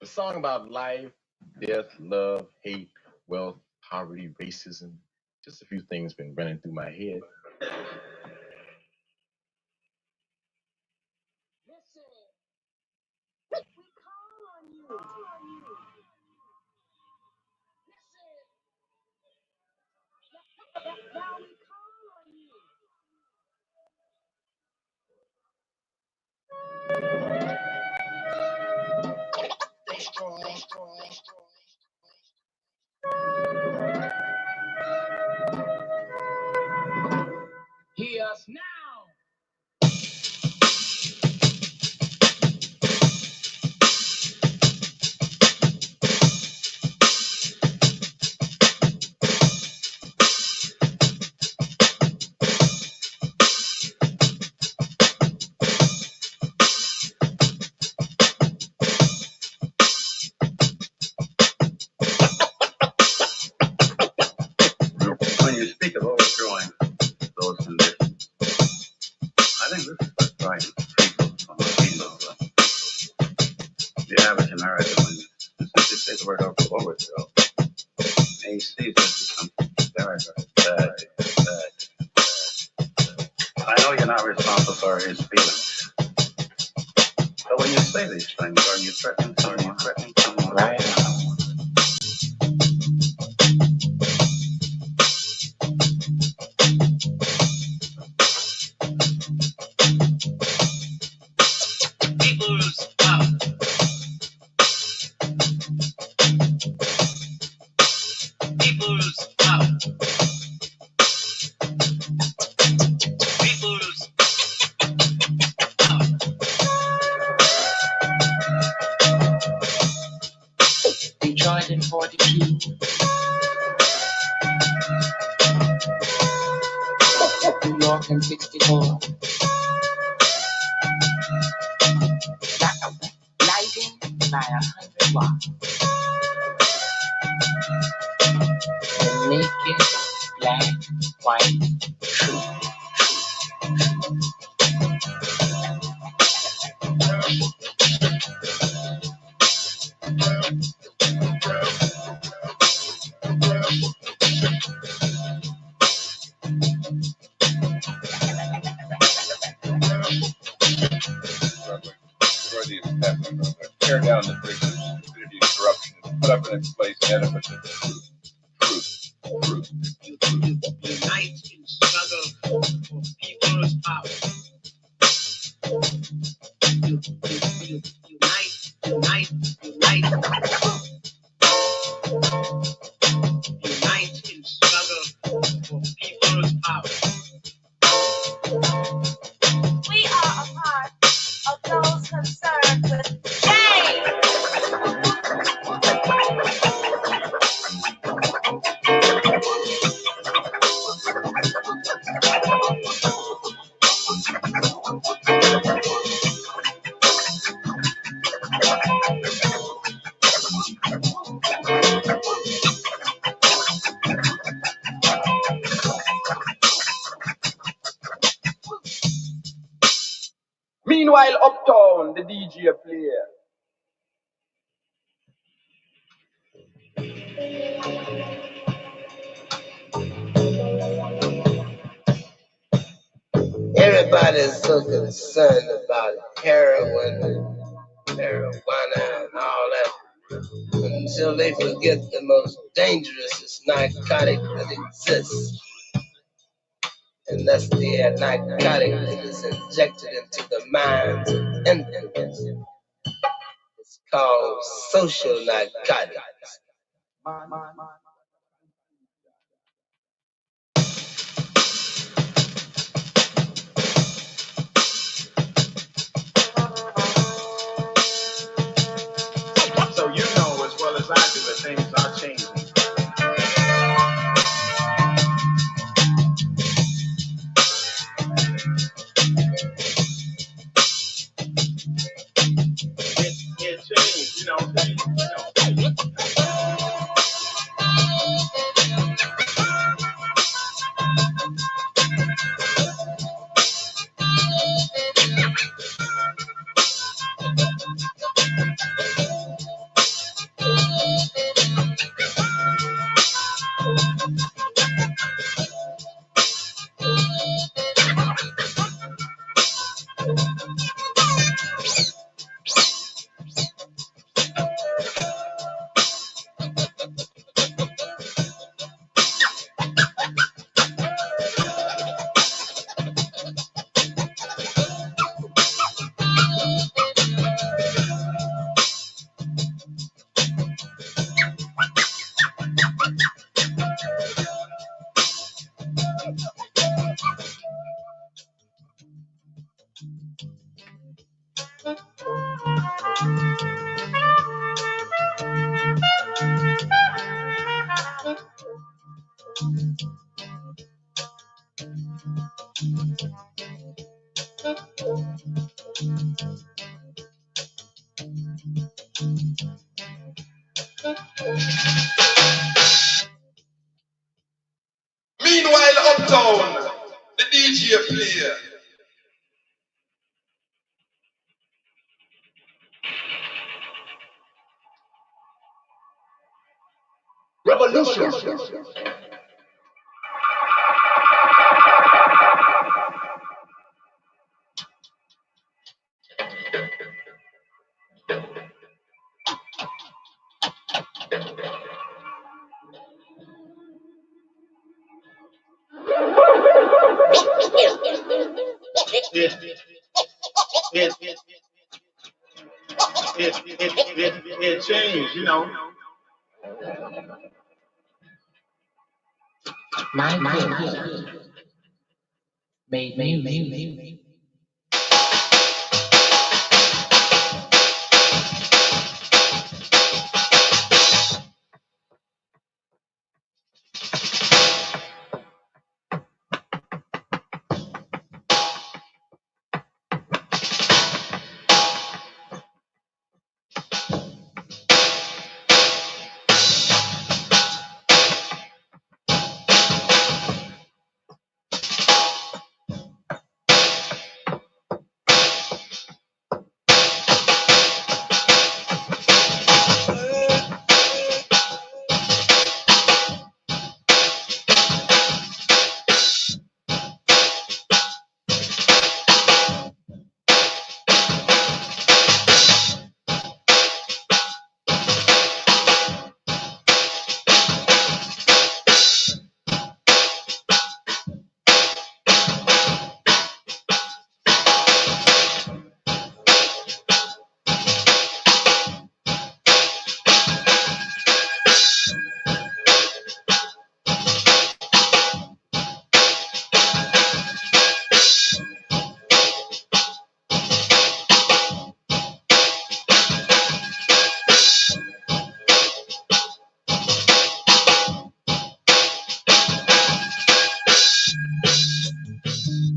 A song about life, death, love, hate, wealth, poverty, racism. Just a few things been running through my head. Hear us now. When you speak of overthrowing those conditions, I think this is what's driving people from the the average American, when you simply say the word overthrow, he sees this as something very, very bad. I know you're not responsible for his feelings, but when you say these things, are you threatening someone? Right. People's power. People's power. People's power. Detroit in 42. New York in 64. Lighting by 100 watts. The naked, black, white truth. Tear down the bridges, stupidity, and corruption, and put up in its place the edifice of truth. Unite in struggle for people's power. Unite. Unite in struggle for people's power. We are a part of those concerned with change. Meanwhile, uptown, the DJ player. Everybody's so concerned about heroin and marijuana and all that until they forget the most dangerous narcotic that exists. And that's the narcotic that is injected into the minds of infants. It's called social narcotics. So you know as well as I do that things are changing. It changed, you know. Meanwhile, uptown, the DJ player. Revolution. It changed, you know. My made.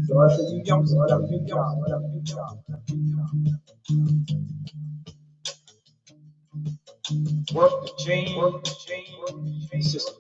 So I said, you youngsters got a big job. Work the chain system.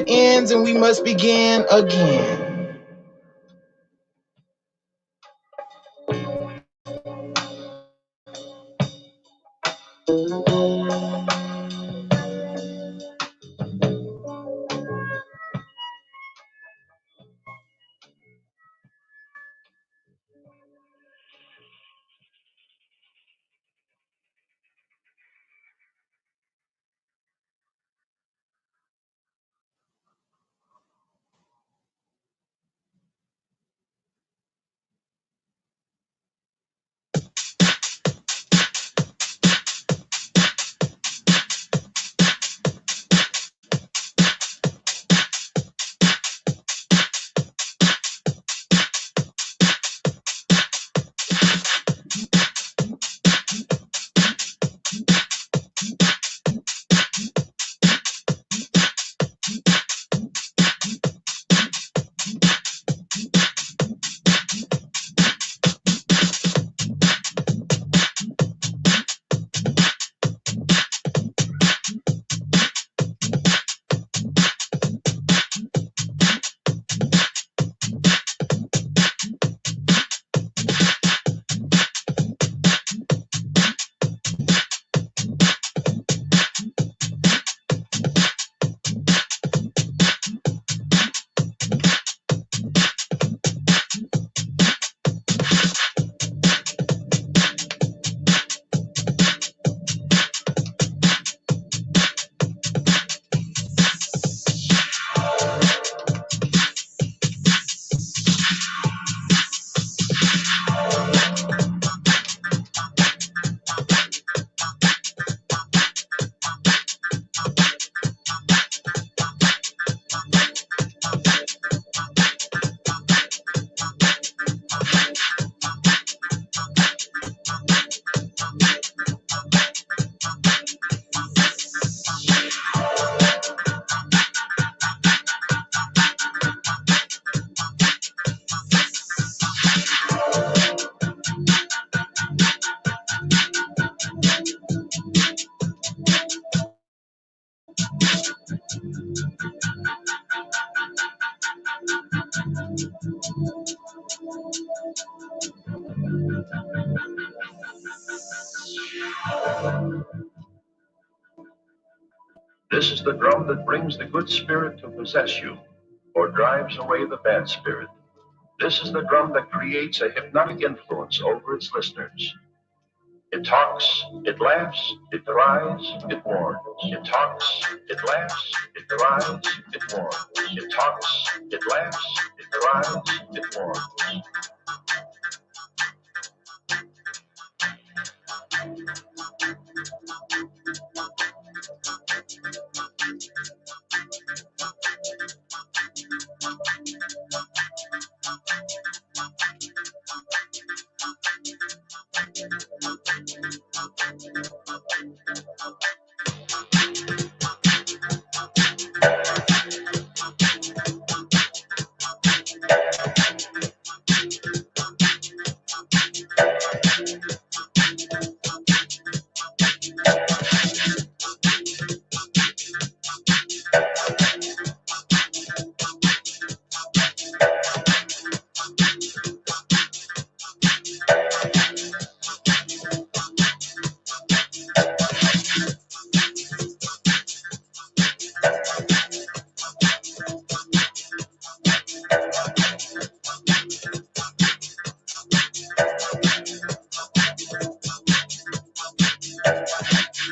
moment ends and we must begin again. This is the drum that brings the good spirit to possess you or drives away the bad spirit. This is the drum that creates a hypnotic influence over its listeners. It talks, it laughs, it cries, it warns. It talks, it laughs, it cries, it warns. It talks, it laughs, it cries, it warns.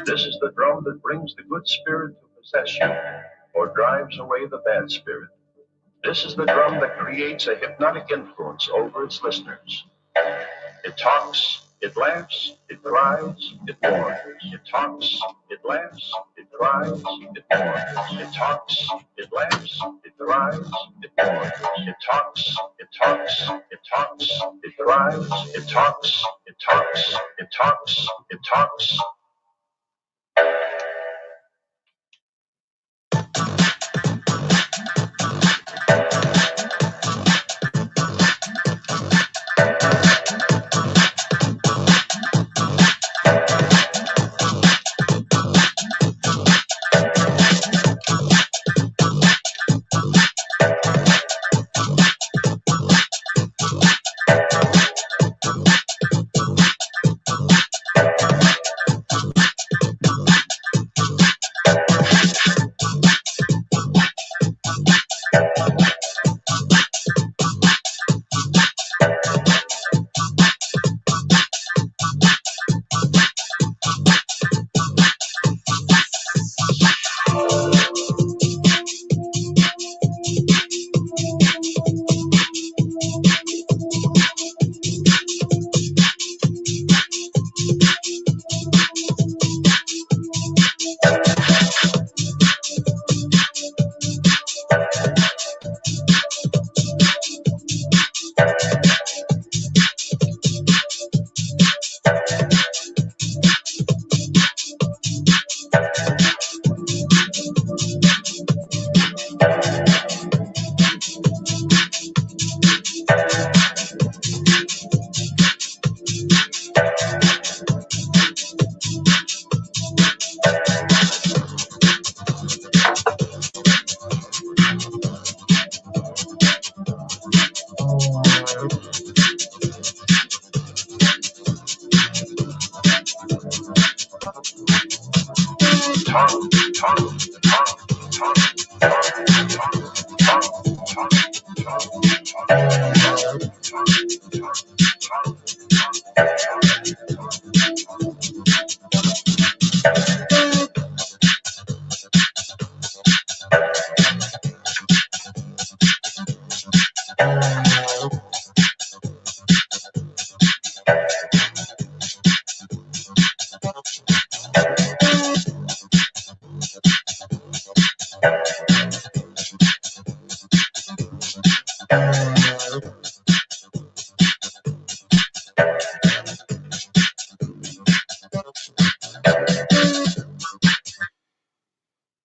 This is the drum that brings the good spirit to possess you or drives away the bad spirit. This is the drum that creates a hypnotic influence over its listeners. It talks, it laughs, it cries, it warns. It talks, it laughs, it cries, it warns. It talks, it laughs, it cries, it warns. It talks, it talks, it talks, it cries, it talks, it talks, it talks, it talks.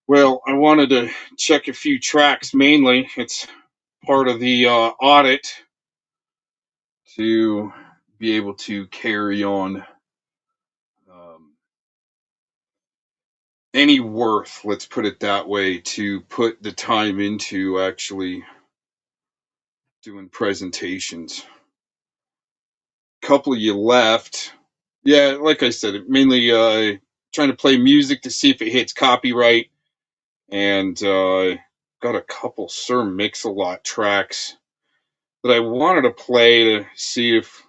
Well, I wanted to check a few tracks mainly. It's part of the audit to be able to carry on any worth, let's put it that way, to put the time into actually doing presentations. A couple of you left. Yeah, like I said, mainly trying to play music to see if it hits copyright, and got a couple Sir Mix-a-Lot tracks that I wanted to play to see if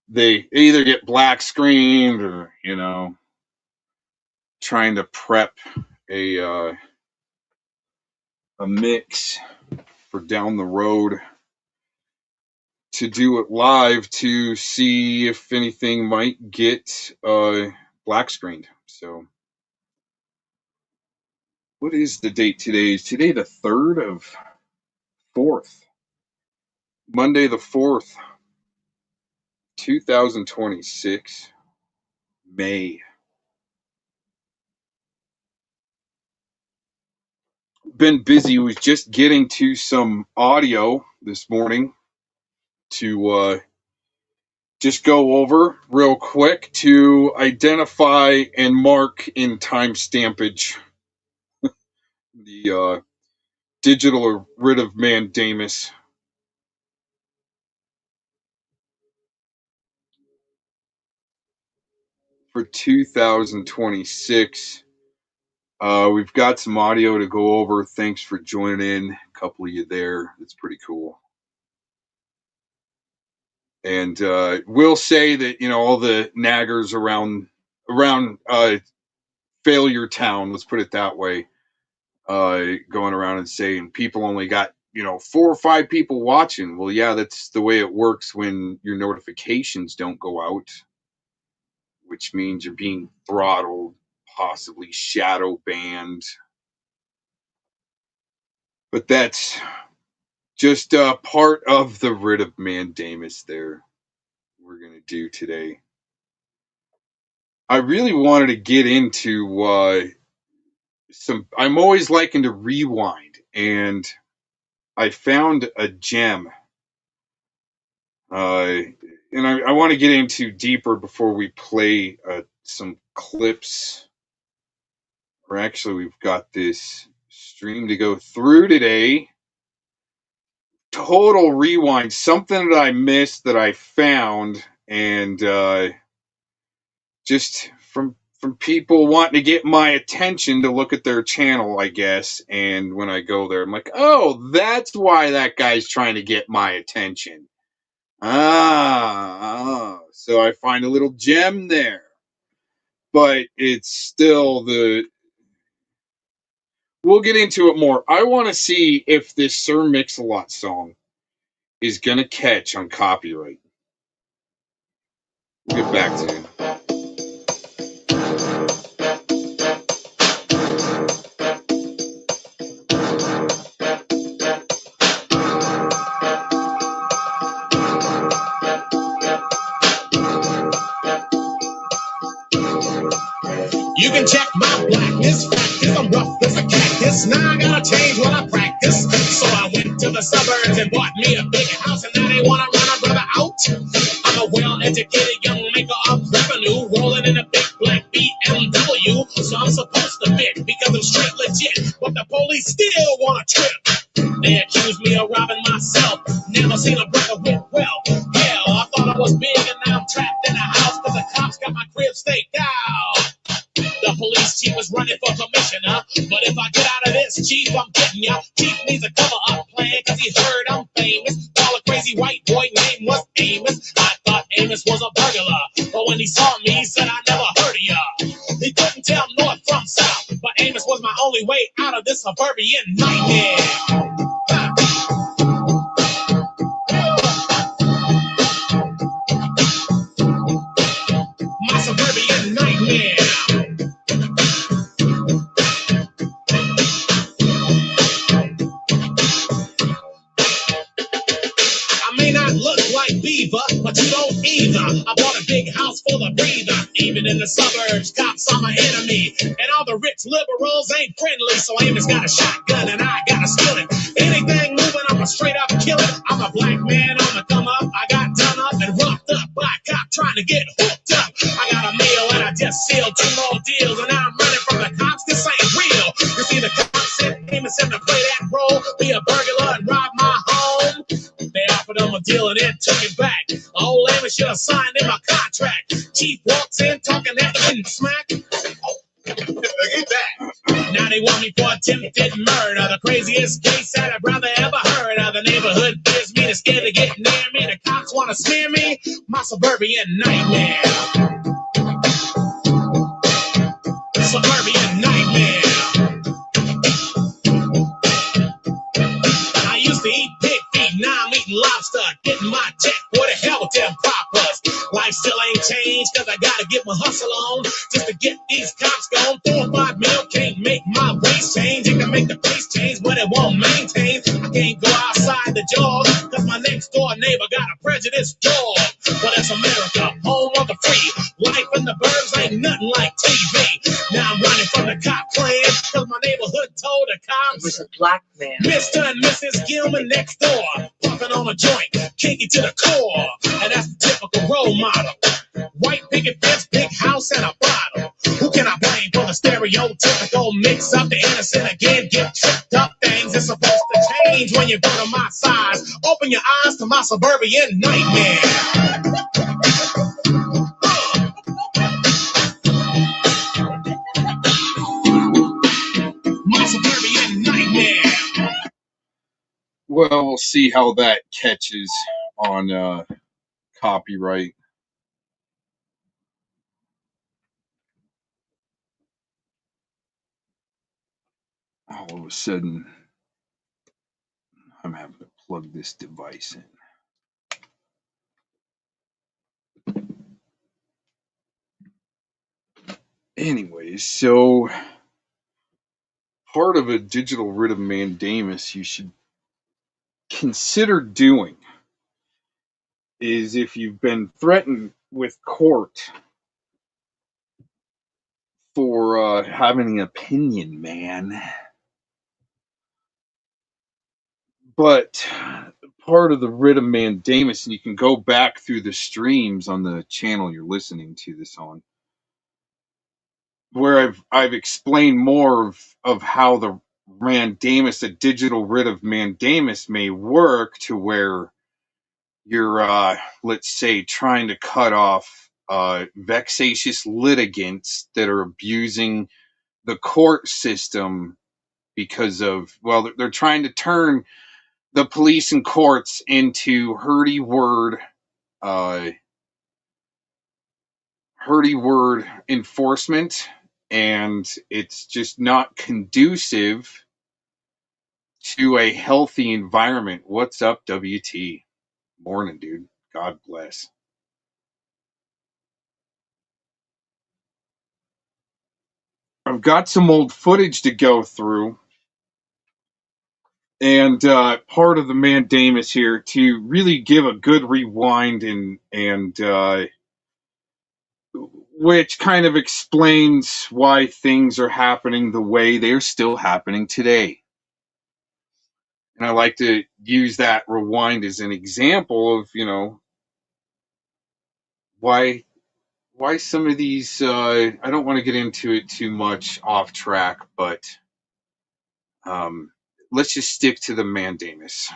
they either get black screened or, you know, trying to prep a mix for down the road to do it live to see if anything might get black screened. So what is the date today? Is today the 3rd of 4th? Monday the 4th, 2026, May. Been busy. Was just getting to some audio this morning to just go over real quick to identify and mark in time stampage the digital writ of Mandamus for 2026. We've got some audio to go over. Thanks for joining in. A couple of you there. It's pretty cool. And we'll say that, you know, all the naggers around Failure Town, let's put it that way, going around and saying people only got, you know, 4 or 5 people watching. Well, yeah, that's the way it works when your notifications don't go out, which means you're being throttled, possibly shadow banned. But that's just part of the writ of Mandamus there we're going to do today. I really wanted to get into I'm always liking to rewind, and I found a gem. And I want to get into deeper before we play some clips. Or actually, we've got this stream to go through today. Total rewind, something that I missed that I found, and just from people wanting to get my attention to look at their channel, I guess. And when I go there, I'm like, oh, that's why that guy's trying to get my attention. So I find a little gem there. But it's still we'll get into it more. I want to see if this Sir Mix-a-Lot song is going to catch on copyright. We'll get back to it. You can check my blackness, practice, I'm rough as a cactus. Now I gotta change what I practice. So I went to the suburbs and bought me a big house, and now they wanna run a brother out. I'm a well-educated young maker of revenue, rolling in a big black BMW. So I'm supposed to fit because I'm straight legit, but the police still wanna trip. They accuse me of robbing myself. Never seen a brother with wealth. Hell, I thought I was big, and now I'm trapped in a house because the cops got my crib staked out. The police chief was running for commissioner, but if I get out of this, chief, I'm getting ya. Chief needs a cover-up plan, cause he heard I'm famous. All crazy white boy name was Amos. I thought Amos was a burglar, but when he saw me, he said, I never heard of ya. He couldn't tell north from south, but Amos was my only way out of this suburban nightmare. My suburban nightmare. I may not look like Beaver, but you don't either. I bought a big house for the breather. Even in the suburbs, cops are my enemy. And all the rich liberals ain't friendly. So Amos got a shotgun and I got a skillet. Anything moving, I'm a straight up killer. I'm a black man on the come up. I got done up and roughed up by a cop trying to get hooked up. I got a meal and I just sealed 2 more deals. And now I'm running from the cops. This ain't real. You see, the cops sent Amos in to play that role. Be a burglar and rob my home. They offered him a deal and then took it back. Old Amos should have signed in my contract. Chief walks in talking that smack. Oh, get that. Now they want me for attempted murder. The craziest case that I've brother ever heard of. The neighborhood gives me the scared to get near me. The cops want to smear me. My suburban nightmare. Suburban nightmare. I used to eat pig feet, now I'm eating lobster. Getting my check, what the hell with them poppers? Life still ain't changed, cause I gotta get my hustle on. Just to get these cops going, 4 or 5 mil can't make my race change. It can make the pace change, but it won't maintain. I can't go outside the jaws, cause my next door neighbor got a prejudiced dog. But it's America, home of the free. Life in the burbs ain't nothing like TV. Now I'm running from the cop clan, cause my neighborhood told the cops It was a black man. Mr. and Mrs. Gilman next door, puffing on a joint, kinky to the core. And that's the typical role model. White picket fence, big house, and a bottle. Who can I blame for the stereotypical mix up? The innocent again get tripped up. Things are supposed to change when you go to my size. Open your eyes to my suburban nightmare. My suburban nightmare. Well, we'll see how that catches on copyright. All of a sudden, I'm having to plug this device in. Anyways, so part of a digital writ of mandamus you should consider doing is, if you've been threatened with court for having an opinion, man. But part of the writ of mandamus, and you can go back through the streams on the channel you're listening to this on, where I've explained more of how the mandamus, a digital writ of mandamus, may work, to where you're let's say trying to cut off vexatious litigants that are abusing the court system because of, well, they're trying to turn the police and courts into hurdy word enforcement, and it's just not conducive to a healthy environment. What's up, WT? Morning, dude. God bless. I've got some old footage to go through, and part of the mandamus here to really give a good rewind and which kind of explains why things are happening the way they're still happening today. And I like to use that rewind as an example of, why some of these, I don't want to get into it too much off track, but let's just stick to the mandamus.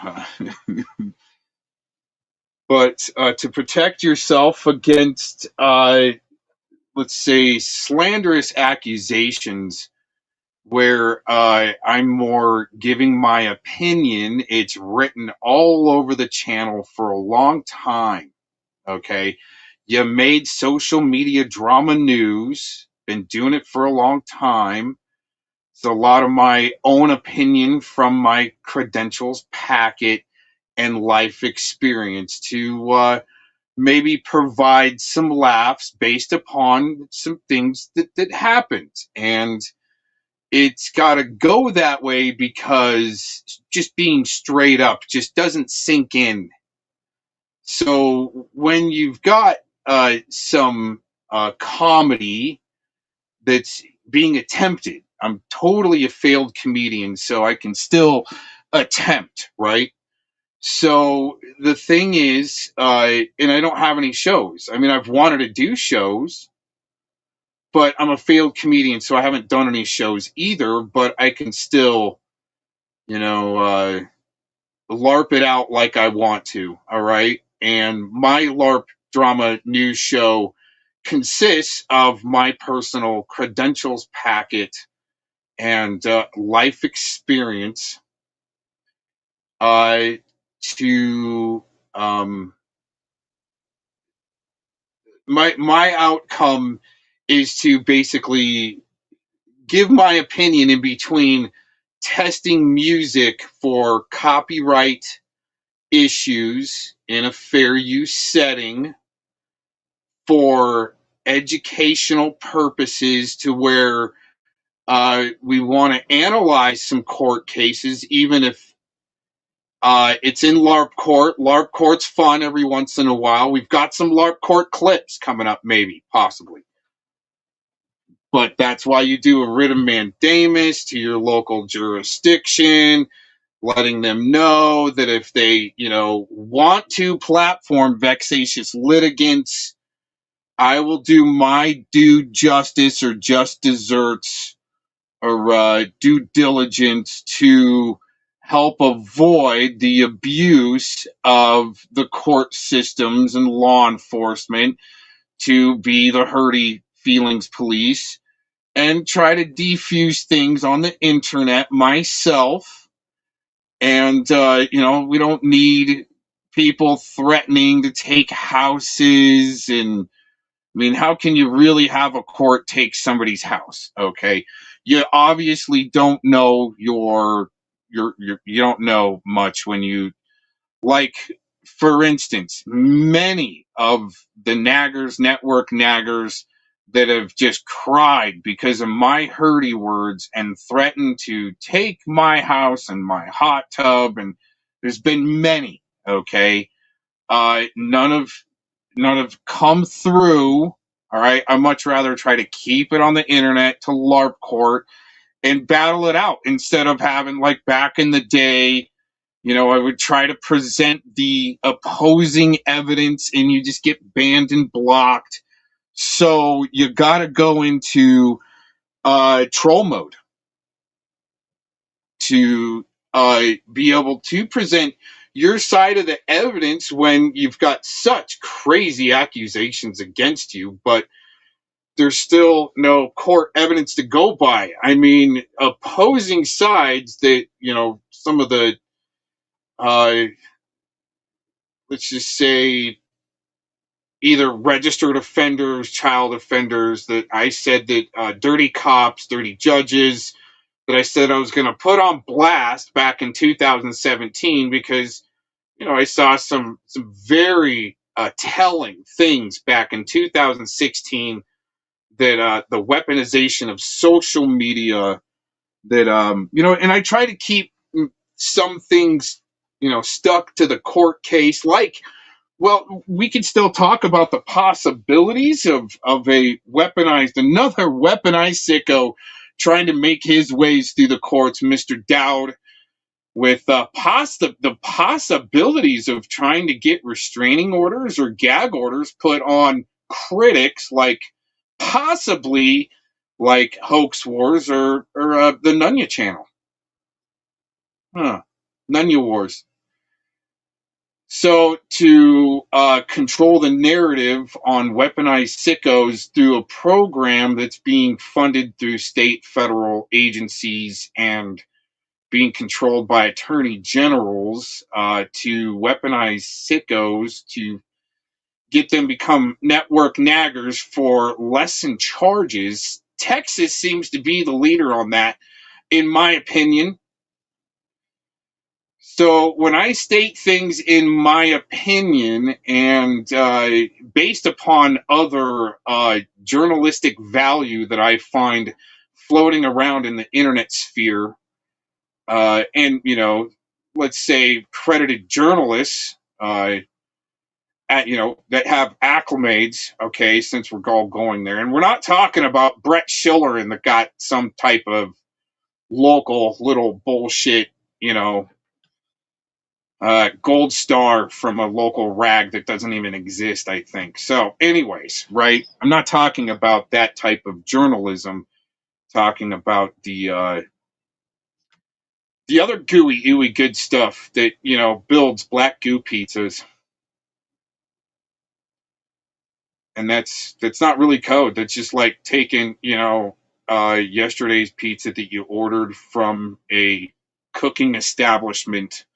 But to protect yourself against, let's say, slanderous accusations where I'm more giving my opinion. It's written all over the channel for a long time. Okay. You made social media drama news, been doing it for a long time. It's a lot of my own opinion from my credentials packet and life experience to maybe provide some laughs based upon some things that happened. And it's got to go that way because just being straight up just doesn't sink in. So when you've got some comedy that's being attempted, I'm totally a failed comedian, so I can still attempt, right? So the thing is, and I don't have any shows. I mean, I've wanted to do shows, but I'm a failed comedian, so I haven't done any shows either, but I can still, you know, LARP it out like I want to, all right? And my LARP drama news show consists of my personal credentials packet and life experience to my outcome is to basically give my opinion in between testing music for copyright issues in a fair use setting for educational purposes to where we want to analyze some court cases, even if it's in LARP court. LARP court's fun every once in a while. We've got some LARP court clips coming up, maybe, possibly. But that's why you do a writ of mandamus to your local jurisdiction, letting them know that if they, want to platform vexatious litigants, I will do my due justice or just desserts or due diligence to help avoid the abuse of the court systems and law enforcement to be the hurty feelings police and try to defuse things on the internet myself. And, we don't need people threatening to take houses. And I mean, how can you really have a court take somebody's house? Okay. You obviously don't know you don't know much when you, like, for instance, many of the naggers, network naggers that have just cried because of my hurdy words and threatened to take my house and my hot tub, and there's been many, okay? None have come through, all right? I'd much rather try to keep it on the internet to LARP court and battle it out instead of having, like back in the day, I would try to present the opposing evidence and you just get banned and blocked. So you got to go into troll mode to be able to present your side of the evidence when you've got such crazy accusations against you, but there's still no court evidence to go by. I mean, opposing sides that, some of the, let's just say, either registered offenders, child offenders, that I said that dirty cops, dirty judges, that I said I was going to put on blast back in 2017 because, I saw some very telling things back in 2016 that the weaponization of social media that, and I try to keep some things, stuck to the court case, like, well, we can still talk about the possibilities of another weaponized sicko trying to make his ways through the courts, Mr. Dowd, with the possibilities of trying to get restraining orders or gag orders put on critics, like possibly like Hoax Wars or the Nunya channel. Nunya Wars. So to control the narrative on weaponized sickos through a program that's being funded through state, federal agencies and being controlled by attorney generals to weaponize sickos to get them become network naggers for lessened charges. Texas seems to be the leader on that, in my opinion. So when I state things in my opinion and based upon other journalistic value that I find floating around in the internet sphere, and, you know, let's say credited journalists, that have acclimates, okay, since we're all going there. And we're not talking about Brett Schiller and that got some type of local little bullshit, gold star from a local rag that doesn't even exist, I think. So, anyways, right? I'm not talking about that type of journalism. Talking about the other gooey, ooey good stuff that, builds black goo pizzas. And that's not really code. That's just like taking, yesterday's pizza that you ordered from a cooking establishment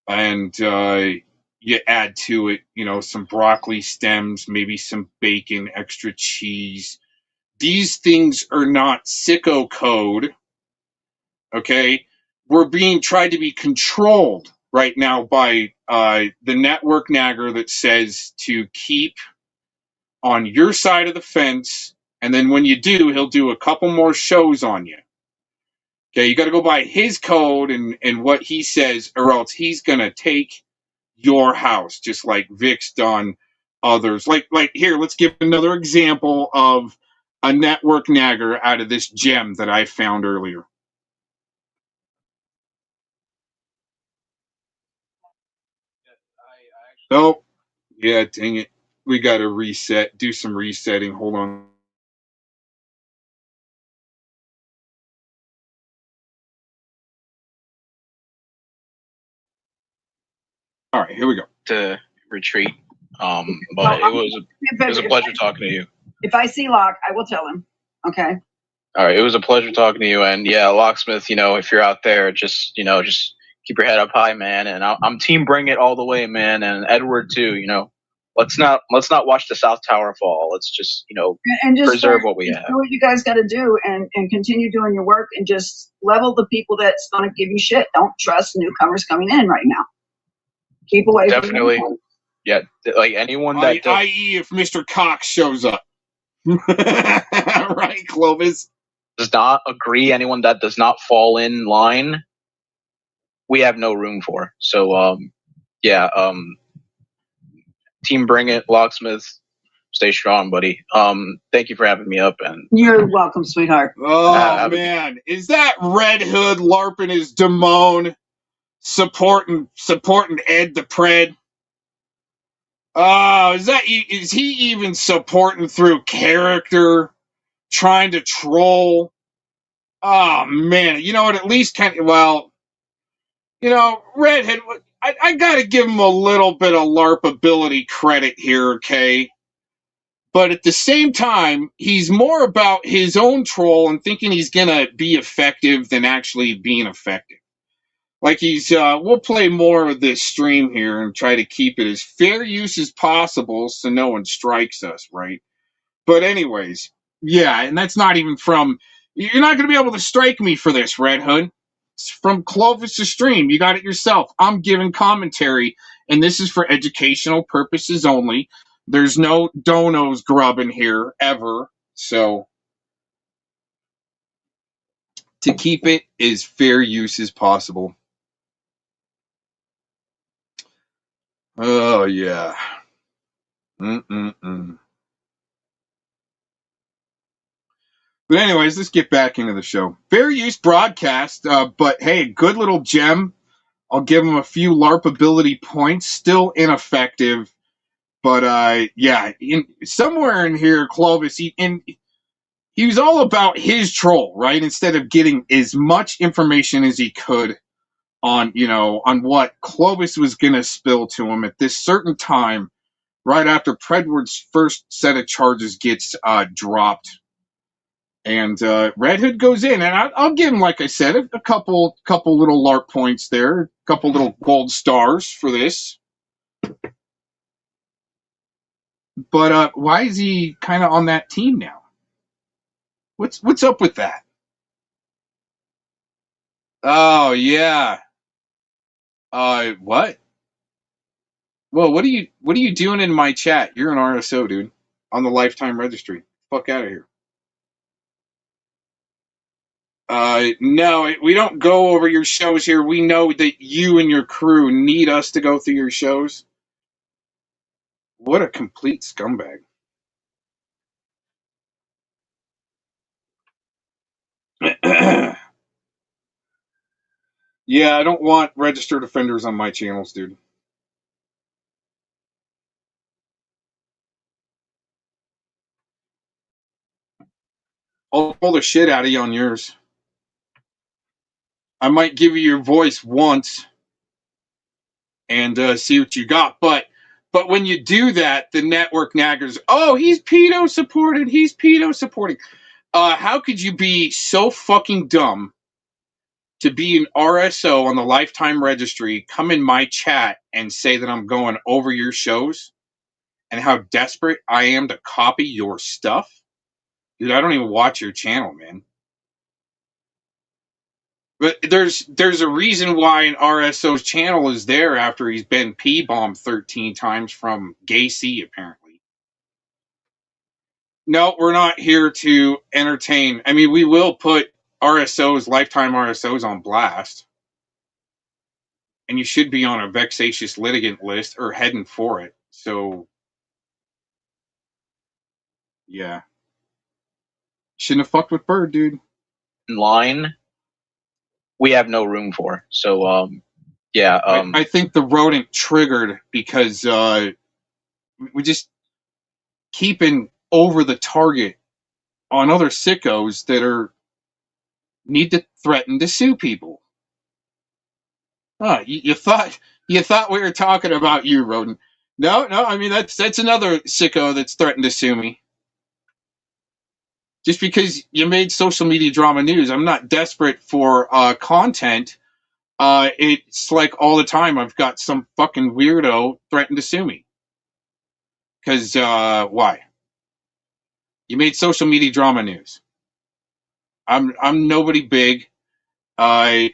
and you add to it, some broccoli stems, maybe some bacon, extra cheese. These things are not sicko code, okay? We're being tried to be controlled right now by the network nagger that says to keep on your side of the fence, and then when you do, he'll do a couple more shows on you. Okay, you got to go by his code and what he says, or else he's going to take your house, just like Vic's done others. Like here, let's give another example of a network nagger out of this gem that I found earlier. Oh, yeah, dang it. We got to reset, do some resetting. Hold on. All right, here we go. To retreat. But it was a pleasure talking to you. If I see Locke, I will tell him. Okay. All right, it was a pleasure talking to you. And yeah, Locksmith, if you're out there, just keep your head up high, man. And I'm team bring it all the way, man. And Edward too. Let's not watch the South Tower fall. Let's just and just preserve what we have. Do what you guys got to do, and continue doing your work, and just level the people that's going to give you shit. Don't trust newcomers coming in right now. Keep away. Definitely. From yeah, like anyone that i.e. if Mr. Cox shows up. Right, Clovis? Does not agree, anyone that does not fall in line, we have no room for. So, team bring it, Locksmith, stay strong, buddy. Thank you for having me up. And you're welcome, sweetheart. Oh, man. Is that Red Hood LARPing his Damone, supporting Ed the Pred? Oh, is he even supporting through character, trying to troll? Oh, man. You know what? At least Redhead, I got to give him a little bit of LARPability credit here, okay? But at the same time, he's more about his own troll and thinking he's going to be effective than actually being effective. Like we'll play more of this stream here and try to keep it as fair use as possible so no one strikes us, right? But anyways, yeah, and that's not even you're not going to be able to strike me for this, Red Hood. It's from Clovis' stream. You got it yourself. I'm giving commentary, and this is for educational purposes only. There's no donos grubbing here, ever. So, to keep it as fair use as possible. Oh, yeah. But anyways, let's get back into the show. Fair use broadcast, but hey, good little gem. I'll give him a few LARPability points. Still ineffective, but somewhere in here, Clovis, he was all about his troll, right? Instead of getting as much information as he could on what Clovis was going to spill to him at this certain time, right after Predward's first set of charges gets dropped. And Red Hood goes in, and I'll give him, like I said, a couple little LARP points there, a couple little gold stars for this. But why is he kind of on that team now? What's up with that? Oh yeah. What? Well, what are you doing in my chat? You're an RSO, dude, on the lifetime registry. Fuck out of here. No, we don't go over your shows here. We know that you and your crew need us to go through your shows. What a complete scumbag. Yeah, I don't want registered offenders on my channels, dude. I'll pull the shit out of you on yours. I might give you your voice once and see what you got. But when you do that, the network naggers, oh, he's pedo supported. He's pedo supporting. How could you be so fucking dumb to be an RSO on the lifetime registry, come in my chat and say that I'm going over your shows and how desperate I am to copy your stuff? Dude, I don't even watch your channel, man. But there's a reason why an RSO's channel is there after he's been P-bombed 13 times from Gay C, apparently. No, we're not here to entertain. I mean, we will put RSOs, lifetime RSOs on blast. And you should be on a vexatious litigant list or heading for it. So, yeah. Shouldn't have fucked with Bird, dude. Line, we have no room for. So, yeah. I think the rodent triggered because we just keeping over the target on other sickos that need to threaten to sue people. You thought we were talking about you, rodent? No. I mean that's another sicko that's threatened to sue me. Just because you made social media drama news, I'm not desperate for content. It's like all the time I've got some fucking weirdo threatened to sue me. Because why? You made social media drama news. I'm nobody big. And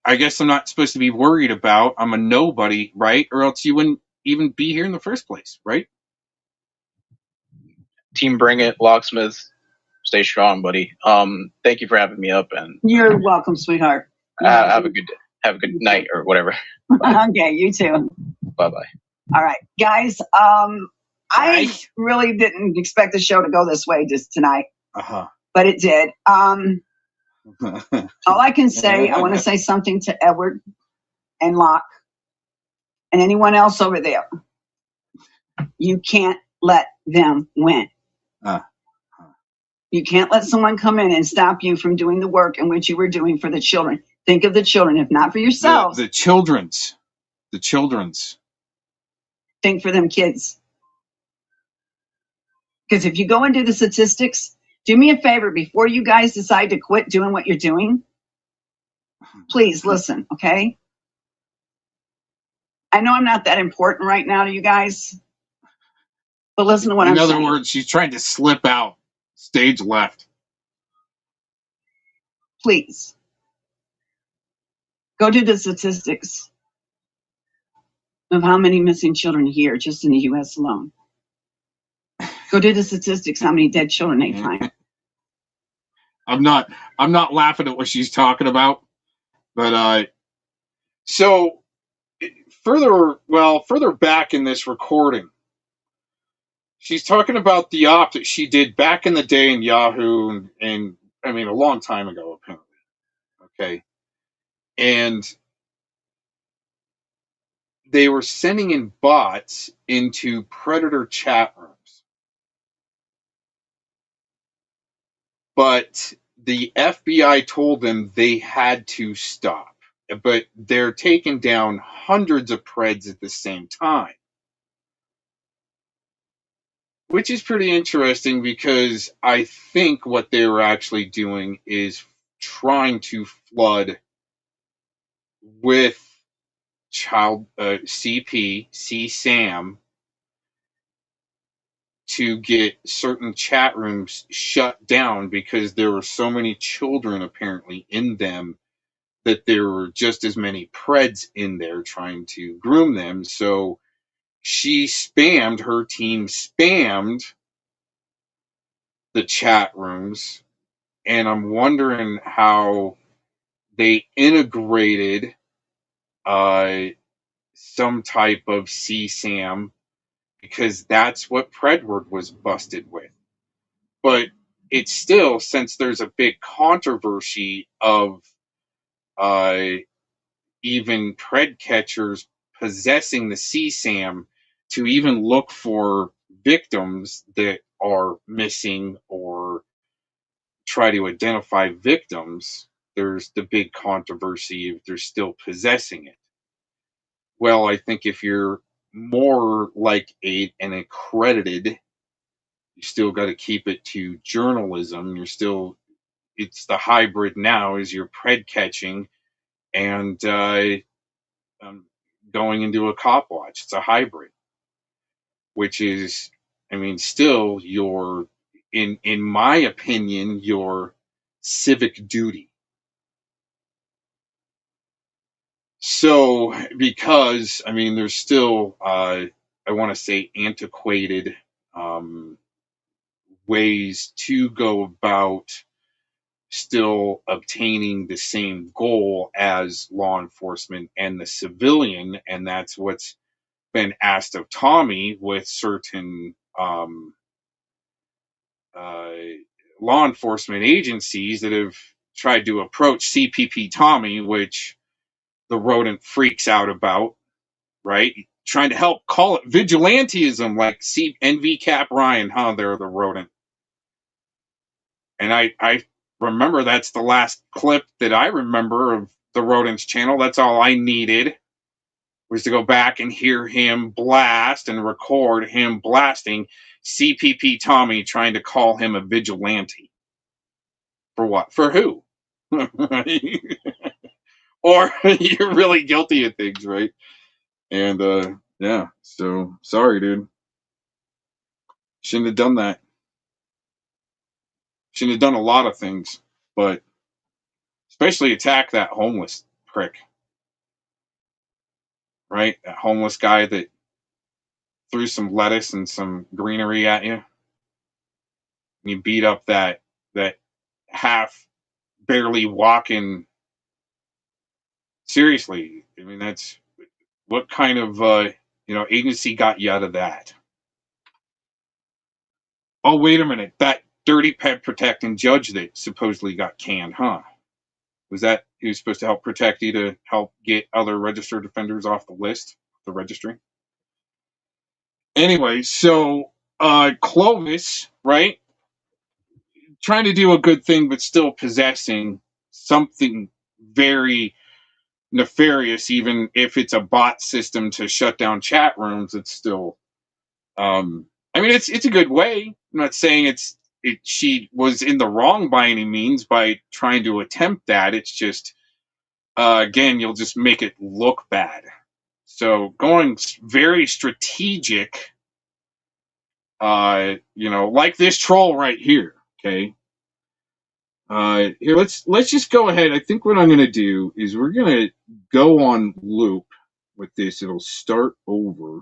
I guess I'm not supposed to be worried about. I'm a nobody, right? Or else you wouldn't even be here in the first place, right? Team Bring It, Locksmith, stay strong, buddy. Thank you for having me up, and You're welcome, sweetheart. have a good night or whatever. Okay, you too. Bye bye. All right, guys. I really didn't expect the show to go this way just tonight, but it did. All I can say, I want to say something to Edward and Locke and anyone else over there. You can't let them win. You can't let someone come in and stop you from doing the work in which you were doing for the children. Think of the children, if not for yourselves. The children's. Think for them kids. Because if you go and do the statistics, do me a favor before you guys decide to quit doing what you're doing. Please listen, okay? I know I'm not that important right now to you guys, but listen to what I'm saying. In other words, she's trying to slip out. Stage left. Please. Go do the statistics of how many missing children here just in the U.S. alone. Go do the statistics how many dead children they find. I'm not laughing at what she's talking about, but so further back in this recording, she's talking about the op that she did back in the day in Yahoo, and I mean a long time ago, apparently. Okay, and they were sending in bots into Predator chat rooms. But the FBI told them they had to stop. but they're taking down hundreds of Preds at the same time. Which is pretty interesting because I think what they were actually doing is trying to flood with CSAM to get certain chat rooms shut down because there were so many children apparently in them that there were just as many Preds in there trying to groom them. So her team spammed the chat rooms, and I'm wondering how they integrated some type of CSAM, because that's what Predward was busted with. But it's still, since there's a big controversy of even Pred catchers possessing the CSAM to even look for victims that are missing or try to identify victims, there's the big controversy if they're still possessing it. Well, I think if you're more like an accredited, you still got to keep it to journalism. It's the hybrid now is you're Pred catching and going into a cop watch. It's a hybrid, which is, still in my opinion, your civic duty. So, because, there's still, I want to say, antiquated ways to go about still obtaining the same goal as law enforcement and the civilian, and that's what's been asked of Tommy with certain law enforcement agencies that have tried to approach CPP Tommy, which the rodent freaks out about, right? Trying to help call it vigilantism, like NV Cap Ryan, they're the rodent. And I remember that's the last clip that I remember of the rodent's channel. That's all I needed was to go back and hear him blast and record him blasting CPP Tommy, trying to call him a vigilante. For what? For who? Or you're really guilty of things, right? And yeah, so sorry, dude. Shouldn't have done that. Shouldn't have done a lot of things, but especially attack that homeless prick, right? That homeless guy that threw some lettuce and some greenery at you. And you beat up that half barely walking. Seriously, that's what kind of agency got you out of that? Oh, wait a minute, that dirty pet protecting judge that supposedly got canned, huh? Was that he was supposed to help protect you to help get other registered offenders off the list, the registry? Anyway, so Clovis, right? Trying to do a good thing, but still possessing something very nefarious, even if it's a bot system to shut down chat rooms. It's still, it's a good way. I'm not saying she was in the wrong by any means by trying to attempt that. It's just, again, you'll just make it look bad. So going very strategic, like this troll right here. Okay. Here, let's just go ahead. I think what I'm going to do is we're going to go on loop with this. It'll start over.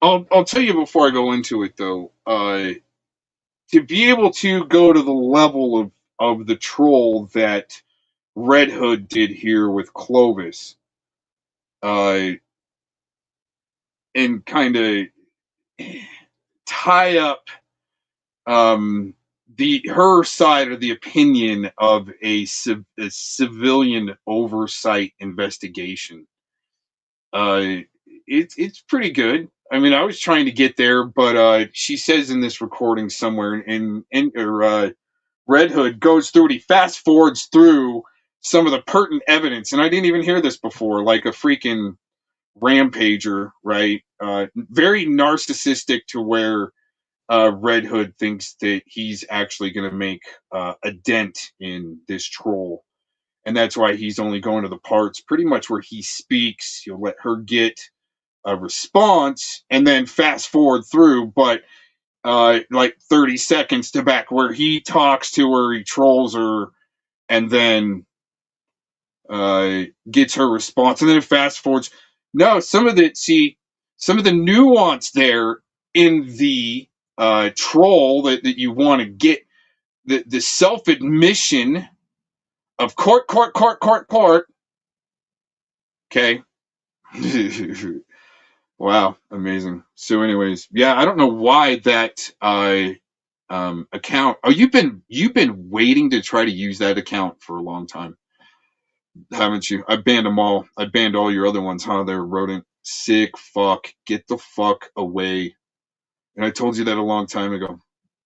I'll tell you before I go into it, though, to be able to go to the level of the troll that Red Hood did here with Clovis, and kind of tie up her side of the opinion of a civilian oversight investigation. It's pretty good. I mean, I was trying to get there, but she says in this recording somewhere, Red Hood goes through and he fast forwards through some of the pertinent evidence, and I didn't even hear this before, like a freaking rampager, right? Very narcissistic to where Red Hood thinks that he's actually going to make a dent in this troll. And that's why he's only going to the parts pretty much where he speaks. He'll let her get a response and then fast forward through, but like 30 seconds to back where he talks to her, he trolls her, and then gets her response, and then it fast forwards. No, some of the nuance there in the troll that you want to get, the self-admission of court. Okay. Wow, amazing. So anyways, yeah, I don't know why that account. Oh, you've been waiting to try to use that account for a long time, haven't you? I banned them all. I banned all your other ones, huh? They're rodent. Sick fuck. Get the fuck away. And I told you that a long time ago.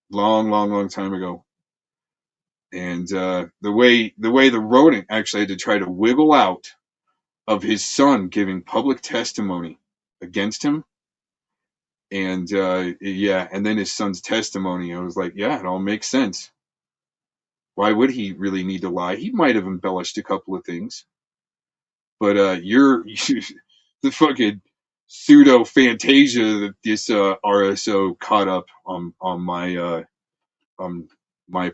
Long time ago. And the way the rodent actually had to try to wiggle out of his son giving public testimony against him. And yeah, and then his son's testimony, I was like, yeah, it all makes sense. Why would he really need to lie? He might have embellished a couple of things. But you're the fucking pseudo fantasia that this RSO caught up on my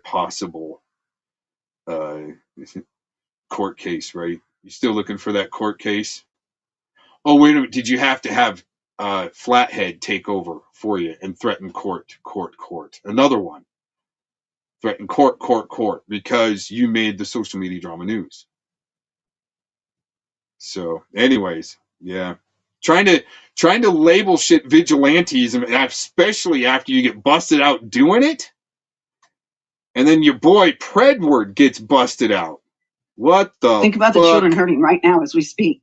possible court case, right? You still looking for that court case? Oh, wait a minute. Did you have to have Flathead take over for you and threaten court? Another one. Threaten court, because you made the social media drama news. So, anyways, yeah. Trying to label shit vigilantes, especially after you get busted out doing it. And then your boy Predward gets busted out. What the Think about fuck? the children hurting right now as we speak.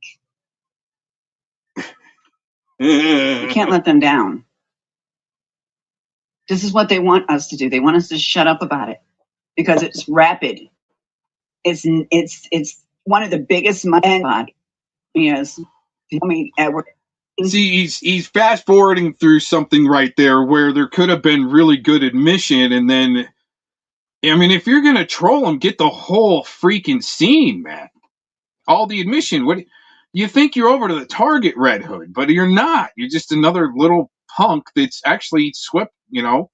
We can't let them down. This is what they want us to do. They want us to shut up about it because it's rapid. It's one of the biggest money. Yes. I mean, Edward. See, he's fast forwarding through something right there where there could have been really good admission, and then, I mean, if you're gonna troll him, get the whole freaking scene, man. All the admission. What you think you're over to the target, Red Hood, but you're not. You're just another little punk that's actually swept. You know,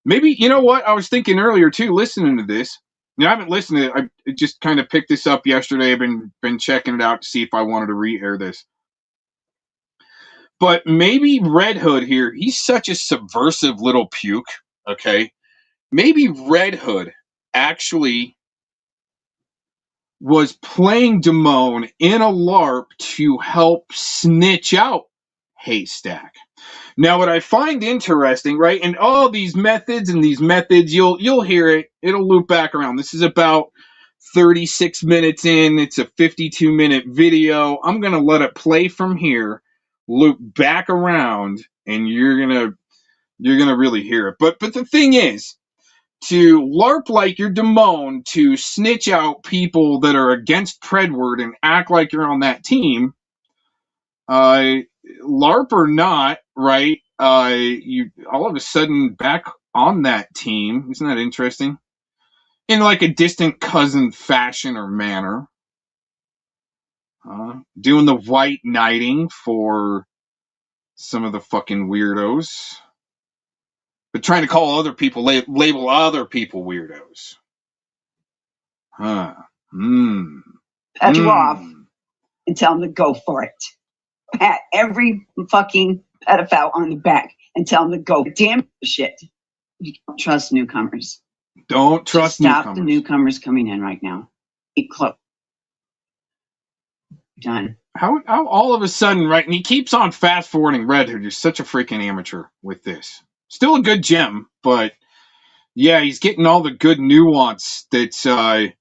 maybe you know what I was thinking earlier too. Listening to this, I haven't listened to it. I just kind of picked this up yesterday. I've been checking it out to see if I wanted to re-air this. But maybe Red Hood here, he's such a subversive little puke, okay? Maybe Red Hood actually was playing Damone in a LARP to help snitch out Haystack. Now, what I find interesting, right, and all these methods, you'll hear it. It'll loop back around. This is about 36 minutes in. It's a 52-minute video. I'm going to let it play from here, loop back around, and you're gonna really hear it. But the thing is, to LARP like you're Damone, to snitch out people that are against Predward and act like you're on that team, LARP or not, right? You all of a sudden back on that team. Isn't that interesting? In like a distant cousin fashion or manner. Doing the white knighting for some of the fucking weirdos. But trying to call other people, label other people weirdos. Pat you off and tell them to go for it. Pat every fucking pedophile on the back and tell them to go. Damn shit. You don't trust newcomers. Don't trust newcomers. Stop the newcomers coming in right now. Keep close. Done. How all of a sudden, right? And he keeps on fast forwarding Red Hood. You're such a freaking amateur with this. Still a good gem, but yeah, he's getting all the good nuance that's trying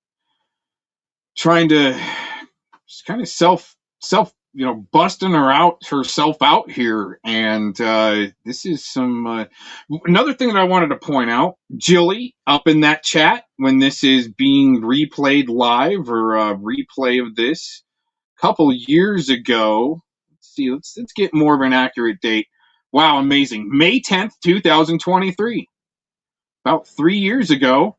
to just kind of self busting herself out here. And this is some another thing that I wanted to point out. Jilly up in that chat when this is being replayed live or replay of this a couple years ago. Let's see. Let's get more of an accurate date. Wow, amazing. May 10th, 2023. About 3 years ago,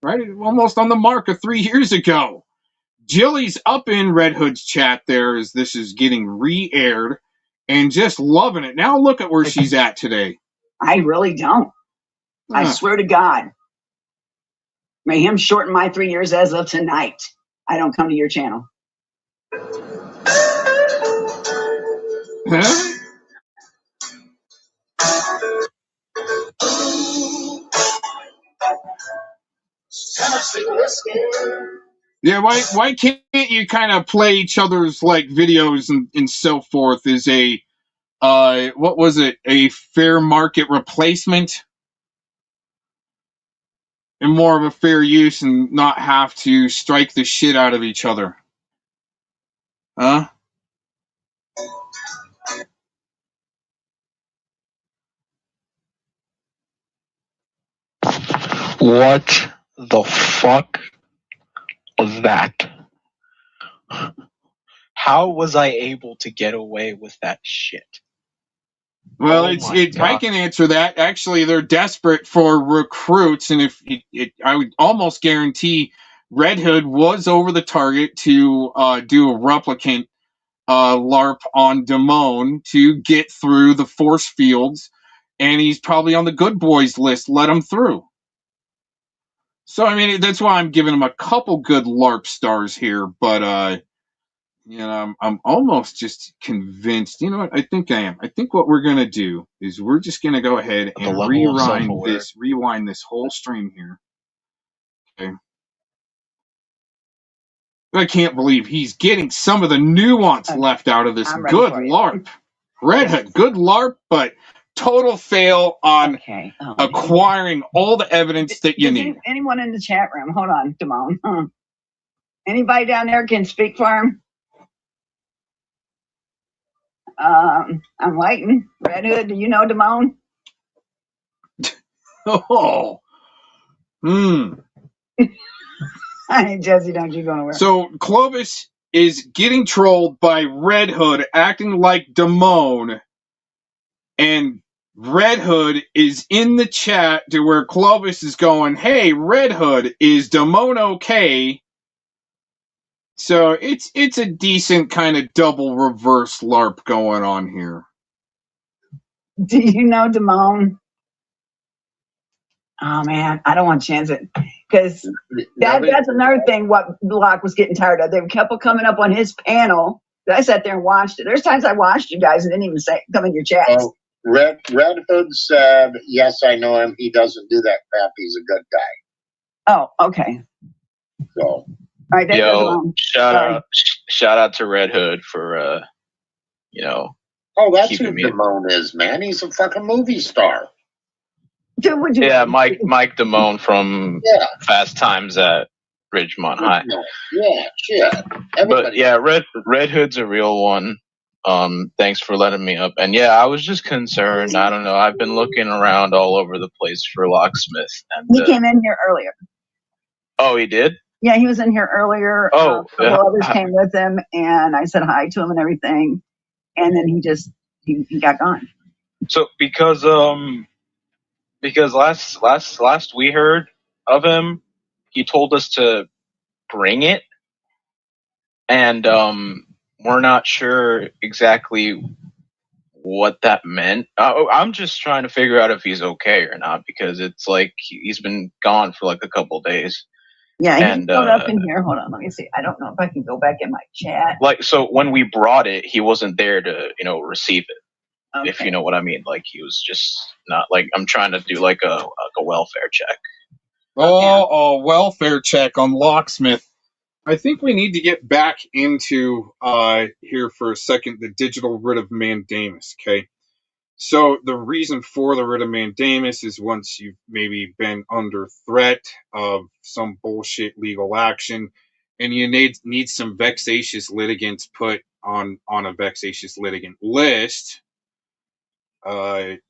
right? Almost on the mark of 3 years ago. Jilly's up in Red Hood's chat there as this is getting re-aired and just loving it. Now look at where she's at today. I really don't. I swear to God. May him shorten my 3 years as of tonight. I don't come to your channel. Huh? Yeah, why can't you kind of play each other's like videos and so forth as a what was it, a fair market replacement and more of a fair use and not have to strike the shit out of each other? Huh? What the fuck was that? How was I able to get away with that shit? Well, Oh I can answer that. Actually, they're desperate for recruits, and I would almost guarantee Red Hood was over the target to do a replicant LARP on Damone to get through the force fields, and he's probably on the good boys list. Let him through. So, I mean, that's why I'm giving him a couple good LARP stars here, but I'm almost just convinced. You know what? I think I am. I think what we're gonna do is we're just gonna go ahead and rewind this whole stream here. Okay. I can't believe he's getting some of the nuance left out of this. Good LARP. Red Hood, good LARP, but total fail on acquiring all the evidence that you need. Anyone in the chat room? Hold on, Damone. Anybody down there can speak for him? I'm waiting. Red Hood, do you know Damone? Oh. Jesse, don't you go nowhere. So Clovis is getting trolled by Red Hood acting like Damone, and Red Hood is in the chat to where Clovis is going, hey, Red Hood, is Damone okay? So it's a decent kind of double reverse LARP going on here. Do you know Damone? Oh man, I don't want to chance it because that's another thing. What Block was getting tired of. They kept coming up on his panel. I sat there and watched it. There's times I watched you guys and didn't even come in your chats. Oh, Red Hood said, "Yes, I know him. He doesn't do that crap. He's a good guy." Oh, okay. So, all right. Shout out to Red Hood for Oh, that's who Damone is, man. He's a fucking movie star. Dude, Mike Damone from Fast Times at Ridgemont High. Yeah, shit. But yeah, Red Hood's a real one. Thanks for letting me up. And yeah, I was just concerned. I don't know. I've been looking around all over the place for Locksmith. And he came in here earlier. Oh, he did? Yeah, he was in here earlier. A couple others came with him, and I said hi to him and everything. And then he got gone. So because last we heard of him, he told us to bring it, and we're not sure exactly what that meant. I'm just trying to figure out if he's okay or not, because it's like he's been gone for like a couple days. Yeah, he showed up in here. Hold on, let me see. I don't know if I can go back in my chat. Like, so when we brought it, he wasn't there to receive it. Okay. If you know what I mean. Like, he was just not, like, I'm trying to do like a welfare check. A welfare check on Locksmith. I think we need to get back into here for a second the digital writ of Mandamus, okay? So the reason for the writ of Mandamus is once you've maybe been under threat of some bullshit legal action, and you need some vexatious litigants put on a vexatious litigant list,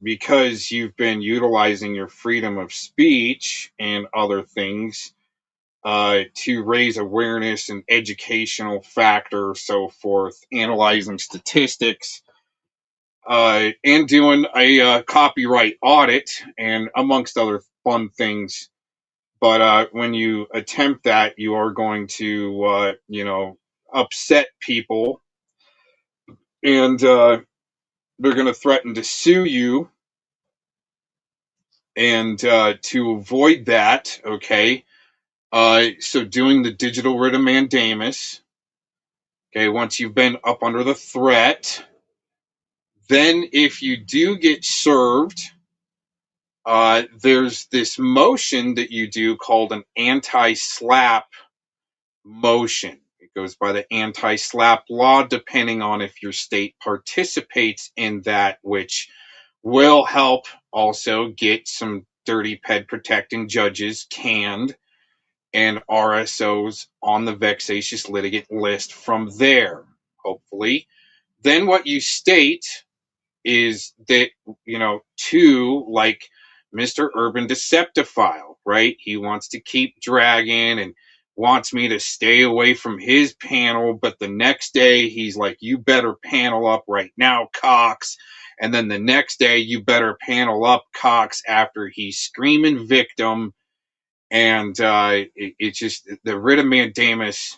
because you've been utilizing your freedom of speech and other things to raise awareness and educational factor, so forth, analyzing statistics, and doing a copyright audit, and amongst other fun things. But when you attempt that, you are going to, upset people, and they're going to threaten to sue you. And to avoid that, okay, so doing the digital writ of mandamus, okay, once you've been up under the threat, then if you do get served, there's this motion that you do called an anti-slap motion. It goes by the anti-slap law, depending on if your state participates in that, which will help also get some dirty ped protecting judges canned and RSOs on the vexatious litigant list from there, hopefully. Then what you state is that, like Mr. Urban Deceptophile, right? He wants to keep dragging and wants me to stay away from his panel, but the next day he's like, you better panel up right now, Cox. And then the next day, you better panel up, Cox, after he's screaming victim. And it's just the writ of mandamus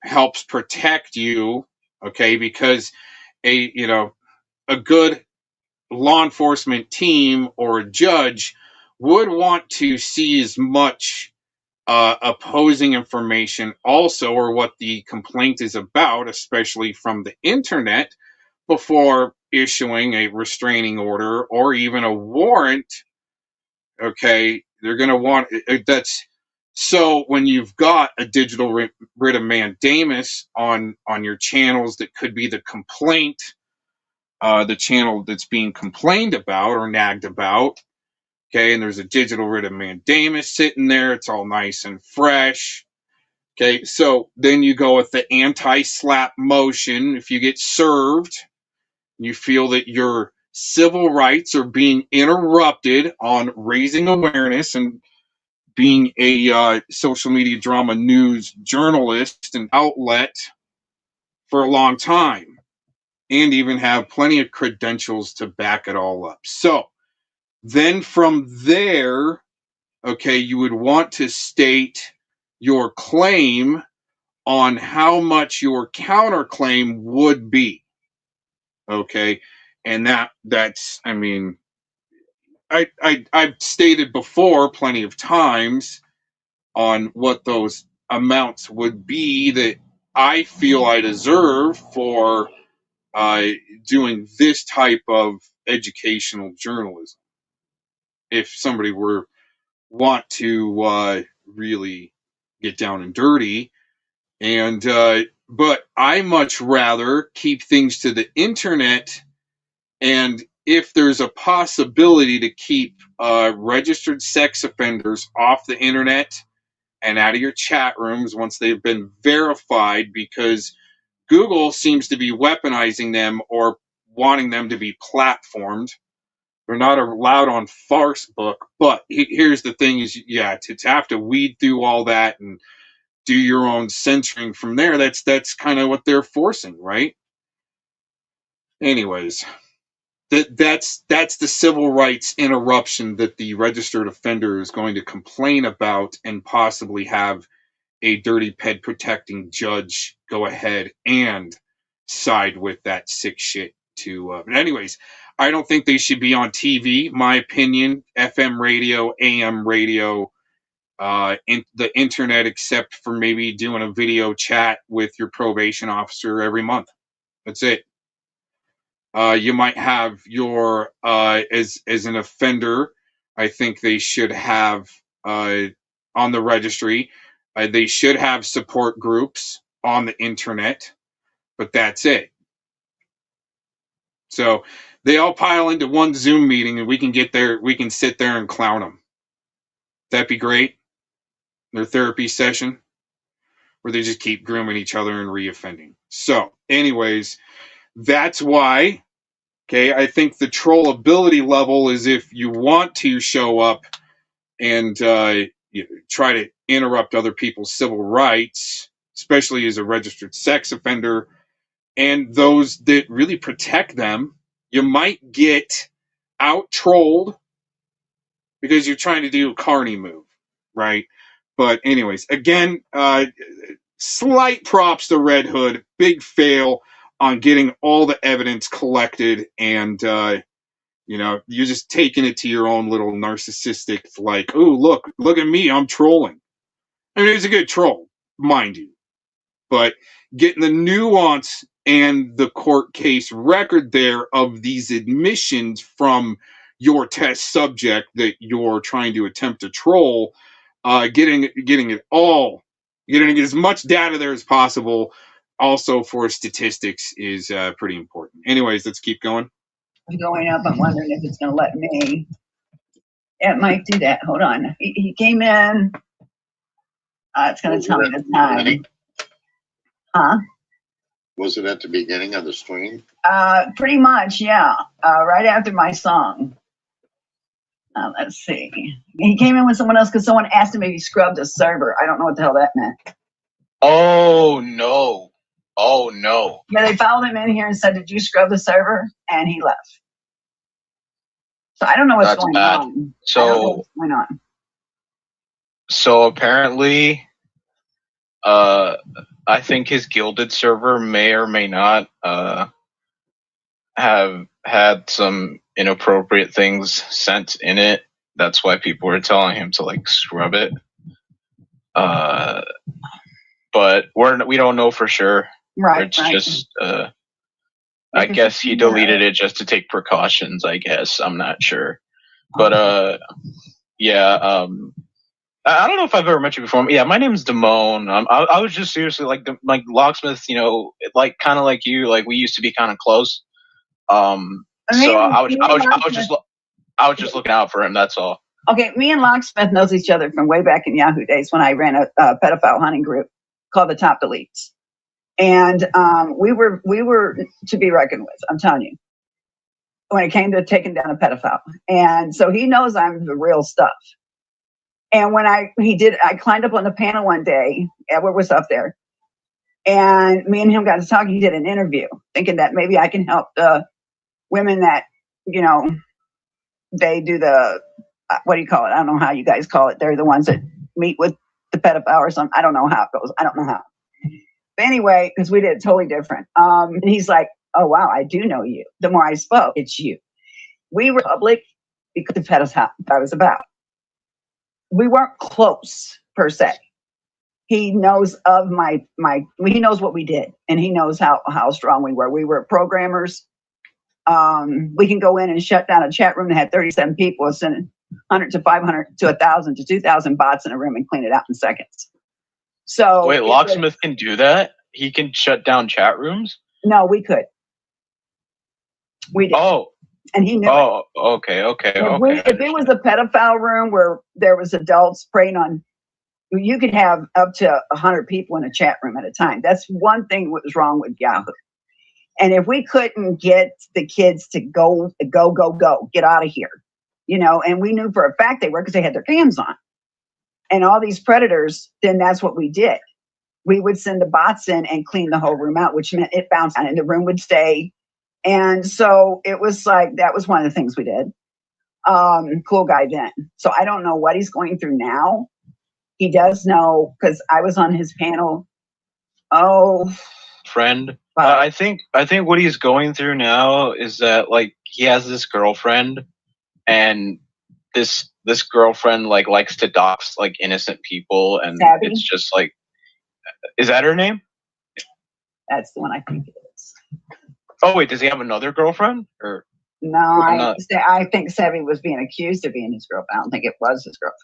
helps protect you, okay? Because a good law enforcement team or a judge would want to see as much opposing information also, or what the complaint is about, especially from the internet, before issuing a restraining order or even a warrant. Okay, they're going to want that's so when you've got a digital writ of mandamus on your channels that could be the complaint, the channel that's being complained about or nagged about. Okay, and there's a digital writ of mandamus sitting there. It's all nice and fresh. Okay, so then you go with the anti-slap motion. If you get served, you feel that your civil rights are being interrupted on raising awareness and being a social media drama news journalist and outlet for a long time, and even have plenty of credentials to back it all up. So then from there, okay, you would want to state your claim on how much your counterclaim would be. Okay, and that's I mean, I've stated before plenty of times on what those amounts would be that I feel I deserve for doing this type of educational journalism. If somebody were want to really get down and dirty, and but I much rather keep things to the internet, and if there's a possibility to keep registered sex offenders off the internet and out of your chat rooms once they've been verified, because Google seems to be weaponizing them or wanting them to be platformed. They're not allowed on Facebook, but here's the thing is, yeah, to have to weed through all that and do your own censoring from there, that's kind of what they're forcing, right? Anyways, that's the civil rights interruption that the registered offender is going to complain about, and possibly have a dirty ped protecting judge go ahead and side with that sick shit to but anyways, I don't think they should be on TV, my opinion. FM radio, AM radio, in the internet, except for maybe doing a video chat with your probation officer every month. That's it. You might have your as an offender, I think they should have on the registry, they should have support groups on the internet, but that's it. So they all pile into one Zoom meeting, and we can sit there and clown them. That'd be great. Their therapy session. where they just keep grooming each other and reoffending. So, anyways, that's why, okay, I think the trollability level is if you want to show up and try to interrupt other people's civil rights, especially as a registered sex offender, and those that really protect them, you might get out-trolled because you're trying to do a carny move, right? But anyways, again, slight props to Red Hood. Big fail on getting all the evidence collected, and you're just taking it to your own little narcissistic, like, oh, look at me, I'm trolling. I mean, it's a good troll, mind you, but getting the nuance and the court case record there of these admissions from your test subject that you're trying to attempt to troll, getting as much data there as possible, also for statistics, is pretty important. Anyways, let's keep going. Going up, I'm wondering if it's going to let me. It might do that. Hold on. He came in. It's going to tell me the time. Huh? Was it at the beginning of the stream? Pretty much, yeah. Right after my song. Let's see. He came in with someone else because someone asked him if he scrubbed a server. I don't know what the hell that meant. Oh, no. Oh, no. Yeah, they followed him in here and said, did you scrub the server? And he left. So I don't know what's going on. So, I don't know what's going on. So apparently, I think his Gilded server may or may not have had some inappropriate things sent in it. That's why people were telling him to like scrub it. But we don't know for sure. Right. It's just I guess he deleted it just to take precautions, I guess. I'm not sure. But yeah, I don't know if I've ever met you before. Yeah, my name's Damone. I was just seriously like Locksmith, like kind of like you, like we used to be kind of close. So I was just looking out for him. That's all. Okay, me and Locksmith knows each other from way back in Yahoo days when I ran a pedophile hunting group called the Top Deletes, and we were to be reckoned with. I'm telling you, when it came to taking down a pedophile, and so he knows I'm the real stuff. And when I climbed up on the panel one day. Edward was up there, and me and him got to talking. He did an interview, thinking that maybe I can help the women that they do the what do you call it? I don't know how you guys call it. They're the ones that meet with the pedophile or something. I don't know how it goes. I don't know how. But anyway, because we did it totally different. And he's like, "Oh wow, I do know you." The more I spoke, it's you. We were public because the pedophile I was about. We weren't close per se. He knows of he knows what we did, and he knows how strong we were. We were programmers. We can go in and shut down a chat room that had 37 people and send 100 to 500 to 1,000 to 2,000 bots in a room and clean it out in seconds. So wait, Locksmith can do that? He can shut down chat rooms? No, we could. We did. Oh. And he knew. Oh, okay. If it was a pedophile room where there was adults preying on, you could have up to 100 people in a chat room at a time. That's one thing that was wrong with Yahoo. And if we couldn't get the kids to go, get out of here, and we knew for a fact they were because they had their cams on, and all these predators, then that's what we did. We would send the bots in and clean the whole room out, which meant it bounced and the room would stay. And so it was like, that was one of the things we did. Cool guy then. So I don't know what he's going through now. He does know because I was on his panel. Oh, friend. I think what he's going through now is that like he has this girlfriend, and this girlfriend like likes to dox like innocent people, and Sabby? It's just like, is that her name? That's the one I think it is. Oh wait, does he have another girlfriend or? No, I think Sabby was being accused of being his girlfriend. I don't think it was his girlfriend.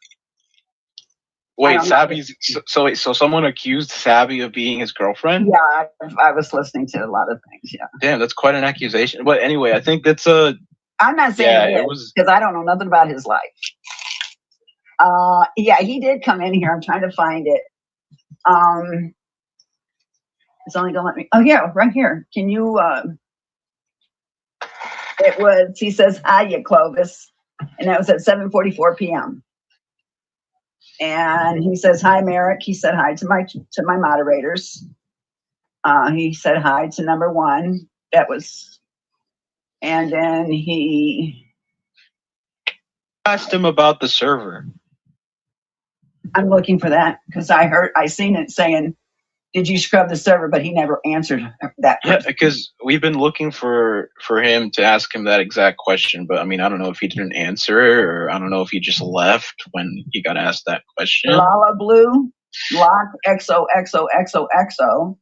Wait, Sabby's so someone accused Sabby of being his girlfriend? Yeah, I was listening to a lot of things. Yeah. Damn, that's quite an accusation. But anyway, I think that's a. I'm not saying it was because I don't know nothing about his life. Yeah, he did come in here. I'm trying to find it. It's only gonna let me. Oh yeah, right here. Can you? It was. He says, "Hiya, Clovis," and that was at 7:44 p.m. And he says, "Hi, Merrick." He said hi to my moderators. He said hi to number one. That was, and then he asked him about the server. I'm looking for that because I seen it saying, "Did you scrub the server?" But he never answered that. Yeah, because we've been looking for him to ask him that exact question, but I mean, I don't know if he didn't answer it, or I don't know if he just left when he got asked that question. Lala Blue, Lock XOXOXOXO.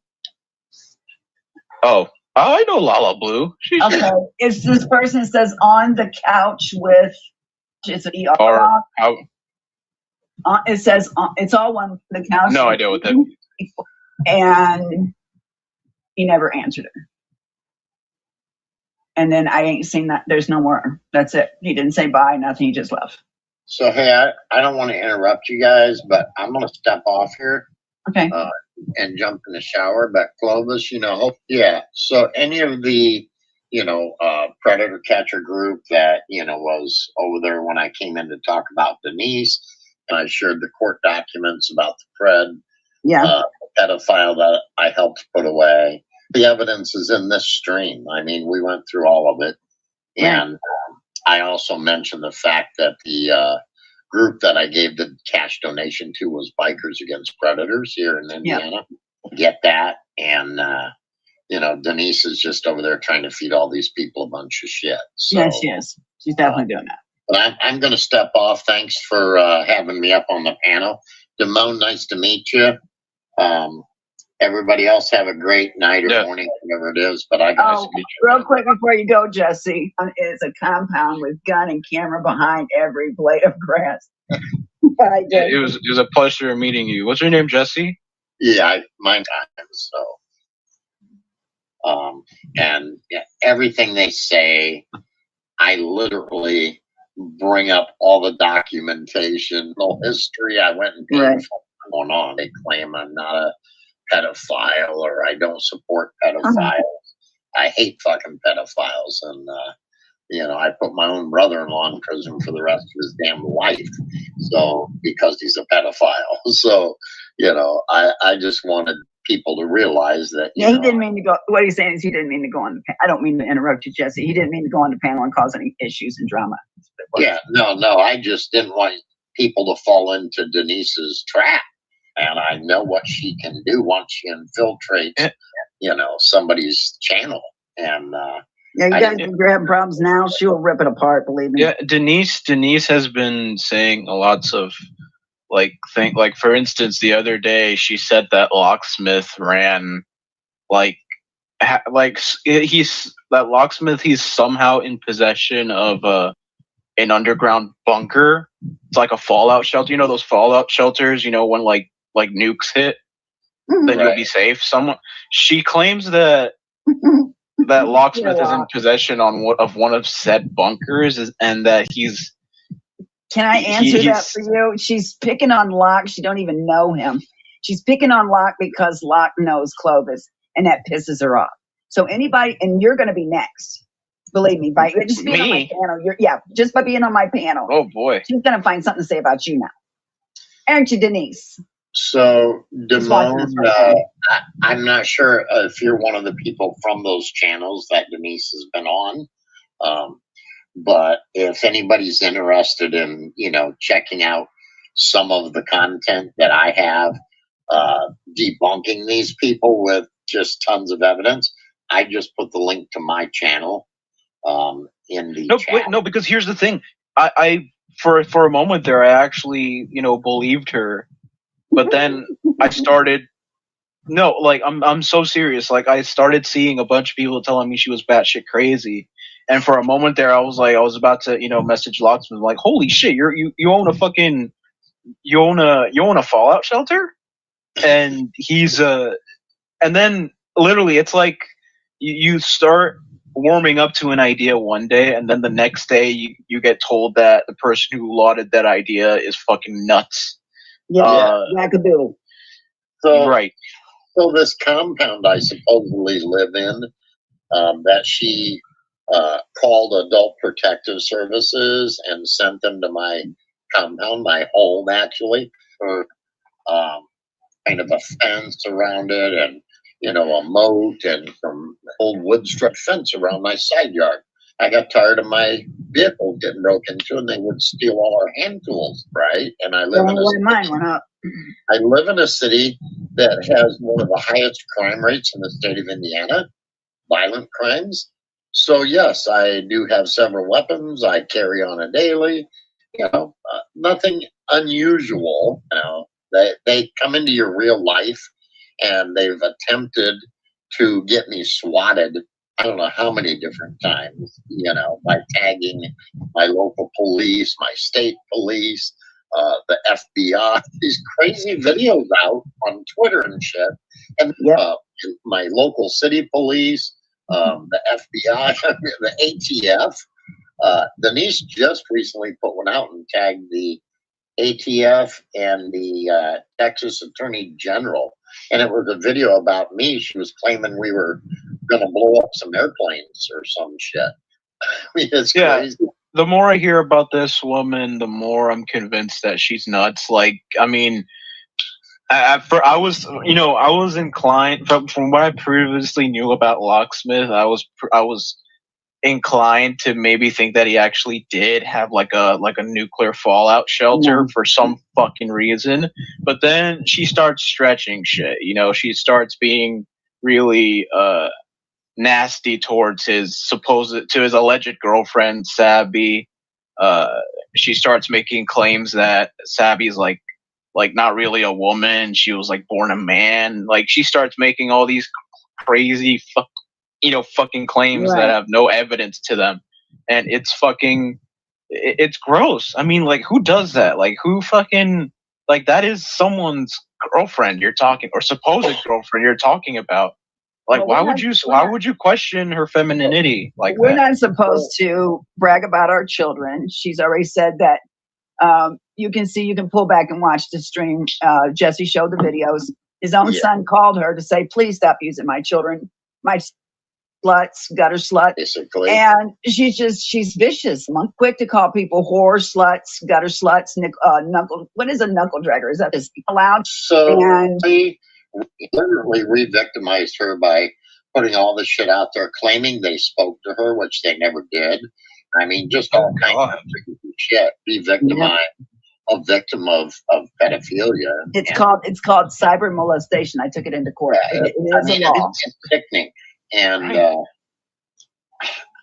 Oh, I know Lala Blue. Okay, it's this person says on the couch with. It's an ER. It says it's all one. The couch. No idea what that means. And he never answered it. And then I ain't seen that. There's no more. That's it. He didn't say bye, nothing. He just left. So, hey, I don't want to interrupt you guys, but I'm going to step off here. Okay. And jump in the shower. But Clovis, So any of the, predator catcher group that, was over there when I came in to talk about Denise, and I shared the court documents about the pedophile that I helped put away. The evidence is in this stream. I mean, we went through all of it. And I also mentioned the fact that the group that I gave the cash donation to was Bikers Against Predators here in Indiana. Get that. And, Denise is just over there trying to feed all these people a bunch of shit. So, yes, she is. She's definitely doing that. But I'm going to step off. Thanks for having me up on the panel. Damone, nice to meet you. Everybody else have a great night or morning, whatever it is. But I got to meet you. Real quick before you go, Jesse, it's a compound with gun and camera behind every blade of grass. But I did. It was a pleasure meeting you. What's your name, Jesse? Yeah, my time. So, and everything they say, I literally bring up all the documentation, the history. I went and paid for what's going on. They claim I'm not a pedophile or I don't support pedophiles. I hate fucking pedophiles. And, I put my own brother-in-law in prison for the rest of his damn life. So, because he's a pedophile. So, I just wanted people to realize that. He didn't mean to go. What he's saying is he didn't mean to go on the panel. I don't mean to interrupt you, Jesse. He didn't mean to go on the panel and cause any issues and drama. Yeah, no. I just didn't want people to fall into Denise's trap. And I know what she can do once she infiltrates, somebody's channel. And you guys can grab problems now. She'll rip it apart. Believe me. Yeah, Denise has been saying lots of for instance, the other day she said that Locksmith ran he's somehow in possession of an underground bunker. It's like a fallout shelter. You know those fallout shelters. When like nukes hit, then you'll be safe. She claims that Locksmith is in possession of one of said bunkers, and that he's. Can I answer that for you? She's picking on Locke. She don't even know him. She's picking on Locke because Locke knows Clovis, and that pisses her off. So anybody, and you're going to be next. Believe me, by just being on my panel. Just by being on my panel. Oh boy, she's going to find something to say about you now, aren't you, Denise? So, Damone, I'm not sure if you're one of the people from those channels that Denise has been on. But if anybody's interested in, checking out some of the content that I have, debunking these people with just tons of evidence, I just put the link to my channel in the chat. No, because here's the thing. I for a moment there, I actually, believed her. But then I started, I'm so serious. I started seeing a bunch of people telling me she was batshit crazy. And for a moment there, I was about to, message Locksmith, like, holy shit, you own a fucking, you own a fallout shelter? And and then literally it's like you start warming up to an idea one day, and then the next day you get told that the person who lauded that idea is fucking nuts. Yeah, wackadoodle. So, right. So this compound I supposedly live in, that she called Adult Protective Services and sent them to my compound, my home actually, for kind of a fence around it and, a moat and some old wood strip fence around my side yard. I got tired of my vehicle getting broken into and they would steal all our hand tools, right? And I live mine went up. I live in a city that has one of the highest crime rates in the state of Indiana, violent crimes. So yes, I do have several weapons. I carry on a daily, nothing unusual. They come into your real life and they've attempted to get me swatted. I don't know how many different times, by tagging my local police, my state police, the FBI, these crazy videos out on Twitter and shit. And my local city police, the FBI, the ATF. Denise just recently put one out and tagged the ATF and the Texas Attorney General. And it was a video about me. She was claiming we were going to blow up some airplanes or some shit. I mean, it's crazy. The more I hear about this woman, the more I'm convinced that she's nuts. Like, I mean, I was inclined from what I previously knew about Locksmith. I was inclined to maybe think that he actually did have like a nuclear fallout shelter for some fucking reason. But then she starts stretching shit. She starts being really nasty towards his alleged girlfriend Sabby. She starts making claims that Sabby's like not really a woman. She was like born a man. Like she starts making all these crazy fucking claims that have no evidence to them, and it's gross. I mean, like, who does that? Like, who fucking, like, that is someone's girlfriend you're talking, or supposed girlfriend you're talking about. Like, why would you question her femininity like we're that? not supposed to brag about our children. She's already said that. You can pull back and watch the stream. Jesse showed the videos. His own son called her to say, please stop using my children, my sluts, gutter slut. Basically. And she's vicious. I'm quick to call people whore, sluts, gutter sluts, knuckle. What is a knuckle dragger? Is that this allowed? So we literally re-victimized her by putting all this shit out there, claiming they spoke to her, which they never did. I mean, just all kinds of shit. Re-victimized a victim of pedophilia. It's called cyber molestation. I took it into court. It is a law. It's sickening. And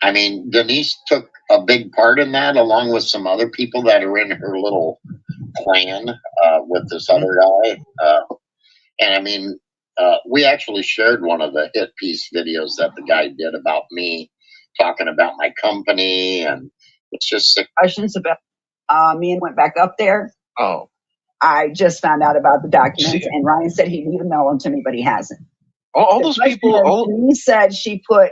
I mean, Denise took a big part in that, along with some other people that are in her little clan with this other guy. And I mean, we actually shared one of the hit piece videos that the guy did about me, talking about my company, and it's just sick. Questions about me and went back up there. Oh, I just found out about the documents, and Ryan said he'd even mail them to me, but he hasn't. All those people. He said she put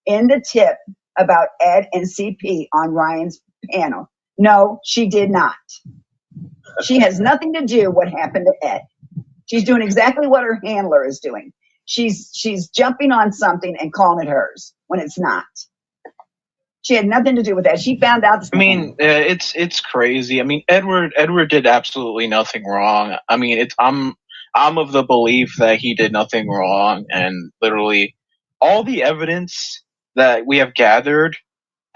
in the tip about Ed and CP on Ryan's panel. No, she did not. She has nothing to do what happened to Ed. She's doing exactly what her handler is doing. She's jumping on something and calling it hers when it's not. She had nothing to do with that. She found out. I mean, it's crazy. I mean, Edward did absolutely nothing wrong. I mean, I'm of the belief that he did nothing wrong, and literally all the evidence that we have gathered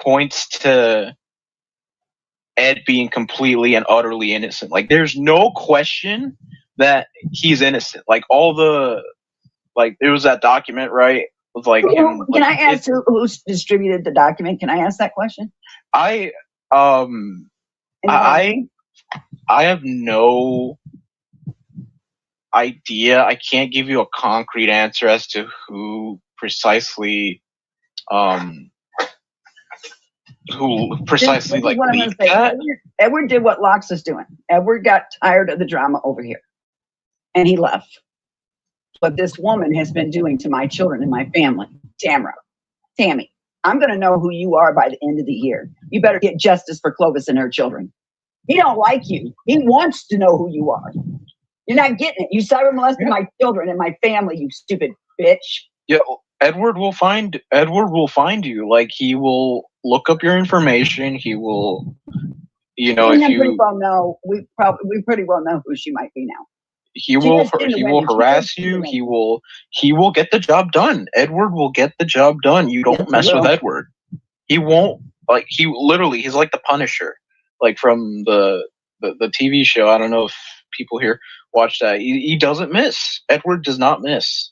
points to Ed being completely and utterly innocent. Like, there's no question that he's innocent. Like, there was that document, right? With like him. Can I ask who distributed the document? Can I ask that question? I have no idea. I can't give you a concrete answer as to who precisely leaked that. Edward did what Locks is doing. Edward got tired of the drama over here, and he left. What this woman has been doing to my children and my family, Tammy, I'm going to know who you are by the end of the year. You better get justice for Clovis and her children. He don't like you. He wants to know who you are. You're not getting it. You cyber molested my children and my family, you stupid bitch. Yeah, Edward will find you. Like, he will look up your information. He will, you know, if you pretty well know, we pretty well know who she might be now. He will harass you. He will get the job done. Edward will get the job done. You don't mess with Edward. He won't, like, he's like the Punisher, like from the TV show. I don't know if people here watch that. He doesn't miss. Edward does not miss.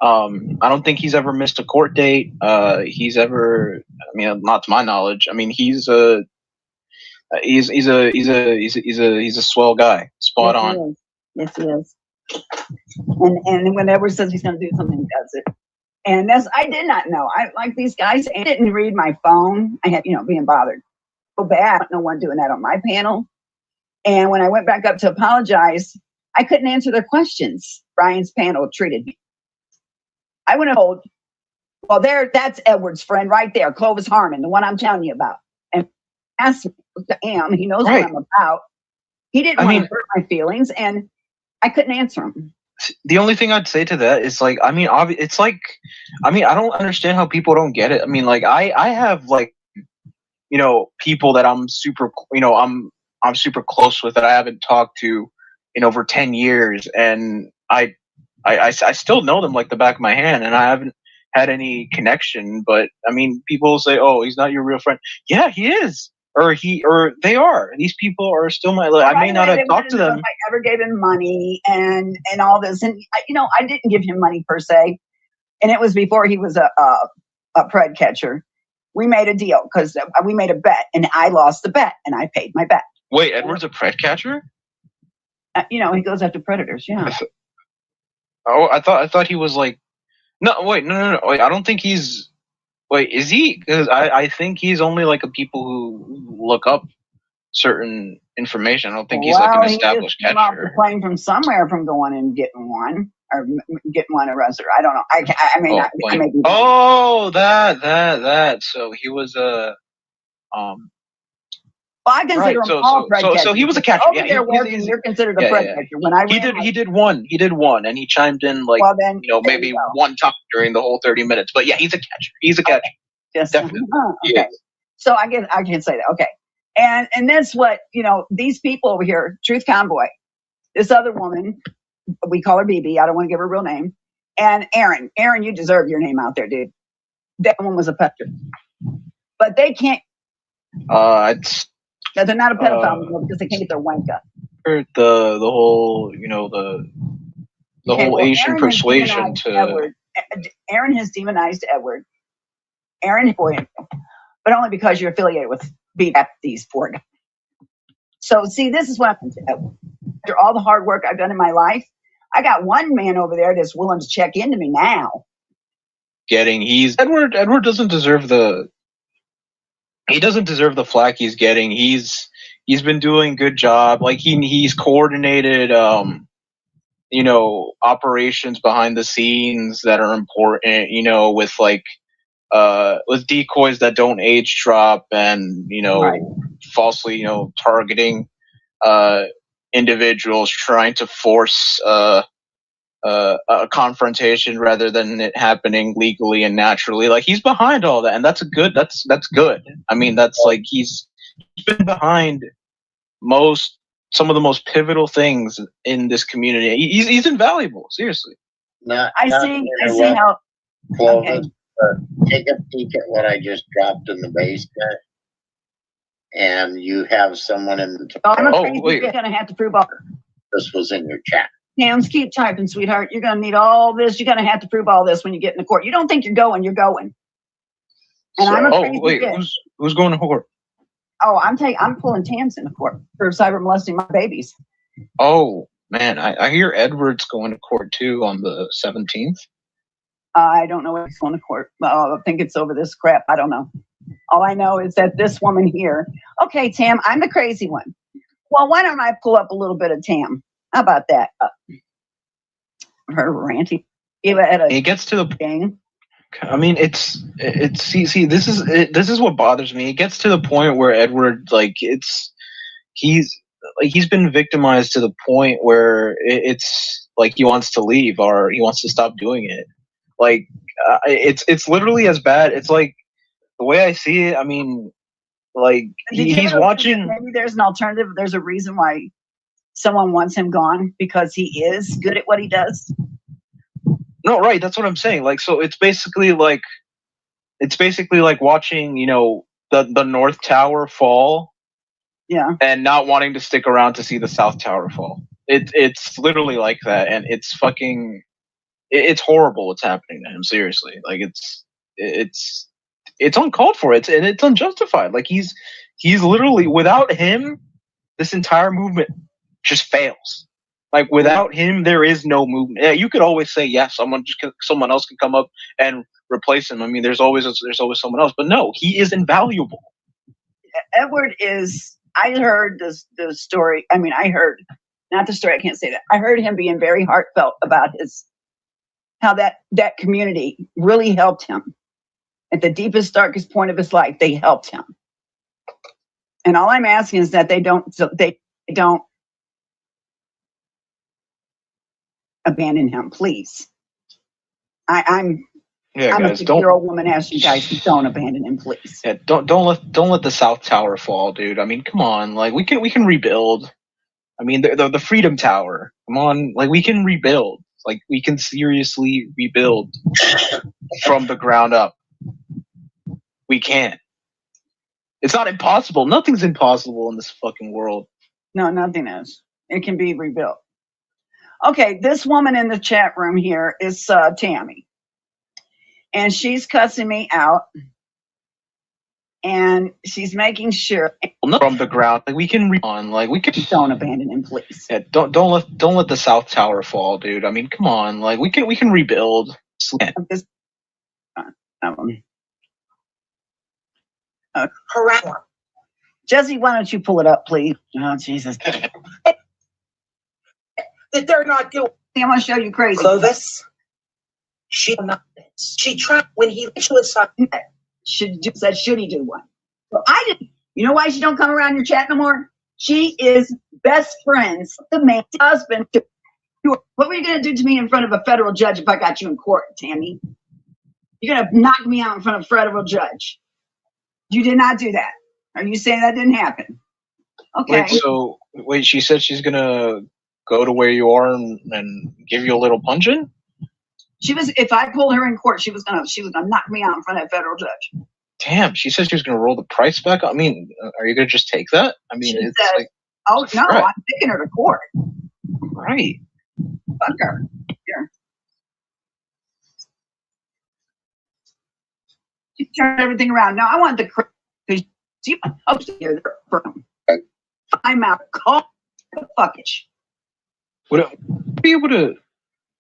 I don't think he's ever missed a court date. He's ever, I mean, not to my knowledge. I mean, he's a swell guy. Spot on. Yes, he is. And when Edward says he's going to do something, he does it. And I did not know. I like these guys. I didn't read my phone. I had, being bothered. So bad. No one doing that on my panel. And when I went back up to apologize, I couldn't answer their questions. Brian's panel treated me. I went and told, well, that's Edward's friend right there, Clovis Harmon, the one I'm telling you about. And asked me who I am. He knows what I'm about. He didn't want to hurt my feelings, and I couldn't answer him. The only thing I'd say to that is, like, I mean, it's like, I mean, I don't understand how people don't get it. I mean, like, I have, like, people that I'm super, I'm super close with that I haven't talked to in over 10 years, and I still know them like the back of my hand, and I haven't had any connection. But I mean, people say, "Oh, he's not your real friend." Yeah, he is, or they are. These people are still my. I may not have talked to them. I ever gave him money and all this, and I didn't give him money per se, and it was before he was a pred catcher. We made a deal because we made a bet, and I lost the bet, and I paid my bet. Wait, Edward's a pred catcher? He goes after predators. Yeah. I thought he was like. No, wait, no. Wait, I don't think he's. Wait, is he? Because I think he's only like a people who look up certain information. I don't think he's like an established catcher. Well, he just playing from somewhere from going and getting one or getting one arrested. I don't know. I may not. I may be that. So he was a. Well, I consider him all pred catchers. So he was a catcher. Over there working, you're considered a pred catcher. When he did one, and he chimed in like maybe one time during the whole 30 minutes. But yeah, he's a catcher. He's a catcher. Yes, definitely. Okay. So I guess I can say that. Okay, and that's what these people over here. Truth Convoy. This other woman, we call her BB. I don't want to give her a real name. And Aaron, you deserve your name out there, dude. That one was a petter, but they can't. They're not a pedophile because they can't get their wank up. The whole the whole Asian persuasion to Edward. Aaron has demonized Edward. Aaron, boy, but only because you're affiliated with these four guys. So see, this is what happened to Edward. After all the hard work I've done in my life, I got one man over there that's willing to check into me now. Edward doesn't deserve the. He doesn't deserve the flack he's getting. He's been doing a good job. Like he's coordinated, operations behind the scenes that are important. With with decoys that don't age drop and falsely targeting individuals, trying to force a confrontation rather than it happening legally and naturally. Like he's behind all that, and that's good. That's good. I mean, that's like he's been behind some of the most pivotal things in this community. He's invaluable. Seriously. I see how. Clovis, take a peek at what I just dropped in the basement, and you have someone in the. You're gonna have to prove all. This was in your chat. Tams, keep typing, sweetheart. You're going to need all this. You're going to have to prove all this when you get in the court. You don't think you're going. And I'm a crazy bitch. Who's going to court? Oh, I'm pulling Tams in the court for cyber molesting my babies. Oh, man. I hear Edward's going to court, too, on the 17th. I don't know if he's going to court. I think it's over this crap. I don't know. All I know is that this woman here. Okay, Tam, I'm the crazy one. Well, why don't I pull up a little bit of Tam? How about that? Her ranting. It gets to the thing. I mean, it's see. This is what bothers me. It gets to the point where Edward, like, he's he's been victimized to the point where it's like he wants to leave or he wants to stop doing it. Like it's literally as bad. It's like the way I see it. I mean, like he's watching. Maybe there's an alternative. There's a reason why someone wants him gone, because he is good at what he does. No, right. That's what I'm saying. Like, so it's basically like watching, you know, the North Tower fall. Yeah. And not wanting to stick around to see the South Tower fall. It's literally like that, and it's fucking. It's horrible what's happening to him. Seriously, like it's uncalled for. It's unjustified. Like he's literally, without him, this entire movement just fails. Like without him, there is no movement. Yeah, you could always say yes, someone else can come up and replace him. I mean, there's always someone else, but no, he is invaluable. Edward is. I heard the story. I mean, I heard not the story. I can't say that. I heard him being very heartfelt about how that community really helped him at the deepest, darkest point of his life. They helped him, and all I'm asking is that they don't abandon him, please. I'm a 50-year-old woman asking you guys to don't abandon him, please. Yeah, don't let the South Tower fall, dude. I mean, come on, like we can rebuild. I mean, the Freedom Tower. Come on, like we can rebuild. Like we can seriously rebuild from the ground up. We can. It's not impossible. Nothing's impossible in this fucking world. No, nothing is. It can be rebuilt. Okay, this woman in the chat room here is Tammy. And she's cussing me out. And she's making sure from the ground, like we can don't abandon him, please. Yeah, don't let the South Tower fall, dude. I mean, come on, like we can rebuild. Jesse, why don't you pull it up, please? Oh, Jesus. That they're not doing. I'm gonna show you crazy. Clovis. She tried when he suicide. Should he do one? Well, I didn't. You know why she don't come around your chat no more? She is best friends with the man's husband. What were you gonna do to me in front of a federal judge if I got you in court, Tammy? You're gonna knock me out in front of a federal judge. You did not do that. Are you saying that didn't happen? Okay. Wait, she said she's gonna go to where you are and give you a little punching? If I pulled her in court, she was gonna knock me out in front of a federal judge. Damn, she said she was gonna roll the price back. I mean, are you gonna just take that? I mean, she said, like, oh no, I'm taking her to court. Right. Fuck her. Here. She turned everything around. Now I want the because she hopes to hear from. I'm out. Call the fuckage. Would it be able to?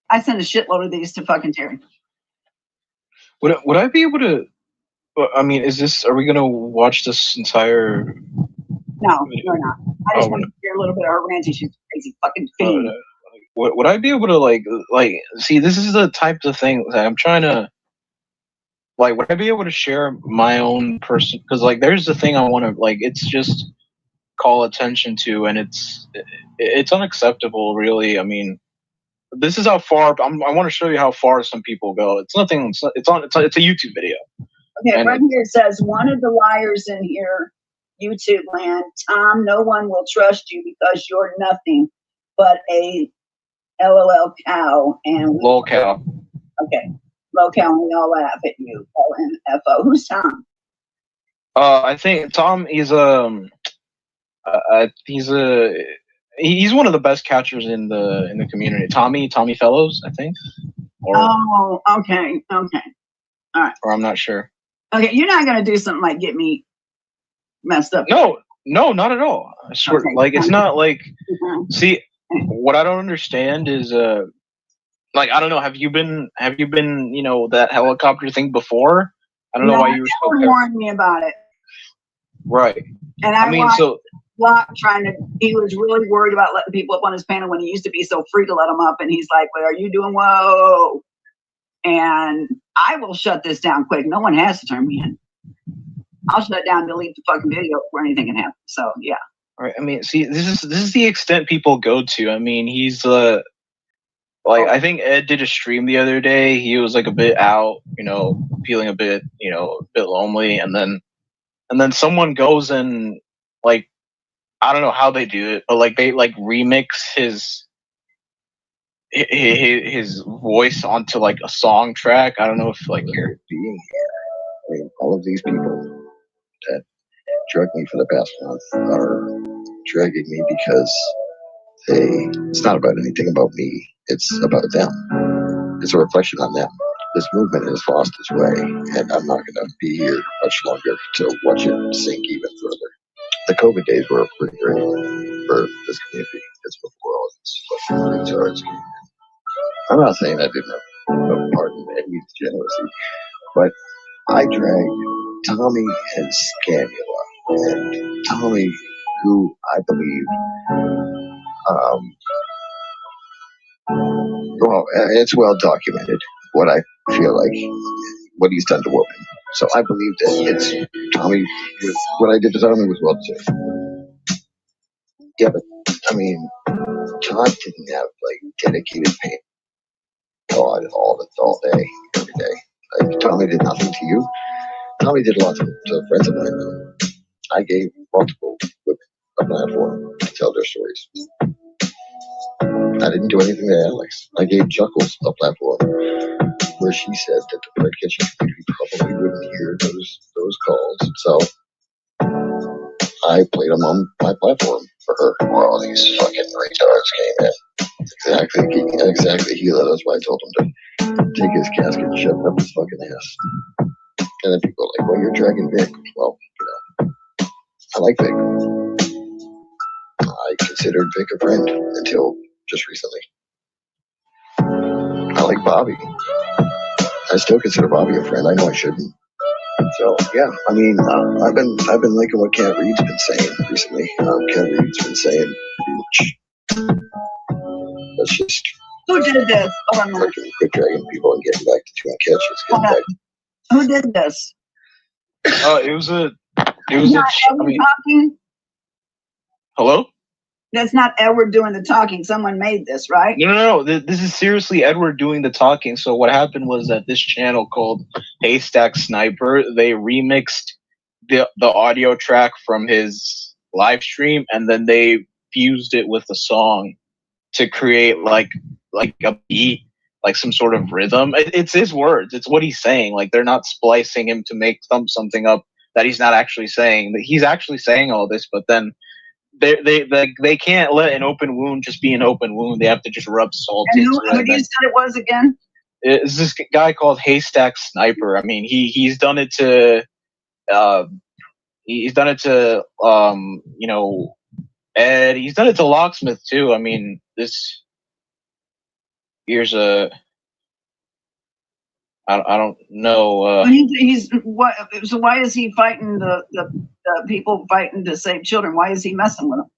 I sent a shitload of these to fucking Terry. Would I be able to? I mean, are we gonna watch this entire? No, you're not. I just want to hear a little bit of her ranty. She's crazy fucking fiend. Would I be able to like see? This is the type of thing that I'm trying to. Like, would I be able to share my own person? Because like, there's the thing I want to like. It's just call attention to, and it's unacceptable, really. I mean. This is how far I want to show you how far some people go. It's nothing. It's a YouTube video. Okay, and right here it says one of the liars in here, YouTube land. Tom, no one will trust you because you're nothing but a LOL cow and lol cow. Okay, lol cow, and we all laugh at you. LMFO. Who's Tom? I think Tom. He's He's one of the best catchers in the community. Tommy Fellows, I think. Oh, okay. All right. Or I'm not sure. Okay, you're not gonna do something like get me messed up. No, not at all. I swear. Okay. Like it's not like. See, what I don't understand is like I don't know. Have you been that helicopter thing before? I don't know why you were so warned me about it. Right. And I mean, he was really worried about letting people up on his panel when he used to be so free to let them up. And he's like, "What are you doing? Whoa!" And I will shut this down quick. No one has to turn me in. I'll shut it down and delete the fucking video before anything can happen. So yeah. Right. I mean, see, this is the extent people go to. I mean, he's like, I think Ed did a stream the other day. He was like a bit out, feeling a bit lonely, and then someone goes and, like, I don't know how they do it, but like they like remix his voice onto like a song track. I don't know if like you're being here. I mean, all of these people that drug me for the past month are dragging me because it's not about anything about me. It's about them. It's a reflection on them. This movement has lost its way, and I'm not going to be here much longer to watch it sink even further. The COVID days were pretty great for this community. It's before all these fucking retards. I'm not saying I didn't have a part in any degeneracy, but I dragged Tommy and Scamula, and Tommy, who I believe, well, it's well documented what I feel like, what he's done to women. So I believe that it's Tommy, what I did to Tommy was well deserved. Yeah, but I mean, Todd didn't have like dedicated pain God all day, every day. Like Tommy did nothing to you. Tommy did a lot to friends of mine. Though. I gave multiple women a platform to tell their stories. I didn't do anything to Alex. I gave Chuckles a platform where she said that the Bird Kitchen community probably wouldn't hear those calls. So I played them on my platform for her. Where all these fucking retards came in. Exactly. That's why I told him to take his casket and shove it up his fucking ass. And then people are like, well, you're dragging Vic. Well, I like Vic. I considered Vic a friend until just recently. I like Bobby. I still consider Bobby a friend. I know I shouldn't. So yeah, I mean, I've been liking what Cat Reed's been saying recently. Cat Reed's been saying, let's just who did this? Quit dragging people and getting back to doing catches. Who did this? It was talking. Hello? That's not Edward doing the talking. Someone made this, right? No. This is seriously Edward doing the talking. So what happened was that this channel called Haystack Sniper, they remixed the audio track from his live stream, and then they fused it with a song to create like a beat, like some sort of rhythm. It's his words. It's what he's saying. Like they're not splicing him to make something up that he's not actually saying. He's actually saying all this, but then they can't let an open wound just be an open wound. They have to just rub salt into it. And who you said it was again? It's this guy called Haystack Sniper. I mean, he's done it to Ed. He's done it to Locksmith too. I mean, here's a. I don't know. He's what? So why is he fighting the people fighting to save children? Why is he messing with them?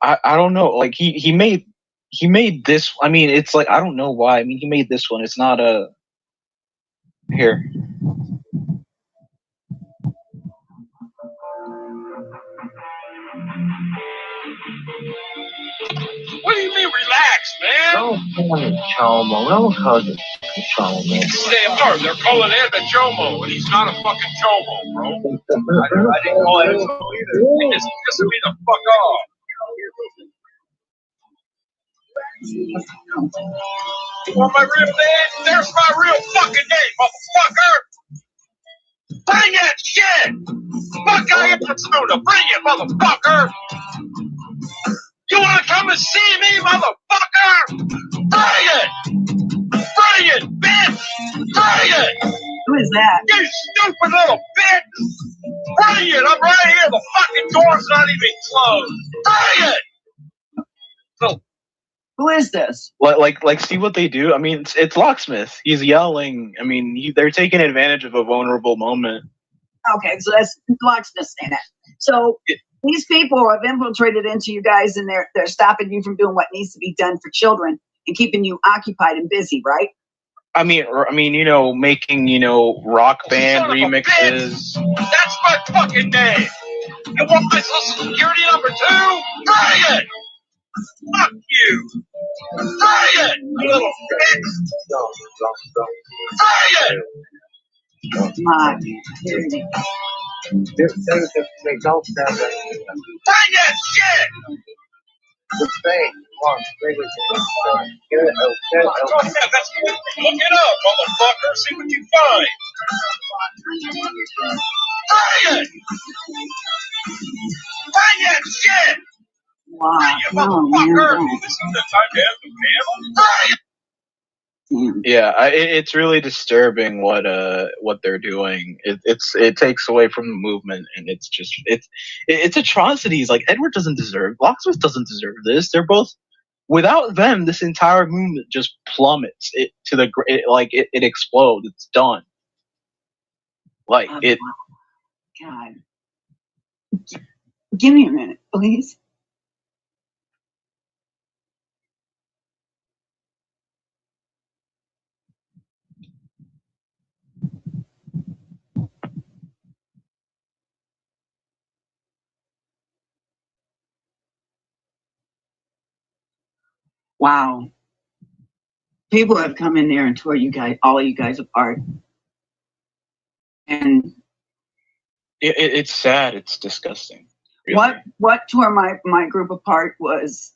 I don't know. Like he made this. I mean, it's like I don't know why. I mean, he made this one. It's not a here. What do you mean, relax, man? Don't call it Chomo. Don't call it Chomo. Stay apart. They're calling Ed a Chomo, and he's not a fucking Chomo, bro. I didn't call Ed a Chomo either. He just pissed me the fuck off. You want my real name? There's my real fucking name, motherfucker! Bring that shit! Fuck I Arizona! Bring it, motherfucker! You wanna come and see me, motherfucker? Bring it! Bring it, bitch! Bring it! Who is that? You stupid little bitch! Bring it! I'm right here. The fucking door's not even closed. Bring it! So, who is this? Like, see what they do? I mean, it's Locksmith. He's yelling. I mean, they're taking advantage of a vulnerable moment. Okay, so that's Locksmith saying that. So these people have infiltrated into you guys, and they're stopping you from doing what needs to be done for children and keeping you occupied and busy, right? I mean, making rock band remixes. That's my fucking name. You want my social security number too? Bring it! Fuck you! Bring it! You little bitch! Bring it! My. There's things that they don't sound like. Bring that shit! The thing. Come on, bring it. Get it. Go ahead, that's good. Look it up, motherfucker. See what you find. Bring it! Bring that shit! Wow. Bring it, motherfucker! This is the time to have the panel. Bring it! Yeah, it's really disturbing what they're doing. It takes away from the movement, and it's atrocities. Like Edward doesn't deserve, Locksmith doesn't deserve this. They're both, without them, this entire movement just plummets. It explodes. It's done. Like it. God, give me a minute, please. Wow. People have come in there and tore you guys, all of you guys apart. And It's sad. It's disgusting. Really. What tore my group apart was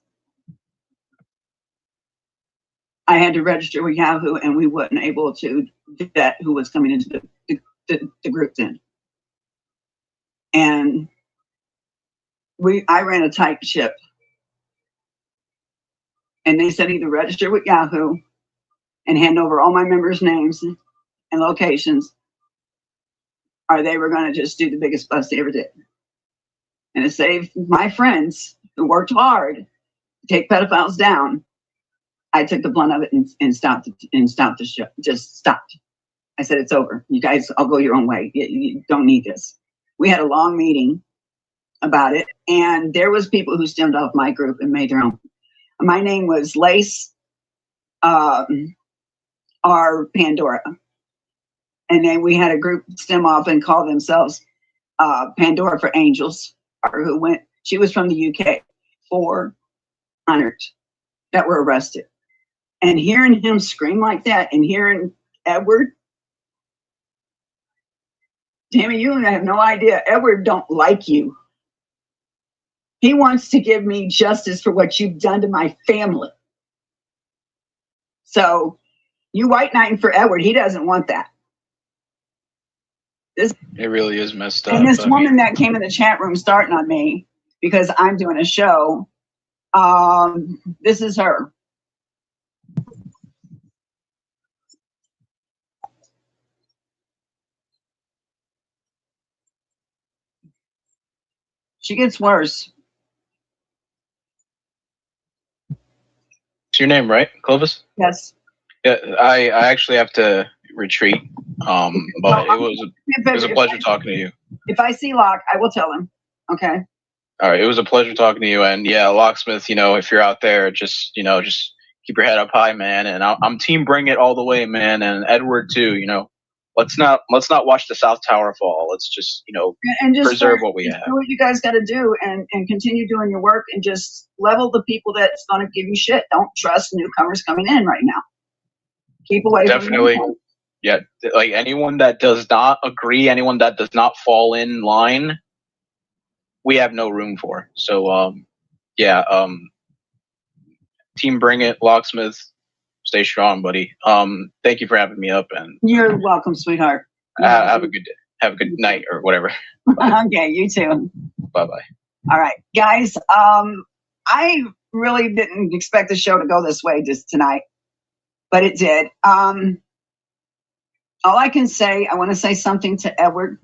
I had to register with Yahoo, and we wasn't able to do that. Who was coming into the group then? And I ran a tight ship, and they said either register with Yahoo and hand over all my members' names and locations, or they were going to just do the biggest bust they ever did. And it saved my friends who worked hard to take pedophiles down. I took the blunt of it and stopped the show. Just stopped. I said, it's over. You guys, I'll go your own way. You don't need this. We had a long meeting about it, and there was people who stemmed off my group and made their own. My name was Lace R. Pandora. And then we had a group stem off and call themselves Pandora for Angels, who went, she was from the UK, 400 that were arrested. And hearing him scream like that and hearing Edward, Tammy, you have no idea. Edward don't like you. He wants to give me justice for what you've done to my family. So you white knighting for Edward. He doesn't want that. It really is messed up. And this woman that came in the chat room starting on me because I'm doing a show, this is her. She gets worse. It's your name, right, Clovis? Yes. Yeah, I actually have to retreat. But it was a pleasure talking to you. If I see Locke, I will tell him. Okay. All right, it was a pleasure talking to you. And yeah, Locksmith, if you're out there, just keep your head up high, man. And I'm team bring it all the way, man. And Edward too. Let's not watch the South Tower fall. Let's just and just preserve what we have. Do what you guys got to do, and continue doing your work, and just level the people that's going to give you shit. Don't trust newcomers coming in right now. Keep away. Definitely. From them. Yeah, like anyone that does not agree, anyone that does not fall in line, we have no room for. So, team bring it, Locksmith. Stay strong, buddy. Thank you for having me up, and you're welcome, sweetheart. Have a good day. Have a good night or whatever. Okay, you too. Bye-bye. All right, guys. I really didn't expect the show to go this way just tonight, but it did. All I can say, I want to say something to Edward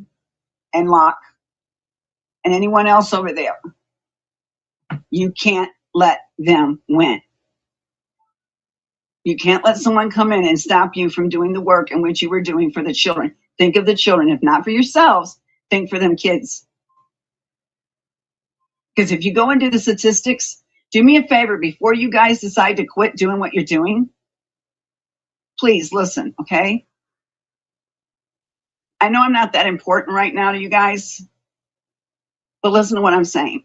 and Locke and anyone else over there. You can't let them win. You can't let someone come in and stop you from doing the work in which you were doing for the children. Think of the children. If not for yourselves, think for them kids. Because if you go and do the statistics, do me a favor before you guys decide to quit doing what you're doing. Please listen, okay? I know I'm not that important right now to you guys, But listen to what I'm saying.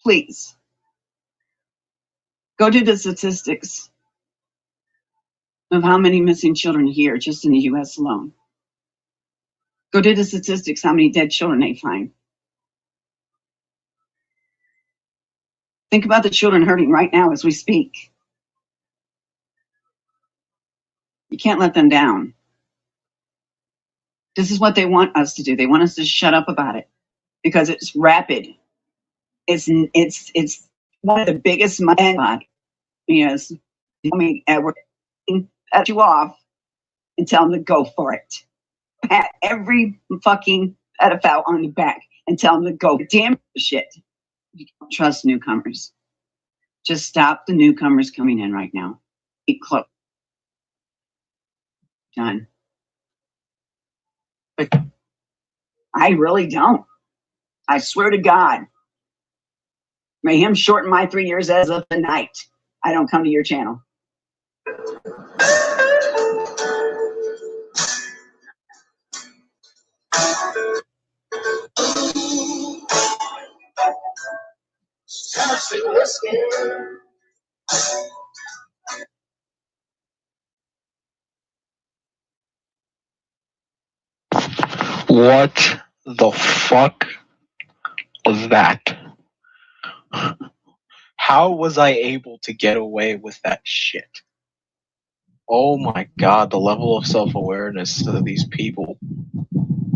Please. Go to the statistics of how many missing children here just in the U.S. alone. Go to the statistics how many dead children they find. Think about the children hurting right now as we speak. You can't let them down. This is what they want us to do. They want us to shut up about it because it's rapid. It's one of the biggest money. Yes, I mean, Edward, cut you off and tell them to go for it. Pat every fucking pedophile on the back and tell them to go. Damn shit. You don't trust newcomers. Just stop the newcomers coming in right now. Be close. Done. But I really don't. I swear to God. May him shorten my 3 years as of tonight. I don't come to your channel. What the fuck was that? How was I able to get away with that shit? Oh my god, the level of self-awareness of these people.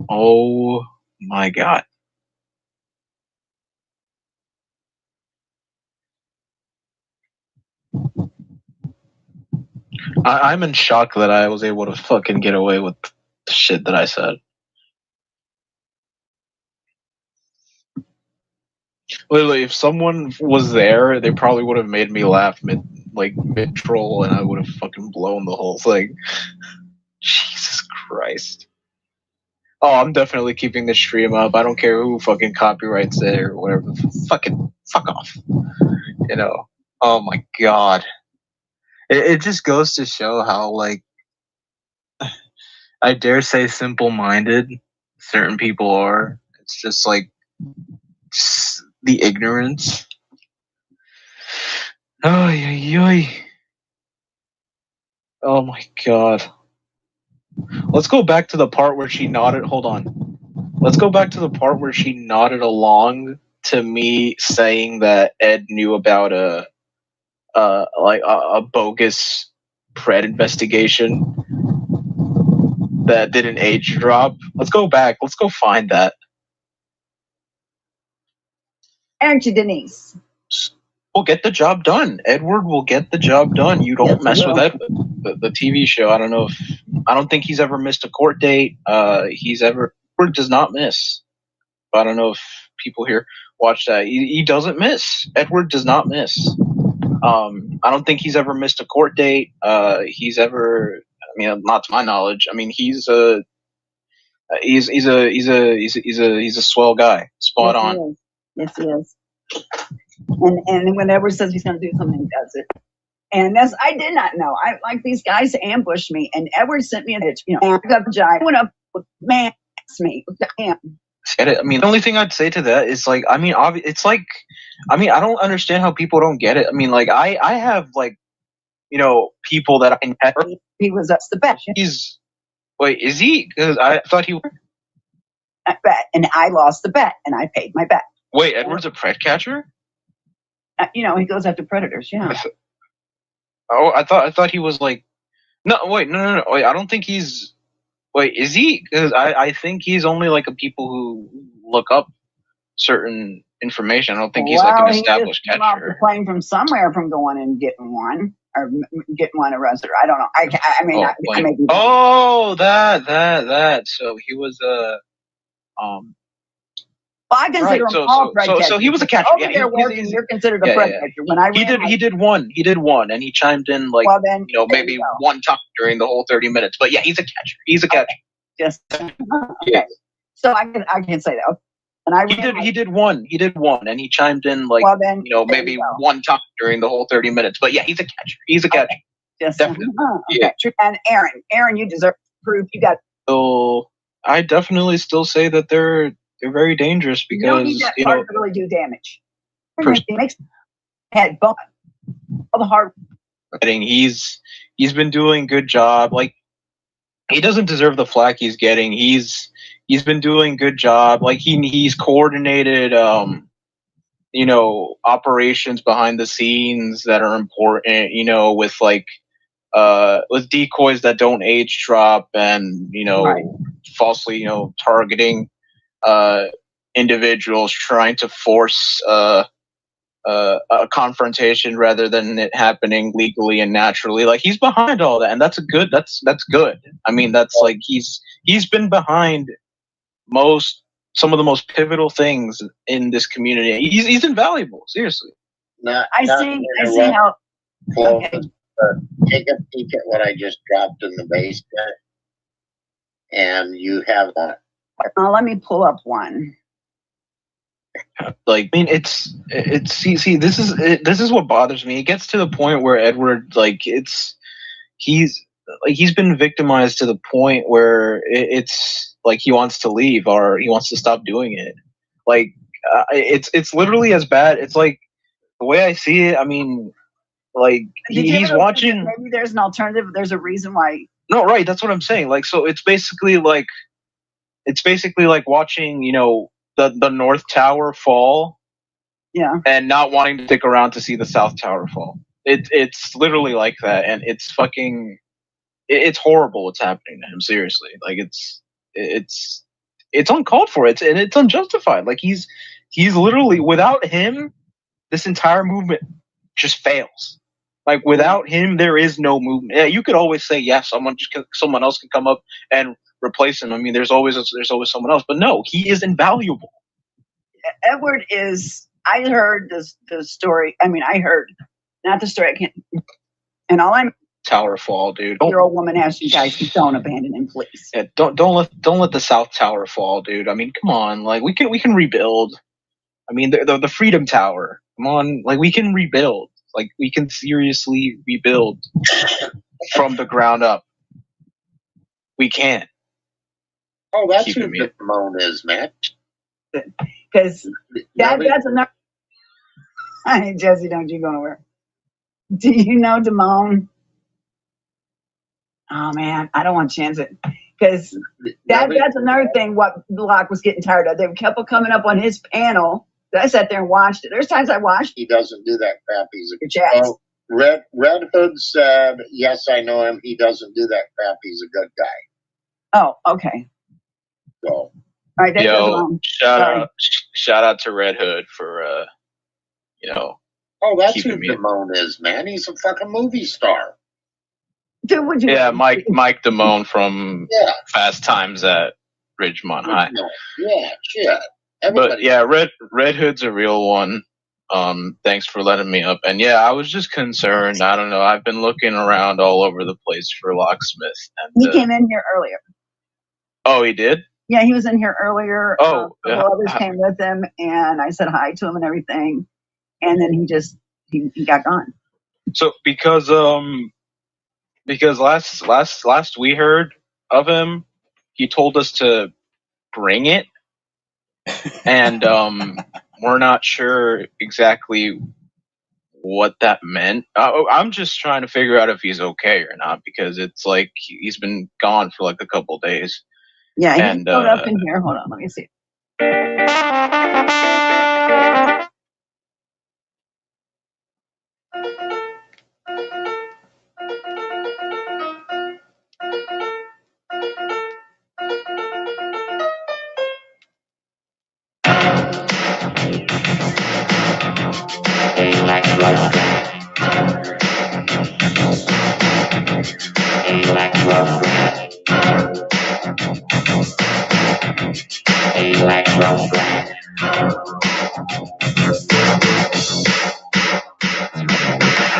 Oh my god. I'm in shock that I was able to fucking get away with the shit that I said. Literally, if someone was there, they probably would have made me laugh mid-troll, and I would have fucking blown the whole thing. Jesus Christ. Oh, I'm definitely keeping the stream up. I don't care who fucking copyrights it or whatever. Fucking fuck off. You know? Oh my god. It just goes to show how, like, I dare say simple-minded certain people are. It's just like the ignorance. Oh my god. Let's go back to the part where she nodded. Hold on. Let's go back to the part where she nodded along to me saying that Ed knew about a bogus Pred investigation that did an age drop. Let's go back. Let's go find that. Aren't you, Denise? We'll get the job done. Edward will get the job done. You don't mess with Edward. The TV show. I don't think he's ever missed a court date. Edward does not miss. I don't know if people here watch that. He doesn't miss. Edward does not miss. I don't think he's ever missed a court date. Not to my knowledge. I mean, he's a swell guy. Spot on. Yes, he is. And when Edward says he's going to do something, he does it. And I did not know. These guys ambushed me, and Edward sent me a bitch. You know, I got the jive. I went up with man, me. Damn. I mean, the only thing I'd say to that is I don't understand how people don't get it. I mean, I have people that I met. He was the best. Is he? Because I thought he. I bet, and I lost the bet, and I paid my bet. Wait, Edward's a pred catcher? He goes after predators. Yeah. I thought he was like. No, wait, no. Wait, I don't think he's. Wait, is he? Because I think he's only a people who look up certain information. I don't think he's an established catcher. Off the plane from somewhere from going and getting one or getting one arrested. I don't know. I mean, that. So he was Well, I consider him all pred catchers. So he was a catcher. Over there working, you're considered a pred catcher. When I he did one, and he chimed in maybe one time during the whole 30 minutes. But yeah, he's a catcher. He's a catcher. Just okay. So I can say that. And he did one, and he chimed in maybe one time during the whole 30 minutes. But yeah, he's a catcher. He's a catcher. Just definitely. Okay. And Aaron, you deserve proof. You got. So I definitely still say that they're They're very dangerous You don't need because that part to really do damage. Had all the hard. He's been doing a good job. Like, he doesn't deserve the flack he's getting. He's been doing a good job. Like, he's coordinated operations behind the scenes that are important, with like with decoys that don't age drop, and Right. falsely targeting individuals, trying to force a confrontation rather than it happening legally and naturally. Like, he's behind all that, and that's good. That's good. I mean, that's like he's been behind some of the most pivotal things in this community. He's invaluable, seriously. I see how. Okay. Take a peek at what I just dropped in the basement, and you have that. Let me pull up one. Like, I mean, it's see, this is what bothers me. It gets to the point where Edward, like, he's been victimized to the point where it's like he wants to leave or he wants to stop doing it. Like, it's literally as bad. It's like, the way I see it, I mean, like, he's watching. Maybe there's an alternative. There's a reason why. No, right. That's what I'm saying. Like, so it's basically like watching, the North Tower fall. Yeah. And not wanting to stick around to see the South Tower fall. It's literally like that, and it's fucking. It's horrible what's happening to him. Seriously, like, it's uncalled for. It's unjustified. Like, he's literally, without him, this entire movement just fails. Like, without him, there is no movement. Yeah, you could always say, yeah, someone else can come up and replace him. I mean, there's always someone else, but no, he is invaluable. Edward is. I heard the story. I mean, I heard not the story. I can't. And all I'm. Tower fall, dude. Your old woman has you guys don't abandon him, please. Yeah, don't let the South Tower fall, dude. I mean, come on, like, we can rebuild. I mean, the Freedom Tower. Come on, like, we can rebuild. Like, we can seriously rebuild from the ground up. We can. Oh, that's who Damone is, man. Because that's enough. Hey, Jesse, don't you go nowhere. Do you know Damone? Oh man, I don't want to chance it, because that's another thing. What Locke was getting tired of. They kept coming up on his panel. I sat there and watched it. There's times I watched. He doesn't do that crap. He's a chat. Oh, Red Hood said, "Yes, I know him. He doesn't do that crap. He's a good guy." Oh, okay. So, all right. Shout out to Red Hood for Oh, that's who Damone is, man. He's a fucking movie star. Dude, would you? Yeah, Mike Damone from Fast Times at Ridgemont High. Yeah, shit. But yeah, Red Hood's a real one. Thanks for letting me up. And yeah, I was just concerned. I don't know. I've been looking around all over the place for Locksmith. And he came in here earlier. Oh, he did? Yeah, he was in here earlier. Oh, others came with him, and I said hi to him and everything. And then he got gone. So because last we heard of him, he told us to bring it, and we're not sure exactly what that meant. I'm just trying to figure out if he's okay or not, because it's like he's been gone for like a couple days. Yeah, he showed up in here. Hold on, let me see.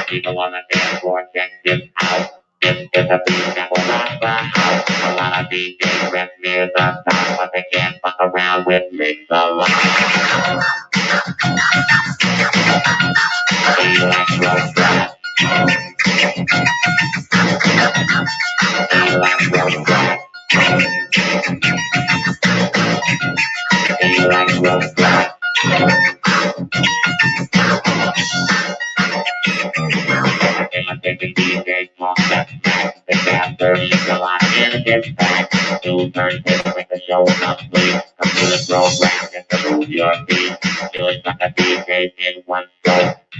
People on the dance floor check this out. This is a beat that will rock the house. A lot of DJs rest near the top, but they can't fuck around with Mix a Lot. Electro Trap. Electro Trap.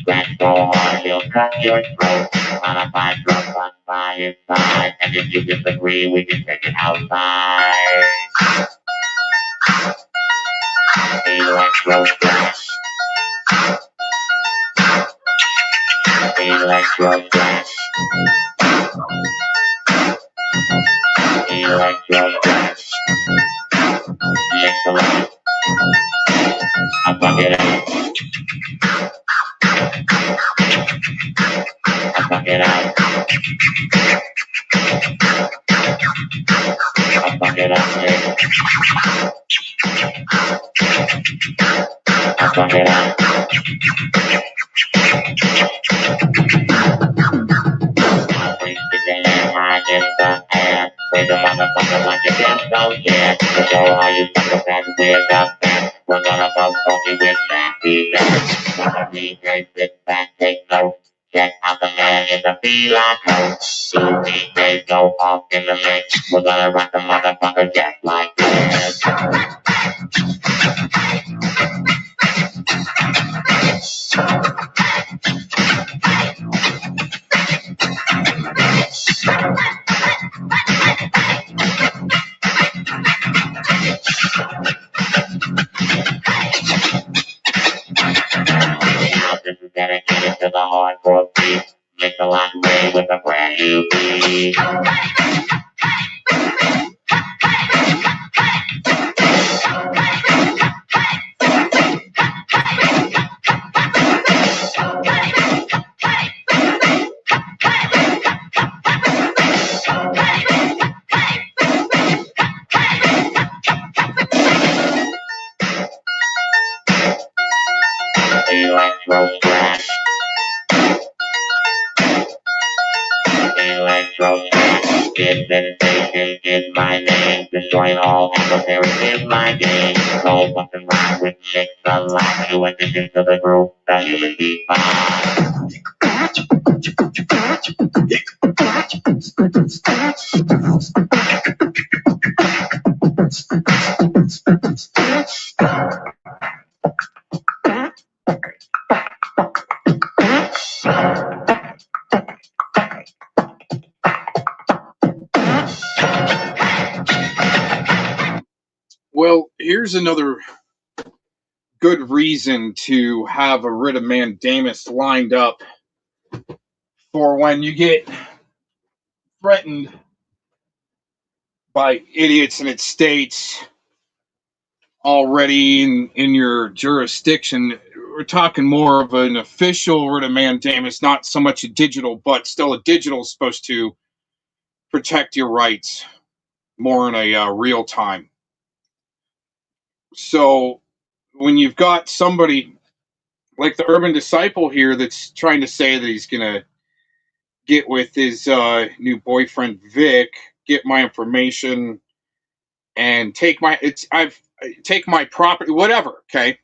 Scratch so hard he'll cut your throat. Modified drug on by his side. And if you disagree, we can take it outside. Electro scratch. Electro scratch. Electro scratch. Excellent. I'll fuck it up. I'll fuck it up. I'll fuck it up, nigga. I'll fuck it up. I get the ass. With the motherfucker like you just don't care. To show how you suck a fat with the fat. We're gonna go funky with that feedback. Wanna DJ, sit back, take notes. Check out the man in the Veal coat. 2 DJs go off in the mix. We're gonna rock the motherfucker just like this. Now this is dedicated to the hardcore beat. Mix a lot way with a brand new beat. Electro scratch. Electro scratch. This sensation is my name. Destroying all adversaries is my game. No fucking rhyme with shit alive. New addition to the group, the human beat vibe. Well, here's another good reason to have a writ of mandamus lined up for when you get threatened by idiots, and it states already in your jurisdiction. We're talking more of an official writ of mandamus, not so much a digital, but still a digital is supposed to protect your rights more in a real time. So when you've got somebody like the urban disciple here that's trying to say that he's going to get with his new boyfriend Vic, get my information, and take my property, whatever. Okay,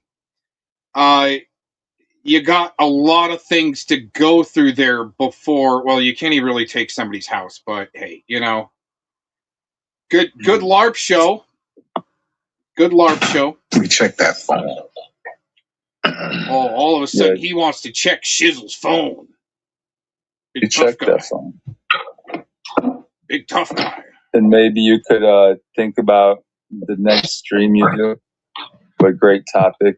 you got a lot of things to go through there before. Well, you can't even really take somebody's house, but hey, good LARP show. Good LARP show. We checked that phone. Oh, all of a sudden he wants to check Shizzle's phone. You checked that phone. Big tough guy. And maybe you could think about the next stream you do. What great topic.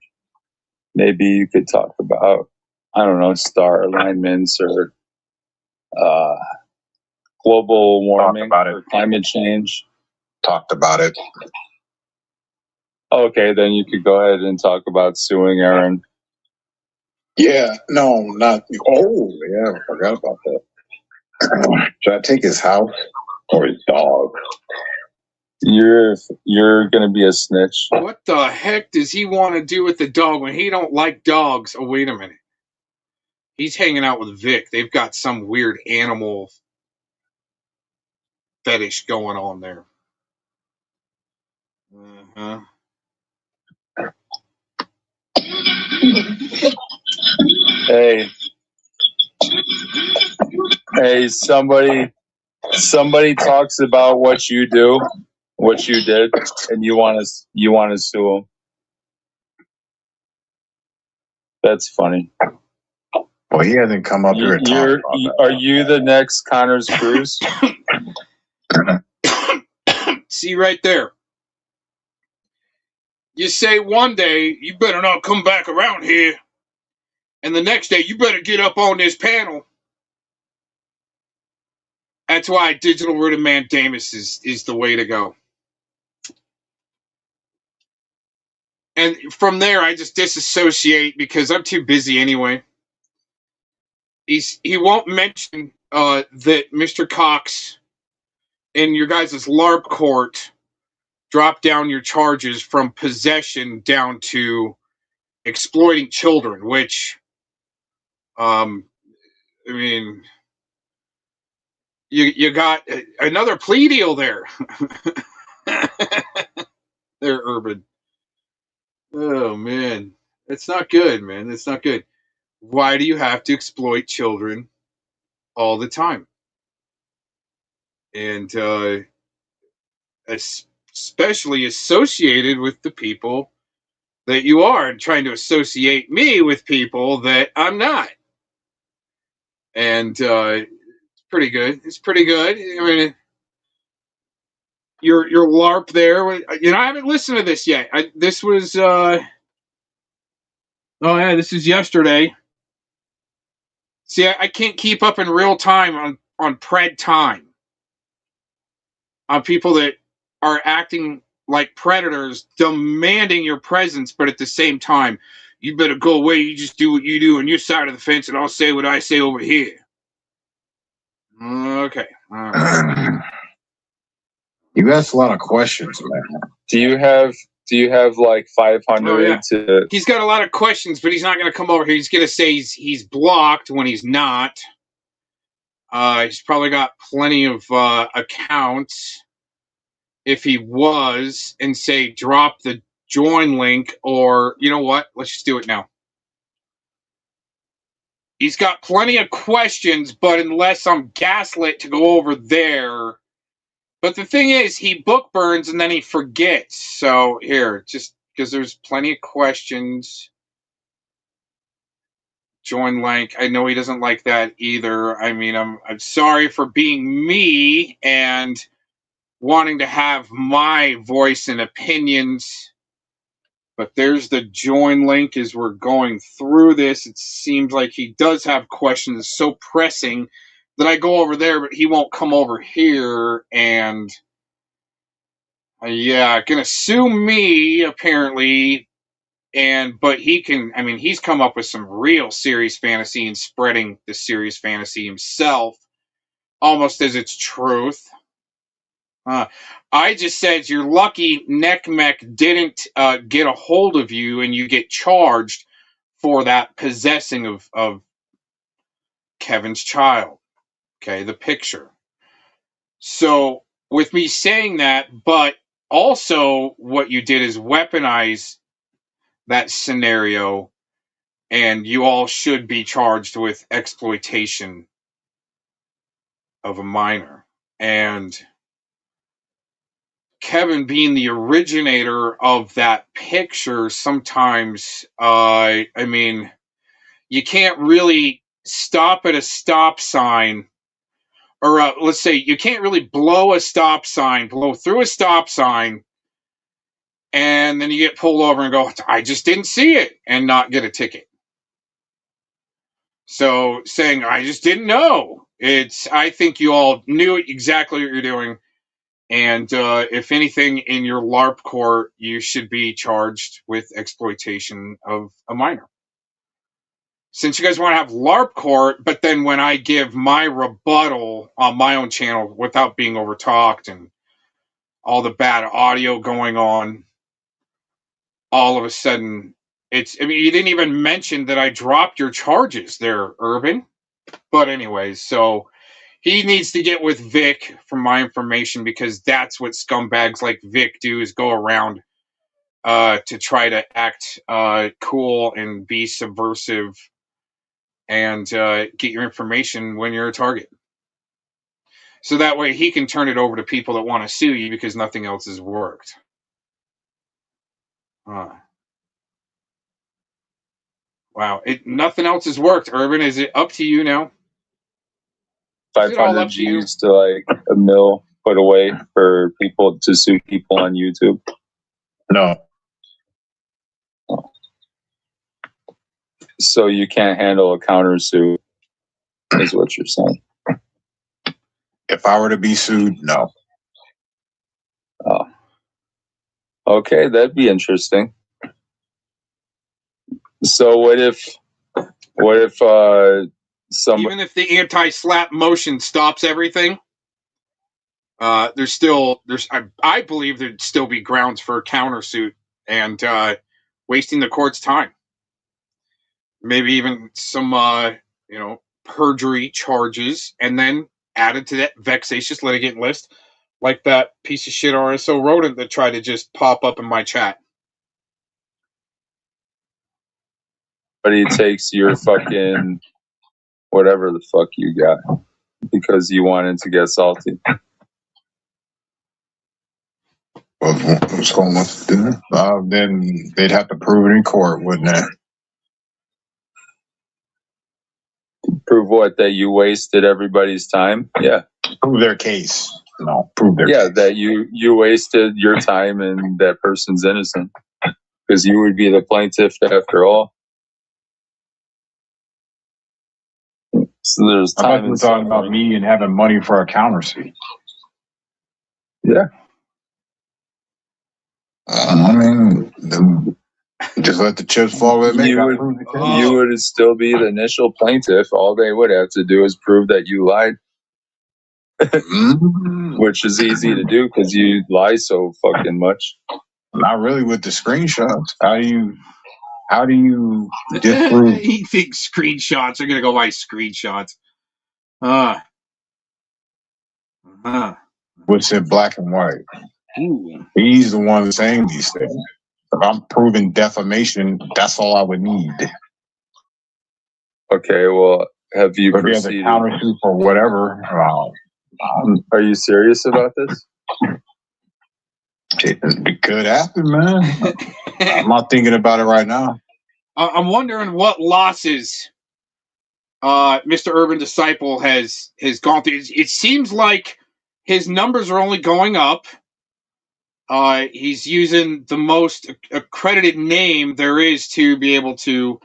Maybe you could talk about, I don't know, star alignments or global warming or climate change. Talked about it. Okay, then you could go ahead and talk about suing Aaron. Yeah, no, not. Oh, yeah, I forgot about that. Should I take his house or his dog? You're gonna be a snitch. What the heck does he want to do with the dog when he don't like dogs? Oh, wait a minute. He's hanging out with Vic. They've got some weird animal fetish going on there. Hey, somebody talks about what you do, what you did, and you want to sue them. That's funny. Well, he hasn't come up here and talked about that. Are you the next Connors Cruz? See right there. You say one day, you better not come back around here. And the next day, you better get up on this panel. That's why digital writ of Mandamus is the way to go. And from there, I just disassociate because I'm too busy anyway. He won't mention that Mr. Cox in your guys' LARP court dropped down your charges from possession down to exploiting children, which, I mean, you got another plea deal there. There, Urban. Oh, man. It's not good, man. It's not good. Why do you have to exploit children all the time? And especially associated with the people that you are, and trying to associate me with people that I'm not. And it's pretty good. It's pretty good. I mean, your LARP there. You know, I haven't listened to this yet. This was this is yesterday. See, I can't keep up in real time on pred time. On people that are acting like predators, demanding your presence, but at the same time, you better go away. You just do what you do on your side of the fence, and I'll say what I say over here. Okay. All right. You asked a lot of questions, man. Do you have like 500 Oh, yeah. to? He's got a lot of questions, but he's not going to come over here. He's going to say he's blocked when he's not. He's probably got plenty of accounts. If he was, and say drop the join link, or you know what? Let's just do it now. He's got plenty of questions, but unless I'm gaslit to go over there. But the thing is, he book burns and then he forgets. So here, just because there's plenty of questions. Join link. I know he doesn't like that either. I mean, I'm sorry for being me and wanting to have my voice and opinions. But there's the join link as we're going through this. It seems like he does have questions so pressing that I go over there, but he won't come over here. And gonna sue me apparently. But he can, I mean, he's come up with some real serious fantasy and spreading the serious fantasy himself almost as it's truth. I just said you're lucky NECMEC didn't get a hold of you and you get charged for that possessing of Kevin's child. Okay, the picture. So with me saying that, but also what you did is weaponize that scenario, and you all should be charged with exploitation of a minor. And Kevin being the originator of that picture, sometimes, I mean, you can't really stop at a stop sign, or let's say you can't really blow through a stop sign, and then you get pulled over and go, I just didn't see it, and not get a ticket. So saying, I just didn't know. I think you all knew exactly what you're doing. And if anything, in your LARP court, you should be charged with exploitation of a minor. Since you guys want to have LARP court, but then when I give my rebuttal on my own channel without being overtalked and all the bad audio going on, all of a sudden, you didn't even mention that I dropped your charges there, Urban. But anyways, so he needs to get with Vic for my information, because that's what scumbags like Vic do, is go around to try to act cool and be subversive and get your information when you're a target. So that way he can turn it over to people that want to sue you because nothing else has worked. Wow. Nothing else has worked, Urban. Is it up to you now? 500 G's to like a mil put away for people to sue people on YouTube? No. So you can't handle a countersuit, is what you're saying? If I were to be sued, no. Oh. Okay, that'd be interesting. So what if even if the anti-slap motion stops everything, I believe there'd still be grounds for a countersuit and wasting the court's time. Maybe even some perjury charges, and then added to that vexatious litigant list, like that piece of shit RSO rodent that tried to just pop up in my chat. But he takes your fucking whatever the fuck you got because you wanted to get salty. What's going on? Then they'd have to prove it in court, wouldn't they? Prove what? That you wasted everybody's time? Yeah. Prove their case. No, prove their case. That you wasted your time and that person's innocent. Because you would be the plaintiff after all. So there's time. I thought you were talking about me and having money for a countersuit. Yeah. I mean, just let the chips fall where they may. You would still be the initial plaintiff. All they would have to do is prove that you lied. Which is easy to do because you lie so fucking much. Not really with the screenshots. How do you disprove? He thinks screenshots are gonna go by screenshots. What's in black and white? Ooh. He's the one saying these things. If I'm proving defamation, that's all I would need. Okay, well, have you proceeded? A countersuit or whatever. Are you serious about this? It could happen, man. I'm not thinking about it right now. I'm wondering what losses Mr. Urban Disciple has gone through. It seems like his numbers are only going up. He's using the most accredited name there is to be able to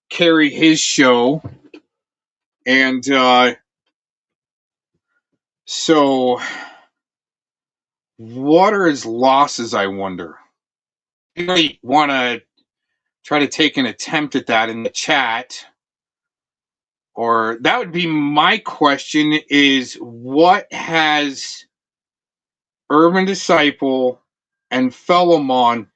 carry his show. And so what are his losses, I wonder? You might want to try to take an attempt at that in the chat. Or that would be my question, is what has Urban Disciple and Fellowmon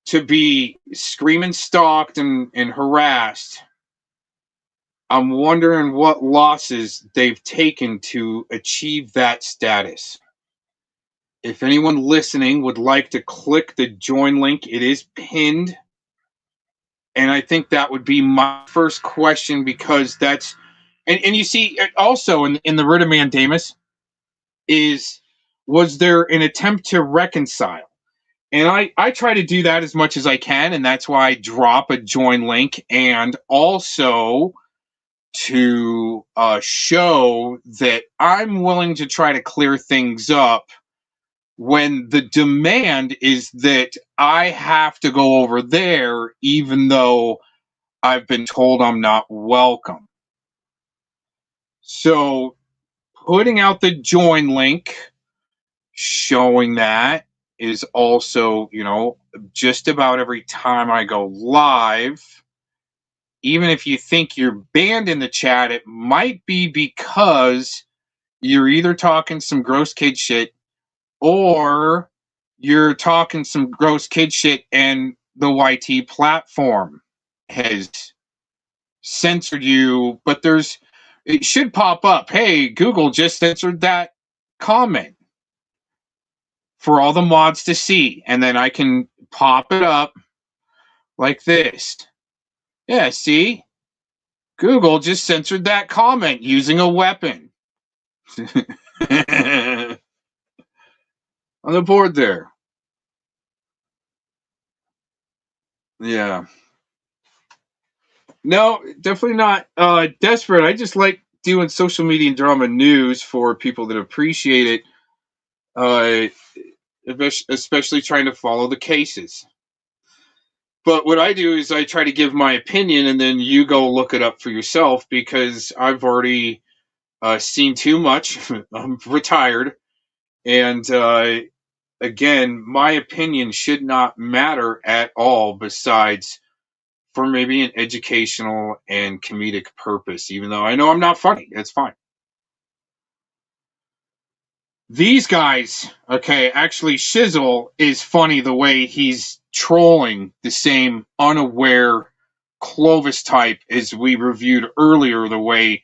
to be screaming stalked and harassed? I'm wondering what losses they've taken to achieve that status. If anyone listening would like to click the join link, it is pinned. And I think that would be my first question, because that's, and you see also in the Writ of Mandamus was there an attempt to reconcile? And I try to do that as much as I can, and that's why I drop a join link, and also to show that I'm willing to try to clear things up when the demand is that I have to go over there, even though I've been told I'm not welcome. So putting out the join link, showing that, is also, just about every time I go live. Even if you think you're banned in the chat, it might be because you're either talking some gross kid shit, or you're talking some gross kid shit and the YT platform has censored you. But it should pop up, hey, Google just censored that comment. for all the mods to see, and then I can pop it up like this. Yeah, see? Google just censored that comment using a weapon. On the board there. Yeah. No, definitely not desperate. I just like doing social media and drama news for people that appreciate it, especially trying to follow the cases. But what I do is I try to give my opinion, and then you go look it up for yourself, because I've already seen too much. I'm retired. And again, my opinion should not matter at all, besides for maybe an educational and comedic purpose, even though I know I'm not funny. It's fine. These guys, okay, actually Shizzle is funny the way he's trolling the same unaware Clovis type as we reviewed earlier, the way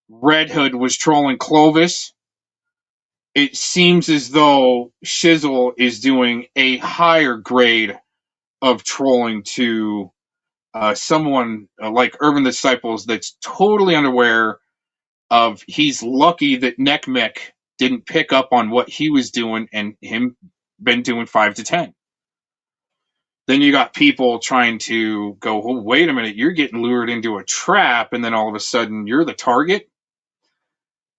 Red Hood was trolling Clovis. It seems as though Shizzle is doing a higher grade of trolling to someone like Urban Disciples that's totally unaware of. He's lucky that Neckmech didn't pick up on what he was doing and him been doing 5 to 10. Then you got people trying to go, oh, wait a minute, you're getting lured into a trap, and then all of a sudden you're the target.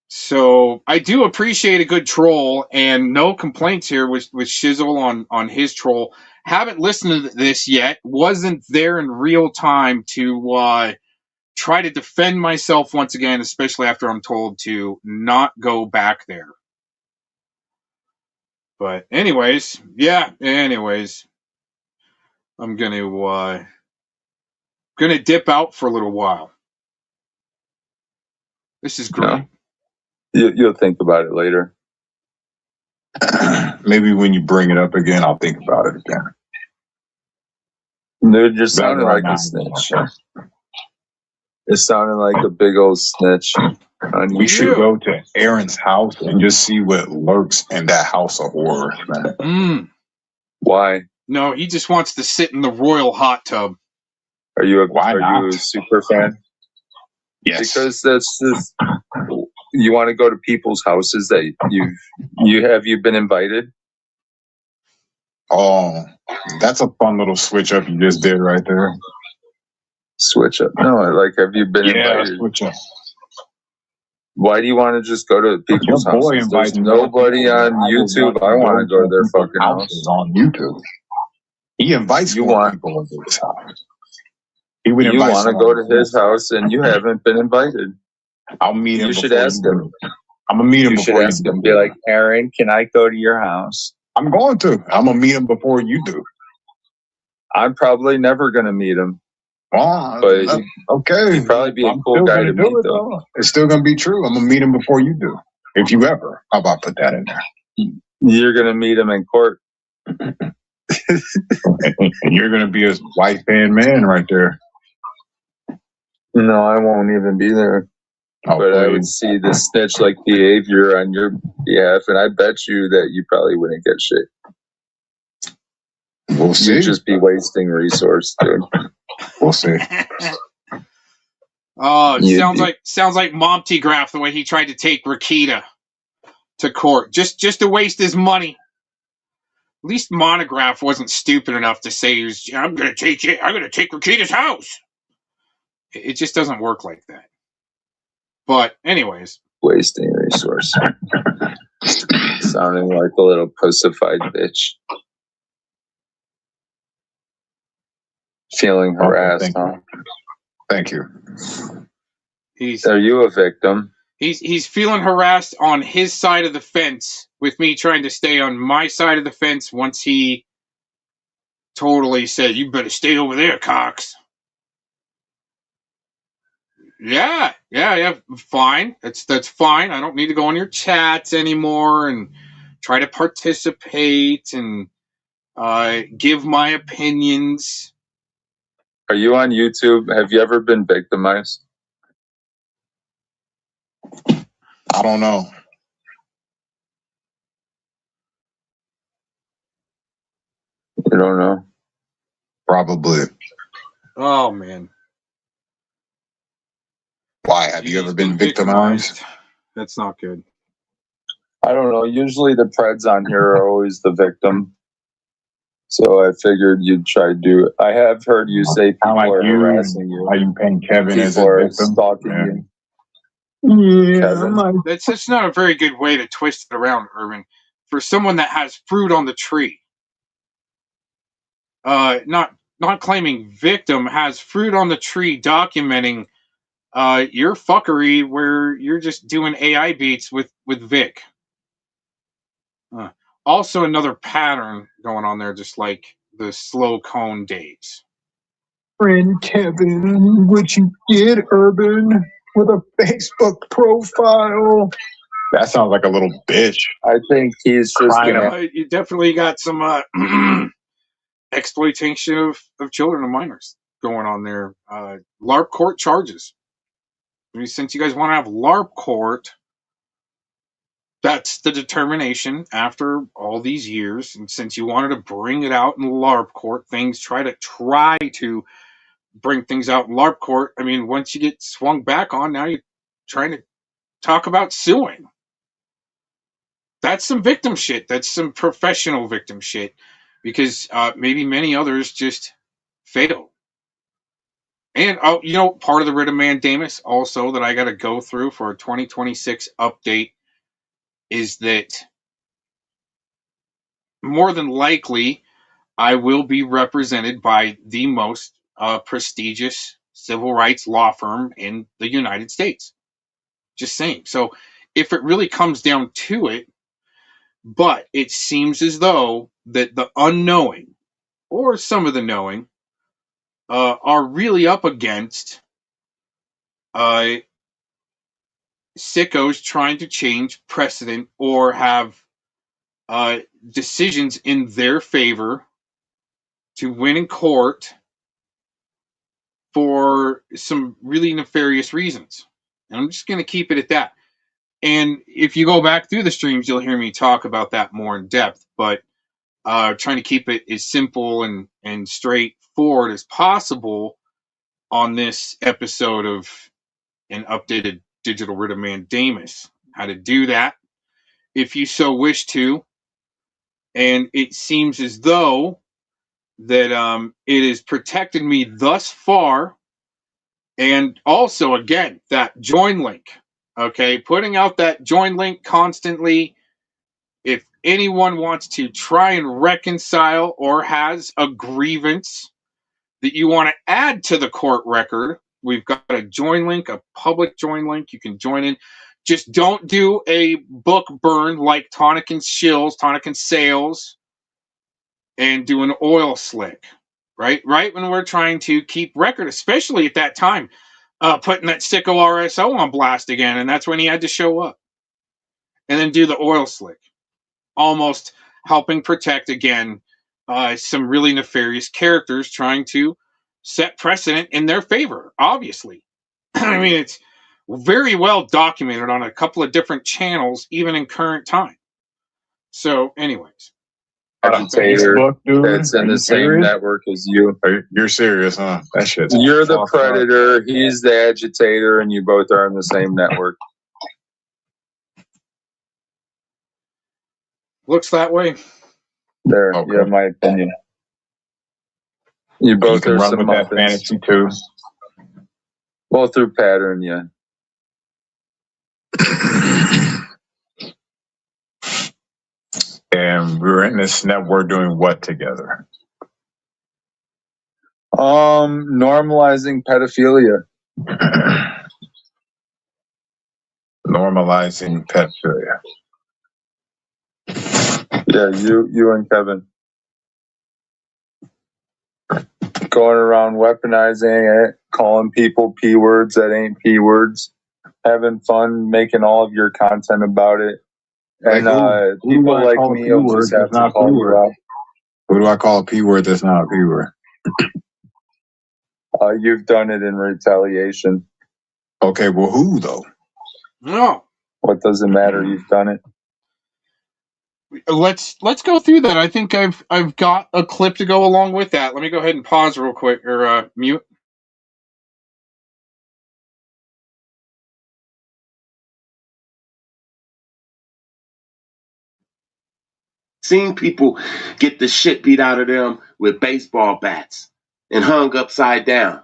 So I do appreciate a good troll, and no complaints here with Shizzle on his troll. Haven't listened to this yet. Wasn't there in real time to try to defend myself once again, especially after I'm told to not go back there. But anyways, I'm gonna dip out for a little while. This is great. No. You'll think about it later. Maybe when you bring it up again, I'll think about it again. Dude, you're sounding like a snitch. It sounded like a big old snitch. We should go to Aaron's house and just see what lurks in that house of horrors, man. Why? No, he just wants to sit in the royal hot tub. Are you a super fan? Yes. Because that's just, you want to go to people's houses that you've been invited? Oh, that's a fun little switch up you just did right there. Switch up? No, like, have you been invited? Switch up. Why do you want to just go to people's houses? There's nobody on YouTube. I want to go to their fucking house. On YouTube. He invites people into his house. You want to go to his house and you haven't been invited. I'll meet him. You should ask him. I'm gonna meet him before you do. Be like, Aaron, can I go to your house? I'm going to. I'm gonna meet him before you do. I'm probably never gonna meet him. But okay, he'd probably be a cool guy to meet, though. It's still gonna be true. I'm gonna meet him before you do, if you ever. How about put that in there? You're gonna meet him in court. And you're gonna be his white hand man right there. No, I won't even be there. Oh, but please. I would see the snitch-like behavior on your behalf, and I bet you that you probably wouldn't get shit. We'll see. You'd just be wasting resource, dude. We'll see. Oh, it sounds like Monty Graph, the way he tried to take Rakita to court just to waste his money. At least Monograph wasn't stupid enough to say, I'm gonna take Rakita's house. It just doesn't work like that. But anyways, wasting resource. Sounding like a little pussified bitch. Feeling harassed, huh? Thank you. Are you a victim? He's feeling harassed on his side of the fence, with me trying to stay on my side of the fence once he totally said, you better stay over there, Cox. Yeah, fine. That's fine. I don't need to go on your chats anymore and try to participate and give my opinions. Are you on YouTube? Have you ever been victimized? I don't know. don't know. Probably. Oh man. Why? Have you ever been victimized? That's not good. I don't know. Usually the Preds on here are always the victim. So I figured you'd try to do it. I have heard you say people are harassing you. Are you paying Kevin as a People are victim? stalking you. Yeah, That's not a very good way to twist it around, Urban. For someone that has fruit on the tree, not claiming victim, has fruit on the tree documenting your fuckery where you're just doing AI beats with Vic. Also another pattern going on there, just like the slow cone days. Friend Kevin, what you get, Urban, with a Facebook profile? That sounds like a little bitch. I think he's just You definitely got some exploitation of children and minors going on there. LARP court charges. I mean, since you guys want to have LARP court, that's the determination after all these years. And since you wanted to bring it out in LARP court, try to bring things out in LARP court. I mean, once you get swung back on, now you're trying to talk about suing. That's some victim shit. That's some professional victim shit, because maybe many others just fail. And part of the writ of Mandamus also that I got to go through for a 2026 update is that more than likely I will be represented by the most prestigious civil rights law firm in the United States. Just saying. So if it really comes down to it, but it seems as though that the unknowing, or some of the knowing, are really up against sickos trying to change precedent or have decisions in their favor to win in court for some really nefarious reasons. And I'm just going to keep it at that. And if you go back through the streams, you'll hear me talk about that more in depth, but trying to keep it as simple and straightforward as possible on this episode of an updated digital writ of Mandamus. How to do that, if you so wish to. And it seems as though that it has protected me thus far. And also, again, that join link. Okay, putting out that join link constantly. If anyone wants to try and reconcile or has a grievance that you want to add to the court record, we've got a join link, a public join link. You can join in. Just don't do a book burn like Tonic and Sales, and do an oil slick, right? Right when we're trying to keep record, especially at that time, putting that sicko RSO on blast again, and that's when he had to show up. And then do the oil slick, almost helping protect again some really nefarious characters trying to set precedent in their favor, obviously. I mean, it's very well documented on a couple of different channels, even in current time. So, anyways. Agitator that's in the same network as you. You're serious, huh? That shit's You're the predator, he's the agitator, and you both are in the same network. Looks that way. There, you have my opinion. You both can are run some with muffins. that fantasy too. Well, through pattern, yeah. And we were in this network doing what together? Normalizing pedophilia. Normalizing pedophilia. Yeah, you and Kevin. Going around weaponizing it, calling people P words that ain't P words, having fun making all of your content about it. And people like me will just have to call you out. Who do I call a P word that's not a P word? You've done it in retaliation. Okay, well, who though? No. What does it matter? You've done it. Let's go through that. I think I've got a clip to go along with that. Let me go ahead and pause real quick or mute. Seen people get the shit beat out of them with baseball bats and hung upside down.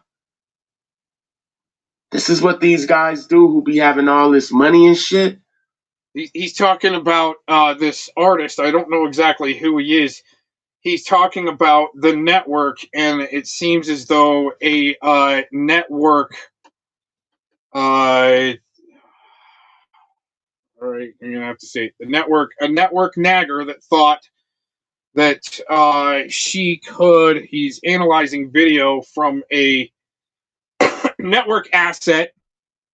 This is what these guys do who be having all this money and shit. He's talking about this artist. I don't know exactly who he is. He's talking about the network, and it seems as though a network. All right, I'm gonna have to say it. A network nagger that thought that she could. He's analyzing video from a network asset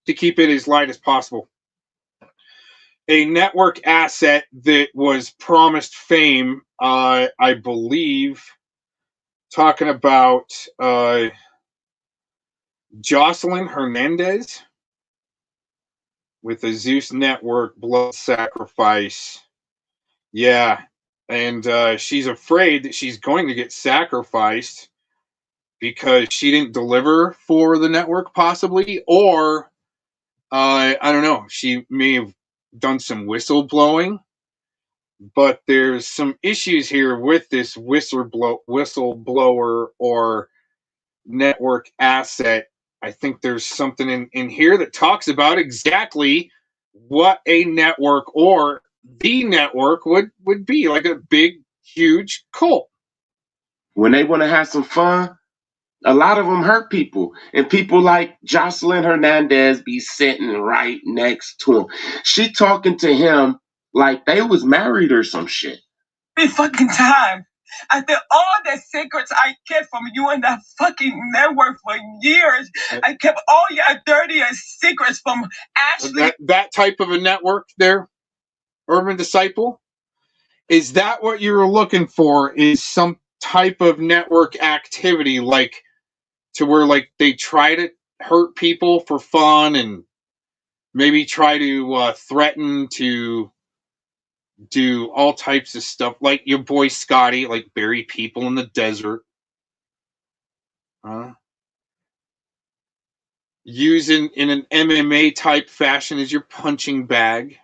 to keep it as light as possible. A network asset that was promised fame, I believe, talking about Jocelyn Hernandez with the Zeus Network blood sacrifice. Yeah, and she's afraid that she's going to get sacrificed because she didn't deliver for the network, possibly, or I don't know. She may have done some whistleblowing, but there's some issues here with this whistleblower or network asset. I think there's something in here that talks about exactly what a network or the network would be, like a big, huge cult. When they want to have some fun, a lot of them hurt people. And people like Jocelyn Hernandez be sitting right next to him. She talking to him like they was married or some shit. Every fucking time. After all the secrets I kept from you and that fucking network for years, I kept all your dirtiest secrets from Ashley. That type of a network there, Urban Disciple? Is that what you were looking for? Is some type of network activity, like to where like they try to hurt people for fun and maybe try to threaten to do all types of stuff, like your boy Scotty, like bury people in the desert, using in an MMA type fashion as your punching bag.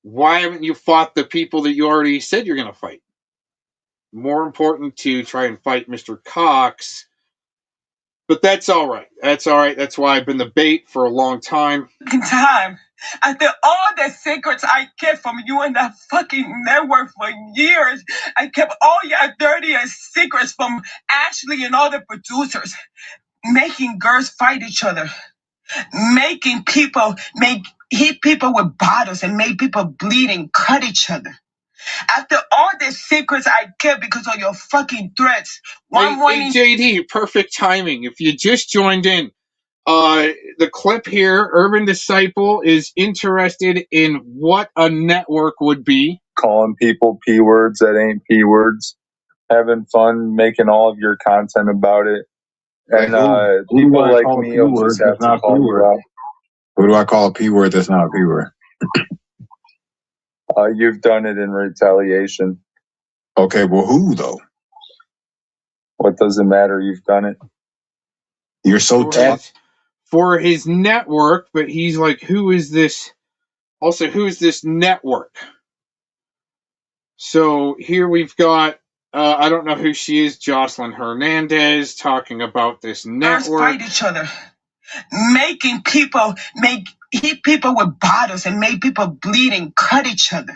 Why haven't you fought the people that you already said you're going to fight? More important to try and fight Mr. Cox. But that's all right. That's all right. That's why I've been the bait for a long time. After all the secrets I kept from you and that fucking network for years, I kept all your dirtiest secrets from Ashley and all the producers. Making girls fight each other. Making people hit people with bottles and make people bleed and cut each other. After all the secrets I kept because of your fucking threats, one morning... Hey, JD, perfect timing. If you just joined in, the clip here, Urban Disciple is interested in what a network would be. Calling people P words that ain't P words, having fun making all of your content about it. And people like me will just have to call you out. Who do I call a P word that's not a P word? You've done it in retaliation. Okay, well, who though? What does it matter? You've done it. You're so tough. For his network, but he's like, who is this? Also, who is this network? So here we've got, I don't know who she is, Jocelyn Hernandez, talking about this network. Fight each other. Making people hit people with bottles and make people bleed and cut each other.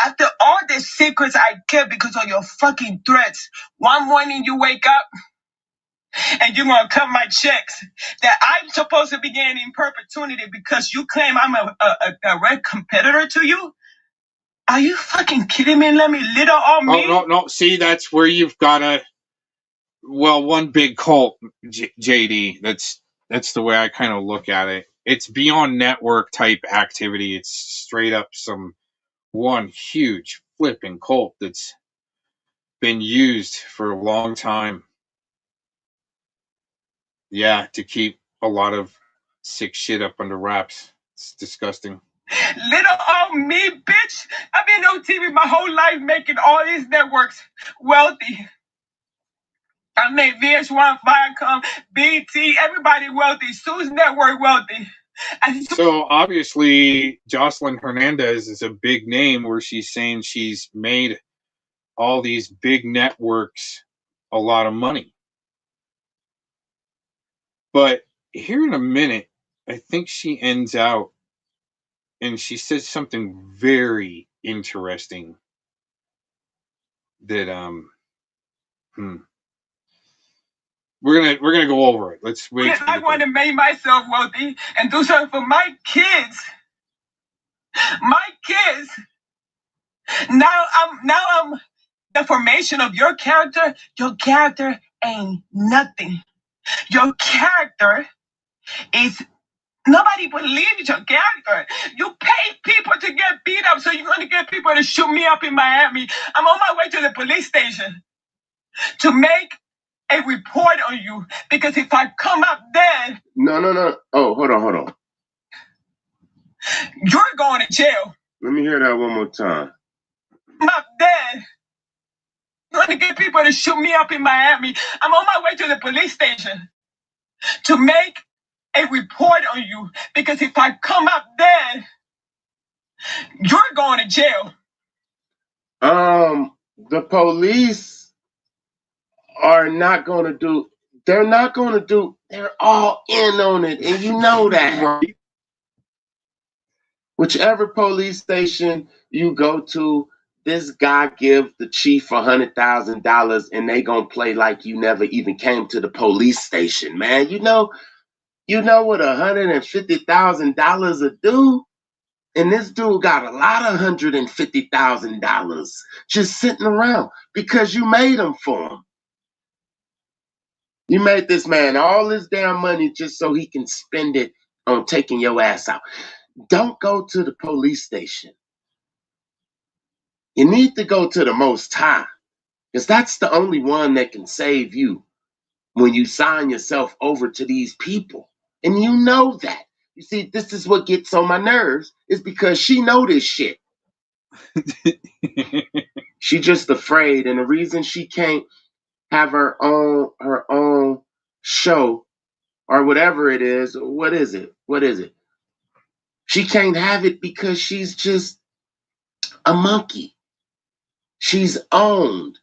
After all the secrets I kept because of your fucking threats, one morning you wake up and you're gonna cut my checks that I'm supposed to be getting in perpetuity because you claim I'm a direct competitor to you? Are you fucking kidding me? Let me litter on me? No. See, that's where you've got a, well, one big cult, JD. That's the way I kind of look at it. It's beyond network type activity. It's straight up one huge flipping cult that's been used for a long time. Yeah, to keep a lot of sick shit up under wraps. It's disgusting. Little old me, bitch. I've been on TV my whole life making all these networks wealthy. I made VH1, Viacom, BT, everybody wealthy. Sue's network wealthy. So obviously, Jocelyn Hernandez is a big name where she's saying she's made all these big networks a lot of money. But here in a minute, I think she ends out and she says something very interesting that we're gonna go over it. Let's wait. I want to make myself wealthy and do something for my kids. My kids. Now I'm the formation of your character. Your character ain't nothing. Your character is nobody believes your character. You pay people to get beat up, so you're gonna get people to shoot me up in Miami. I'm on my way to the police station to make a report on you, because if I come up dead. No. Oh, hold on. You're going to jail. Let me hear that one more time. I'm up dead. You're going to get people to shoot me up in Miami. I'm on my way to the police station to make a report on you, because if I come up dead, you're going to jail. The police are not going to do. They're not going to do. They're all in on it, and you know that. Right. Whichever police station you go to, this guy give the chief $100,000, and they gonna play like you never even came to the police station, man. You know what $150,000 will do? And this dude got a lot of $150,000 just sitting around because you made them for him. You made this man all this damn money just so he can spend it on taking your ass out. Don't go to the police station. You need to go to the Most High, because that's the only one that can save you when you sign yourself over to these people. And you know that. You see, this is what gets on my nerves, is because she know this shit. She just afraid, and the reason she can't have her own show or whatever it is, what is it? She can't have it because she's just a monkey. She's owned.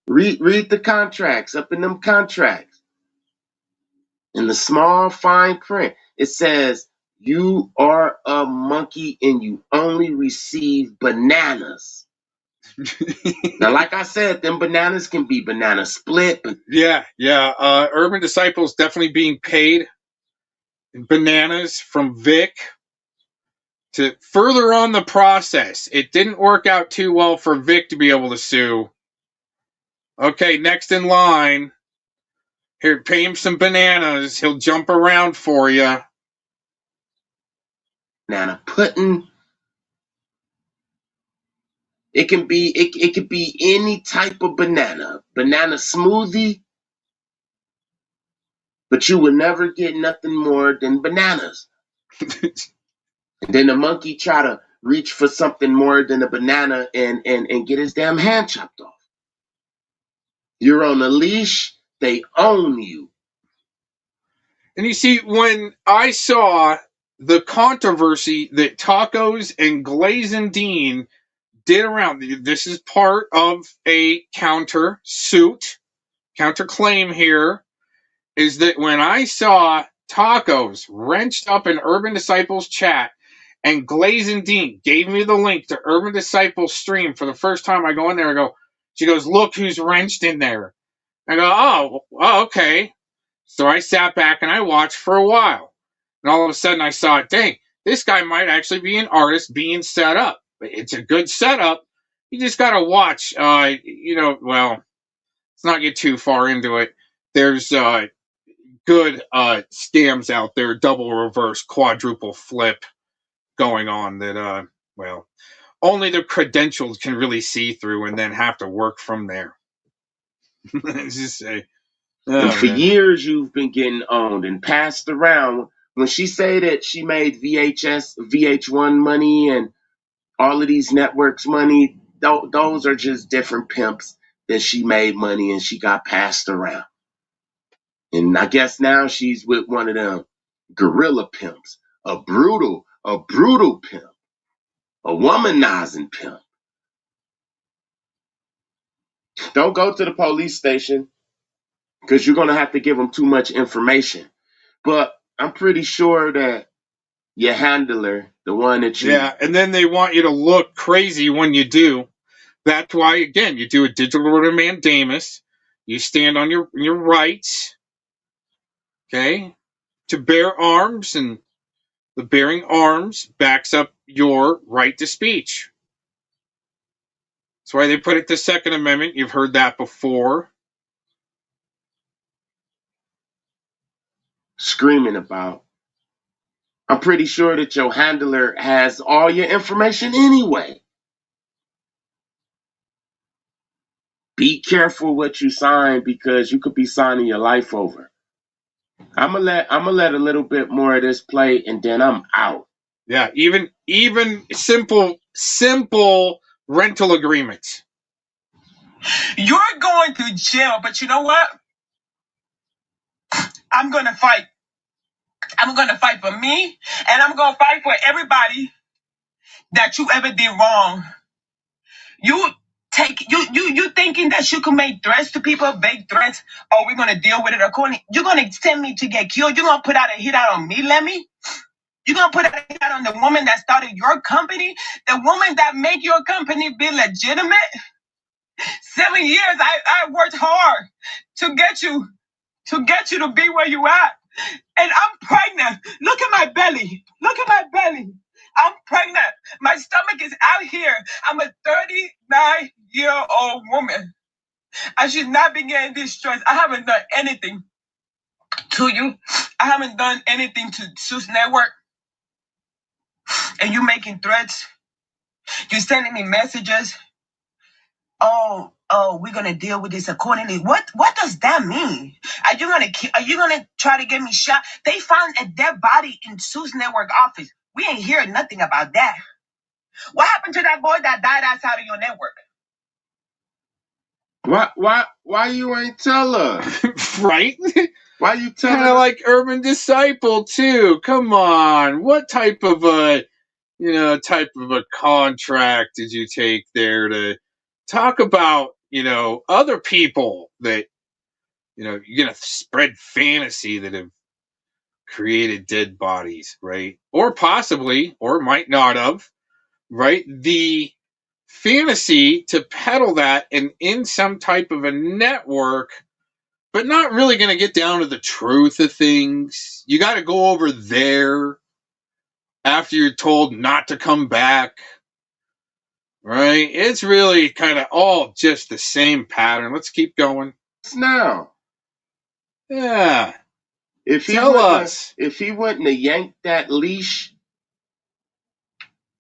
Read the contracts, up in them contracts. In the small fine print, it says, you are a monkey and you only receive bananas. Now, like I said, them bananas can be banana split. Yeah. Urban Disciples definitely being paid bananas from Vic to further on the process. It didn't work out too well for Vic to be able to sue. Okay, next in line. Here, pay him some bananas. He'll jump around for you. Banana pudding. It could be any type of banana smoothie, but you will never get nothing more than bananas. And then the monkey try to reach for something more than a banana and get his damn hand chopped off. You're on a leash. They own you. And you see, when I saw the controversy that Tacos and Glazendine did around, this is part of a counterclaim here, is that when I saw Tacos wrenched up in Urban Disciples chat and Glazendine gave me the link to Urban Disciples stream for the first time, I go in there and go, she goes, look who's wrenched in there. I go, oh, okay. So I sat back and I watched for a while. And all of a sudden I saw, dang, this guy might actually be an artist being set up. It's a good setup. You just got to watch, well, let's not get too far into it. There's good scams out there, double reverse, quadruple flip going on that, only the credentials can really see through and then have to work from there. Let's just say. And for years, you've been getting owned and passed around When she say that she made VH1 money and all of these networks money, those are just different pimps that she made money and she got passed around. And I guess now she's with one of them gorilla pimps, a brutal pimp, a womanizing pimp. Don't go to the police station because you're going to have to give them too much information. But I'm pretty sure that your handler, the one that you... Yeah, and then they want you to look crazy when you do. That's why, again, you do a digital writ of mandamus. You stand on your rights, okay, to bear arms, and the bearing arms backs up your right to speech. That's why they put it the Second Amendment. You've heard that before. Screaming about. I'm pretty sure that your handler has all your information anyway. Be careful what you sign because you could be signing your life over. I'm gonna let a little bit more of this play and then I'm out. Yeah, even simple rental agreements. You're going to jail, but you know what? I'm going to fight. I'm going to fight for me, and I'm going to fight for everybody that you ever did wrong. You thinking that you can make threats to people, vague threats? Oh, we're going to deal with it according. You're going to send me to get killed. You're going to put out a hit out on me, Lemmy? You're going to put out a hit out on the woman that started your company? The woman that made your company be legitimate? 7 years, I worked hard to get you to be where you at. And I'm pregnant. Look at my belly. Look at my belly. I'm pregnant. My stomach is out here. I'm a 39-year-old woman. I should not be getting this stress. I haven't done anything to you. I haven't done anything to Zeus Network. And you making threats. You're sending me messages. Oh, we're gonna deal with this accordingly. What does that mean? Are you gonna try to get me shot? They found a dead body in Zeus Network office. We ain't hearing nothing about that. What happened to that boy that died outside of your network? Why you ain't tell us? Right? Why you tell us? Kind of like Urban Disciple too. Come on, what type of a contract did you take there to talk about other people that you're gonna spread fantasy that have created dead bodies, right? Or possibly, or might not have, right? The fantasy to peddle that and in some type of a network, but not really going to get down to the truth of things. You got to go over there after you're told not to come back, right? It's really kind of all just the same pattern. Let's keep going. Now. Yeah. If he wouldn't have yanked that leash.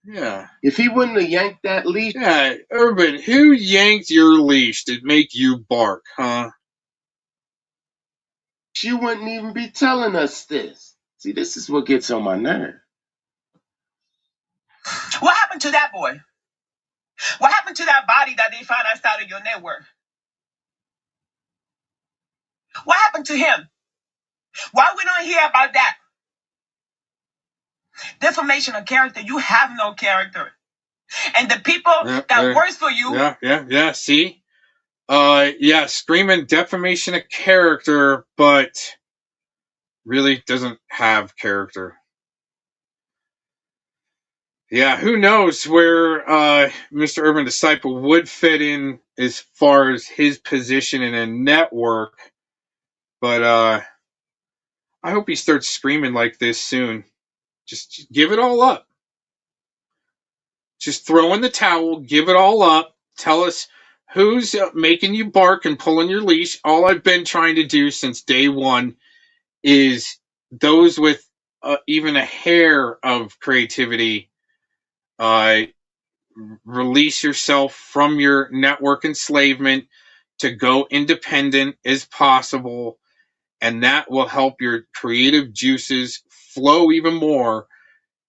Yeah. If he wouldn't have yanked that leash. Yeah, Urban, who yanked your leash to make you bark, huh? You wouldn't even be telling us this. See, this is what gets on my nerve. What happened to that boy? What happened to that body that they found outside of your network? What happened to him? Why we don't hear about that? Defamation of character. You have no character. And the people that works for you. Yeah. See? Screaming defamation of character, but really doesn't have character. Yeah, who knows where Mr. Urban Disciple would fit in as far as his position in a network. But I hope he starts screaming like this soon. Just give it all up. Just throw in the towel, give it all up. Tell us who's making you bark and pulling your leash. All I've been trying to do since day one is those with even a hair of creativity, release yourself from your network enslavement to go independent as possible, and that will help your creative juices flow even more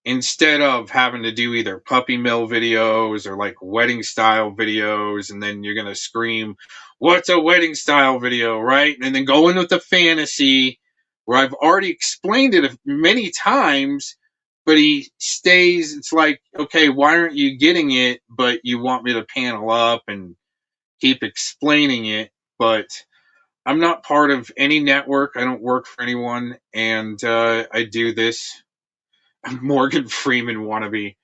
instead of having to do either puppy mill videos or like wedding style videos, and then you're going to scream, what's a wedding style video, right? And then go in with the fantasy where I've already explained it many times, but he stays, it's like, okay, why aren't you getting it? But you want me to panel up and keep explaining it. But I'm not part of any network. I don't work for anyone. And I do this. Morgan Freeman wannabe.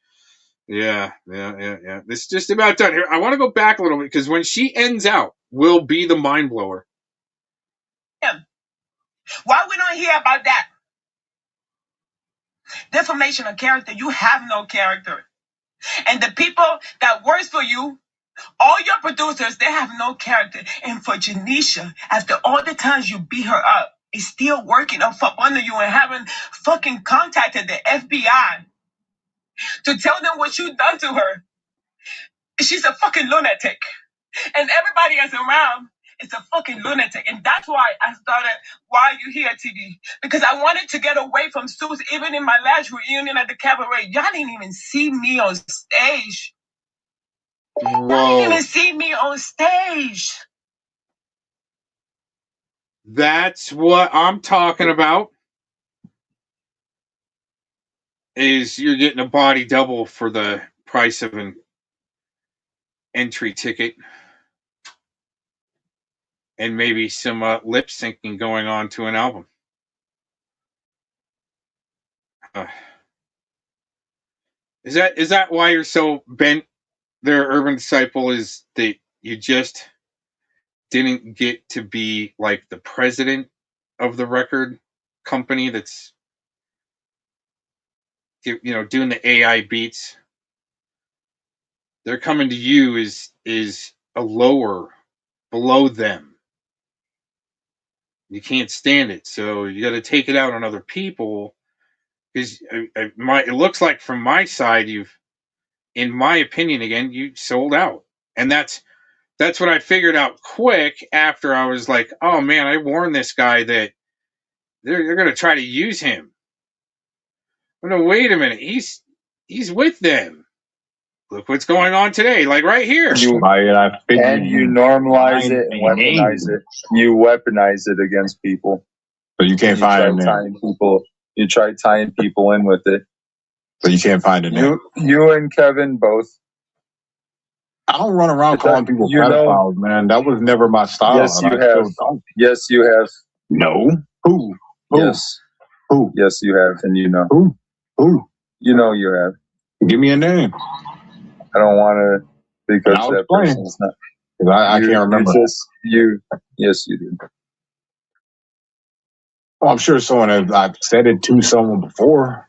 Yeah. This is just about done here. I want to go back a little bit because when she ends out, will be the mind blower. Why we don't hear about that? Defamation of character. You have no character. And the people that works for you, all your producers, they have no character. And for Janisha, after all the times you beat her up, is still working up under you and having fucking contacted the FBI to tell them what you done to her. She's a fucking lunatic. And everybody else around is a fucking lunatic. And that's why I started Why You Here TV. Because I wanted to get away from Suits. Even in my last reunion at the cabaret, y'all didn't even see me on stage. Y'all didn't even see me on stage. That's what I'm talking about. Is you're getting a body double for the price of an entry ticket. And maybe some lip syncing going on to an album. Is that why you're so bent there, Urban Disciple, is that you just didn't get to be like the president of the record company that's, you know, doing the AI beats? They're coming to you is a lower, below them. You can't stand it, so you got to take it out on other people. Because it looks like from my side, in my opinion, again, you sold out. And that's what I figured out quick after I was like, oh man, I warned this guy that they're going to try to use him. But no, wait a minute. He's with them. Look what's going on today, like right here. You normalize it and weaponize it. You weaponize it against people. But you can't find people. You try tying people in with it. But you can't find a name. You and Kevin both. I don't run around calling people pedophiles, man. That was never my style. Yes, you have. Yes, you have. No. Who? Yes. Who? Yes, you have, and you know. Who? You know you have. Give me a name. I don't want to, because that person's not. I can't remember. Yes, you do. Well, I'm sure I've said it to someone before.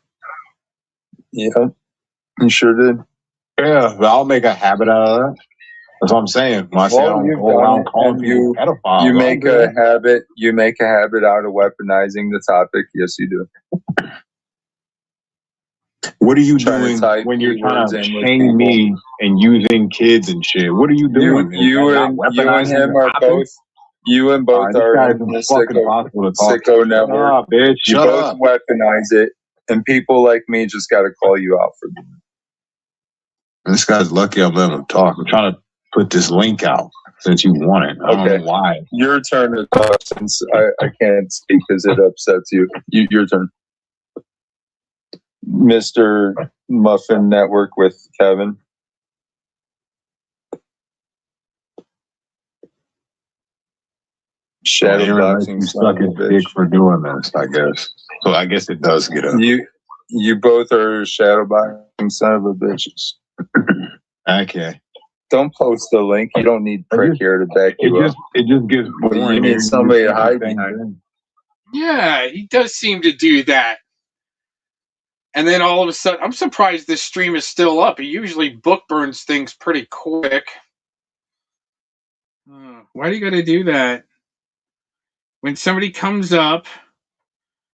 Yeah, you sure did. Yeah, but I'll make a habit out of that. That's what I'm saying. When I say I don't go around calling people pedophiles, you make a habit out of weaponizing the topic. Yes, you do. What are you doing when you're trying to shame me and using kids and shit? What are you doing? You and him are both. You and both are in the sicko network. Bitch, you both weaponize it, and people like me just got to call you out for doing it. This guy's lucky I'm letting him talk. I'm trying to put this link out since you want it. I don't know why. Your turn to talk, since I can't speak because it upsets you. Your turn. Mr. Muffin Network with Kevin. Shadowboxing, suck his dick for doing this, I guess. So I guess it does get up. You both are shadowboxing son of a bitches. Okay. Don't post the link. You don't need prick here to back you up. It just gets boring. You need somebody to hide behind. Yeah, he does seem to do that. And then all of a sudden, I'm surprised this stream is still up. He usually book burns things pretty quick. Why do you got to do that? When somebody comes up,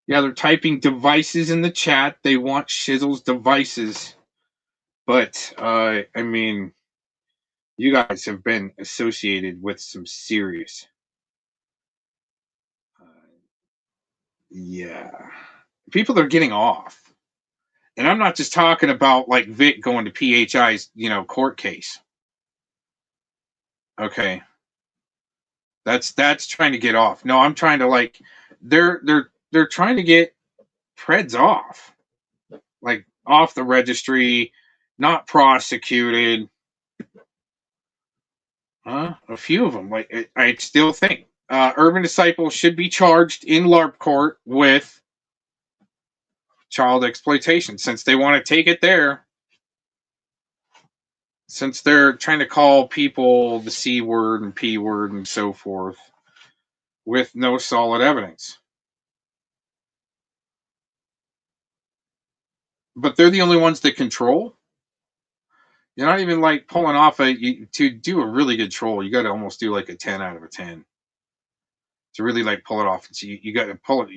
yeah, they're typing devices in the chat. They want Shizzle's devices. But, I mean, you guys have been associated with some serious. Yeah. People are getting off. And I'm not just talking about like Vic going to PHI's, court case. Okay. That's trying to get off. No, I'm trying to they're trying to get Preds off. Like off the registry, not prosecuted. A few of them. Like I still think Urban Disciple should be charged in LARP court with child exploitation, since they want to take it there. Since they're trying to call people the C word and P word and so forth with no solid evidence. But they're the only ones that control. You're not even like pulling off to do a really good troll. You got to almost do like a 10 out of a 10 to really like pull it off. So you got to pull it,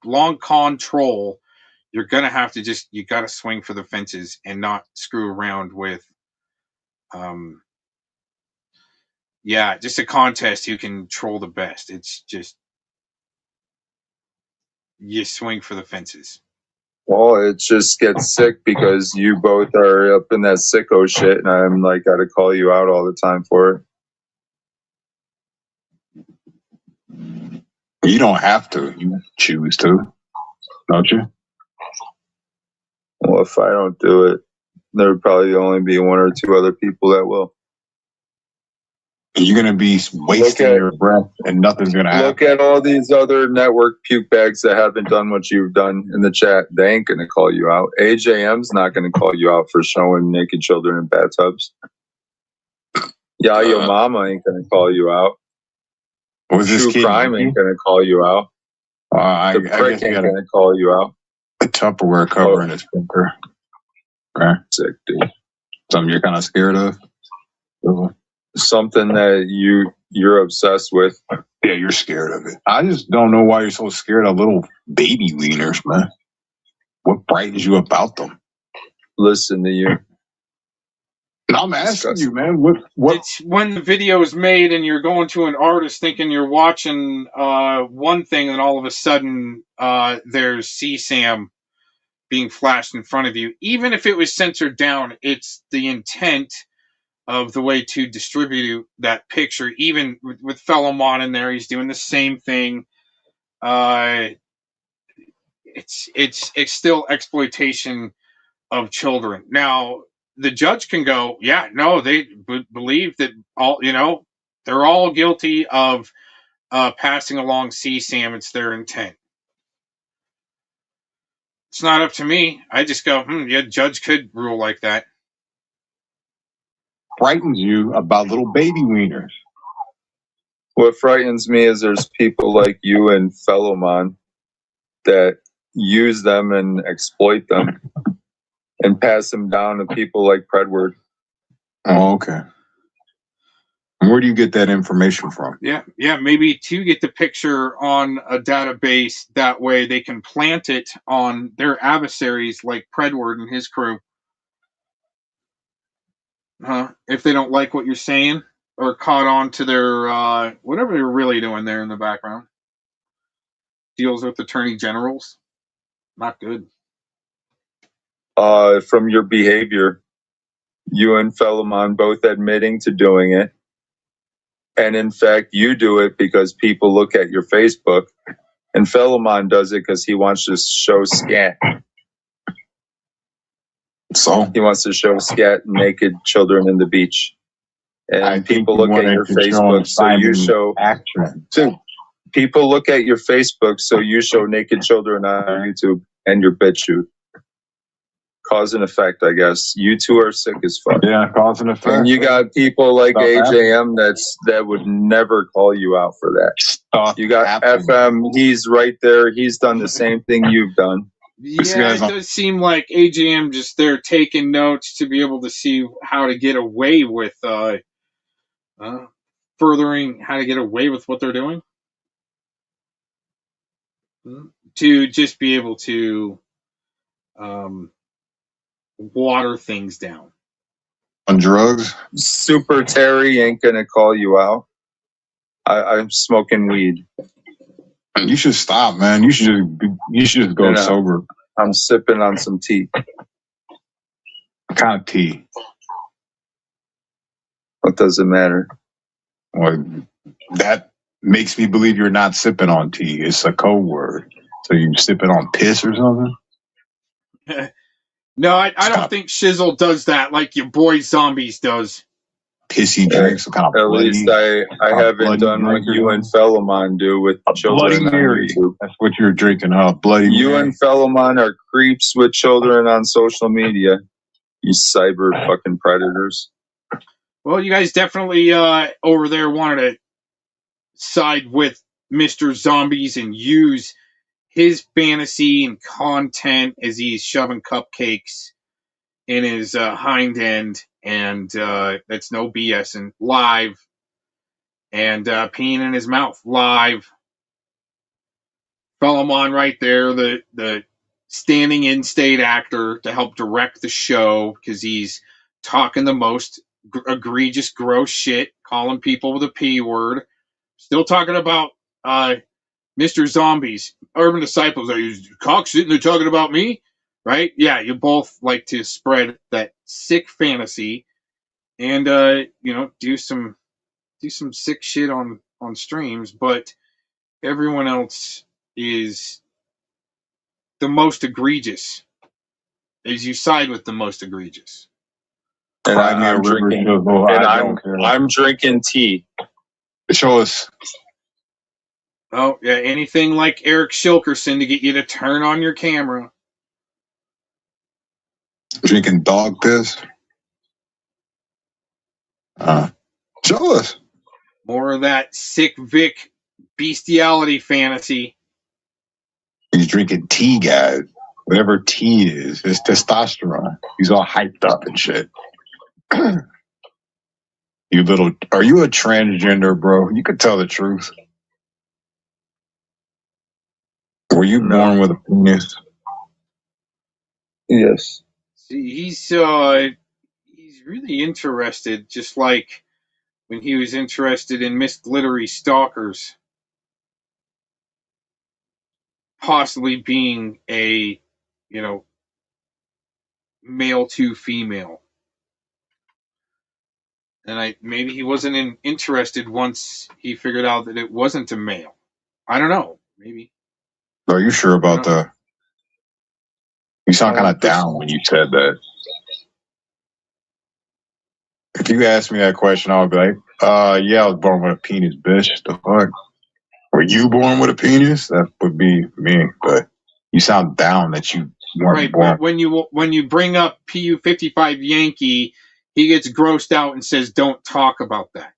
long con troll. You're going to have to you got to swing for the fences and not screw around with, just a contest who can troll the best. It's just, you swing for the fences. Well, it just gets sick because you both are up in that sicko shit, and I'm like, got to call you out all the time for it. You don't have to. You choose to, don't you? Well, if I don't do it, there would probably only be one or two other people that will. You're going to be wasting your breath and nothing's going to happen. Look at all these other network puke bags that haven't done what you've done in the chat. They ain't going to call you out. AJM's not going to call you out for showing naked children in bathtubs. Your mama ain't going to call you out. True crime ain't going to call you out. The prick ain't going to call you out. A Tupperware cover in his bunker. Right. Sick, dude. Something you're kind of scared of? Something that you're obsessed with. Yeah, you're scared of it. I just don't know why you're so scared of little baby wieners, man. What frightens you about them? Listen to you. I'm asking you, man. What? It's when the video is made and you're going to an artist thinking you're watching one thing, and all of a sudden there's CSAM being flashed in front of you. Even if it was censored down, it's the intent of the way to distribute that picture. Even with fellow Maaaan in there, he's doing the same thing. It's still exploitation of children. Now, the judge can go, they believe that they're all guilty of passing along CSAM. It's their intent. It's not up to me. I just go, judge could rule like that. Frightens you about little baby wieners? What frightens me is there's people like you and fellow Maaaan that use them and exploit them and pass them down to people like Predward. Oh, okay. And where do you get that information from? Yeah, maybe to get the picture on a database. That way they can plant it on their adversaries like Predward and his crew. If they don't like what you're saying or caught on to their whatever they're really doing there in the background. Deals with attorney generals. Not good. From your behavior, you and fellow Maaaan both admitting to doing it. And in fact, you do it because people look at your Facebook, and fellow Maaaan does it because he wants to show scat. So he wants to show scat naked children in the beach. And people look at your Facebook, so you show action. People look at your Facebook, so you show naked children on YouTube and your BitChute. Cause and effect, I guess. You two are sick as fuck. Yeah, cause and effect. And you got people like AJM that would never call you out for that. You got FM, he's right there. He's done the same thing you've done. Yeah, it does seem like AJM just there taking notes to be able to see how to get away with furthering how to get away with what they're doing. To just be able to water things down. On drugs? Super Terry ain't gonna call you out. I'm smoking weed. You should stop, man. You should just go sober. I'm sipping on some tea. What kind of tea? What does it matter? Well, that makes me believe you're not sipping on tea. It's a code word. So you sipping on piss or something? No, I don't think Shizzle does that like your boy Zombies does. Pissy drinks, some kind of At bloody, least I haven't done what you and Felomon do with children on YouTube. That's what you're drinking, huh? Bloody You Mary. and Felomon are creeps with children on social media. You cyber fucking predators. Well, you guys definitely over there wanted to side with Mr. Zombies and use his fantasy and content as he's shoving cupcakes in his hind end, and that's no BS, and live, and peeing in his mouth live. Felomon right there, the standing in state actor to help direct the show because he's talking the most egregious, gross shit, calling people with a P word. Still talking about Mr. Zombies, Urban Disciples. Are you cock sitting there talking about me? Right? Yeah, you both like to spread that sick fantasy and do some sick shit on streams, but everyone else is the most egregious. Is you side with the most egregious. And I'm drinking. And I'm drinking tea. Show us. Oh yeah, anything like Eric Shilkerson to get you to turn on your camera. Drinking dog piss. Show us. More of that sick Vic bestiality fantasy. He's drinking tea, guys. Whatever tea is, it's testosterone. He's all hyped up and shit. Are you a transgender, bro? You could tell the truth. Were you born with a penis? Yes. See, he's really interested, just like when he was interested in Miss Glittery Stalkers possibly being a, male to female. And maybe he wasn't interested once he figured out that it wasn't a male. I don't know. Maybe. Are you sure about that? You sound kind of down when you said that. If you asked me that question, I would be like, yeah, I was born with a penis, bitch. The fuck? Were you born with a penis? That would be me. But you sound down that you weren't born. But when you bring up PU-55 Yankee, he gets grossed out and says, "Don't talk about that."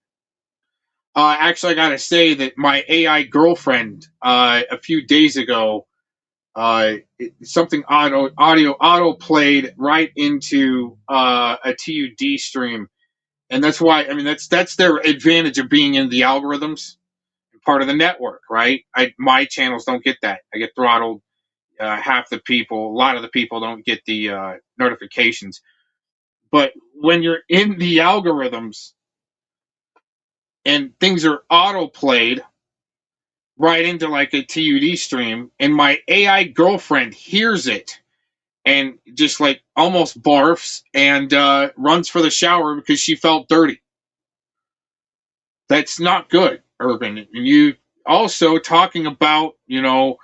Actually, I gotta say that my AI girlfriend a few days ago, something auto played right into a TUD stream, and that's why that's their advantage of being in the algorithms, part of the network, right? My channels don't get that. I get throttled. A lot of the people don't get the notifications. But when you're in the algorithms and things are auto played right into like a TUD stream, and my AI girlfriend hears it and just like almost barfs and runs for the shower because she felt dirty. That's not good, Urban. And you also talking about, your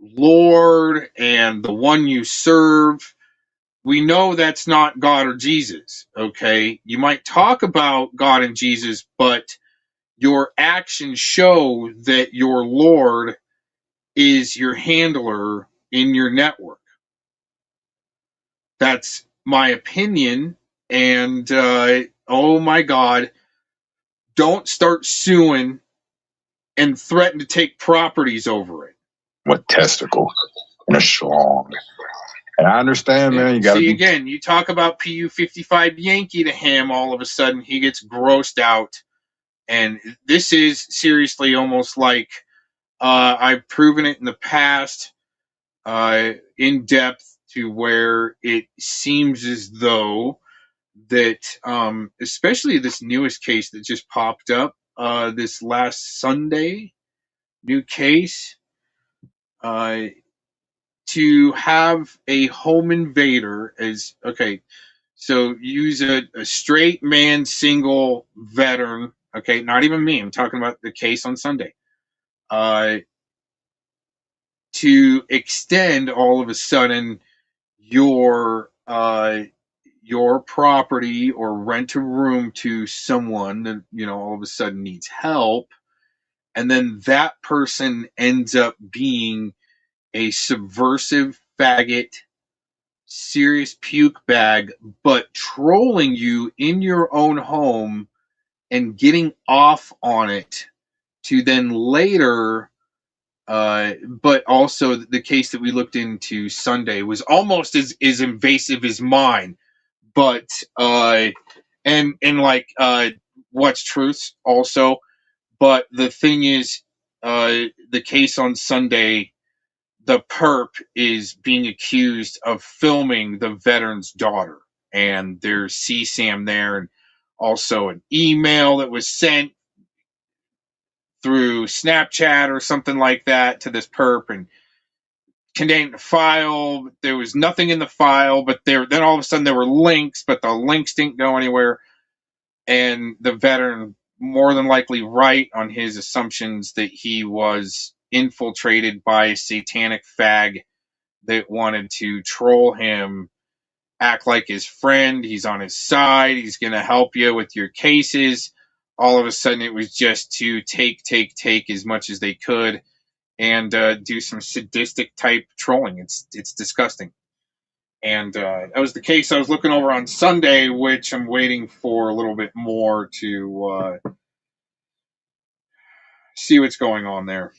Lord and the one you serve. We know that's not God or Jesus, okay? You might talk about God and Jesus, but your actions show that your Lord is your handler in your network. That's my opinion. And oh my God, don't start suing and threaten to take properties over it. With testicles and a schlong. And I understand, man. You gotta again, you talk about PU-55 Yankee to him, all of a sudden he gets grossed out. And this is seriously almost like I've proven it in the past in depth to where it seems as though that, especially this newest case that just popped up this last Sunday, new case to have a home invader as okay. So use a straight man, single veteran. Okay, not even me. I'm talking about the case on Sunday. To extend all of a sudden your property or rent a room to someone that all of a sudden needs help, and then that person ends up being a subversive faggot, serious puke bag, but trolling you in your own home and getting off on it to then later. But also the case that we looked into Sunday was almost as invasive as mine, but and like what's truth also. But the thing is, the case on Sunday, the perp is being accused of filming the veteran's daughter, and there's CSAM there, and also an email that was sent through Snapchat or something like that to this perp, and contained a file. There was nothing in the file, but then all of a sudden there were links, but the links didn't go anywhere. And the veteran more than likely right on his assumptions that he was infiltrated by a satanic fag that wanted to troll him, act like his friend. He's on his side. He's going to help you with your cases. All of a sudden, it was just to take as much as they could and do some sadistic type trolling. It's disgusting. And that was the case I was looking over on Sunday, which I'm waiting for a little bit more to see what's going on there.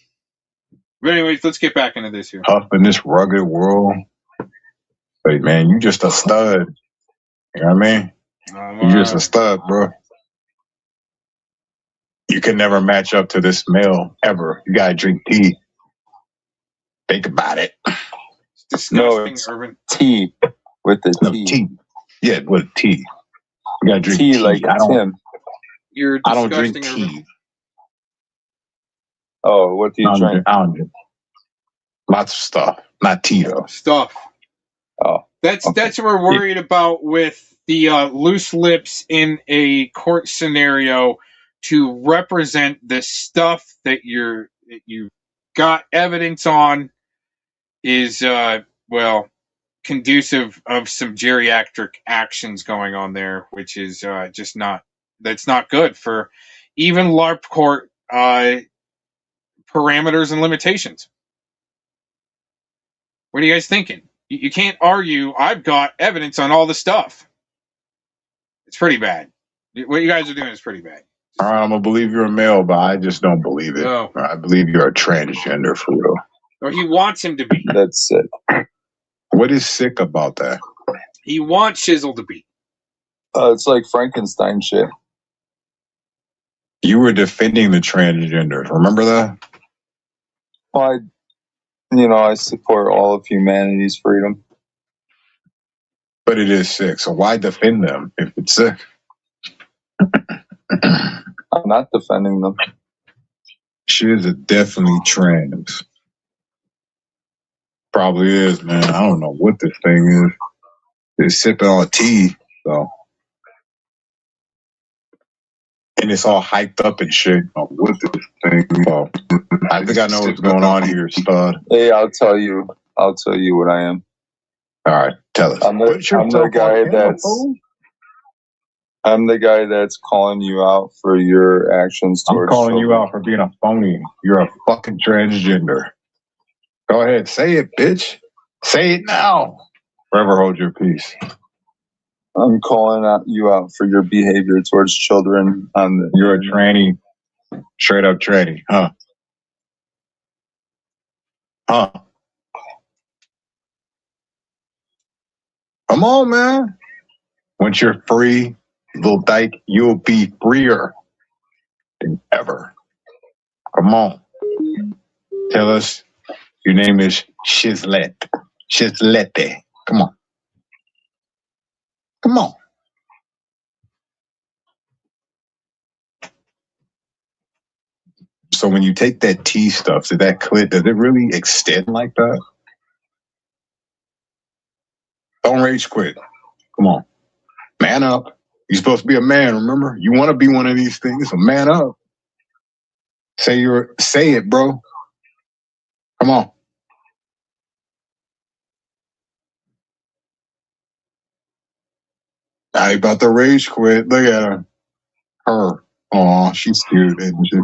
But anyways, let's get back into this here. Tough in this rugged world. But man, you just a stud. You know what I mean? You just a stud, bro. You can never match up to this male ever. You gotta drink tea. Think about it. It's disgusting, Urban. Tea with the tea. Yeah, with tea. You gotta drink tea like Tim. I don't drink tea. Urban. Oh, what do you drink? I don't drink. Lots of stuff, not tea though. Stuff. Oh, that's what we're worried about with the loose lips in a court scenario to represent the stuff that you've got evidence on is conducive of some geriatric actions going on there, which is just that's not good for even LARP court parameters and limitations. What are you guys thinking? You can't argue. I've got evidence on all the stuff. It's pretty bad. What you guys are doing is pretty bad. All right, I'm gonna believe you're a male, but I just don't believe it. No. I believe you're a transgender for real. Or he wants him to be. That's sick. What is sick about that? He wants Shizzle to be. It's like Frankenstein shit. You were defending the transgenders. Remember that? Well, I support all of humanity's freedom. But it is sick. So why defend them if it's sick? I'm not defending them. She is definitely trans. Probably is, man. I don't know what this thing is. It's sipping on tea, so. And it's all hyped up and shit. What this thing? So, I think I know what's going on here, stud. Hey, I'll tell you what I am. All right, tell us. I'm the guy that's calling you out for your actions towards I'm calling children. you out for being a phony. You're a fucking transgender. Go ahead, say it, bitch. Say it now. Forever hold your peace. I'm calling you out for your behavior towards children. You're a tranny. Straight up tranny, huh? Huh? Come on, man. Once you're free, little dyke, you'll be freer than ever. Come on. Tell us your name is Shizlet. Shizlete. Come on. Come on. So when you take that T stuff to that clit, does it really extend like that? Don't rage quit. Come on. Man up. You're supposed to be a man, remember? You want to be one of these things, so man up. Say it, bro. Come on. I about to rage quit. Look at her. Her. Aw, she's cute, isn't she?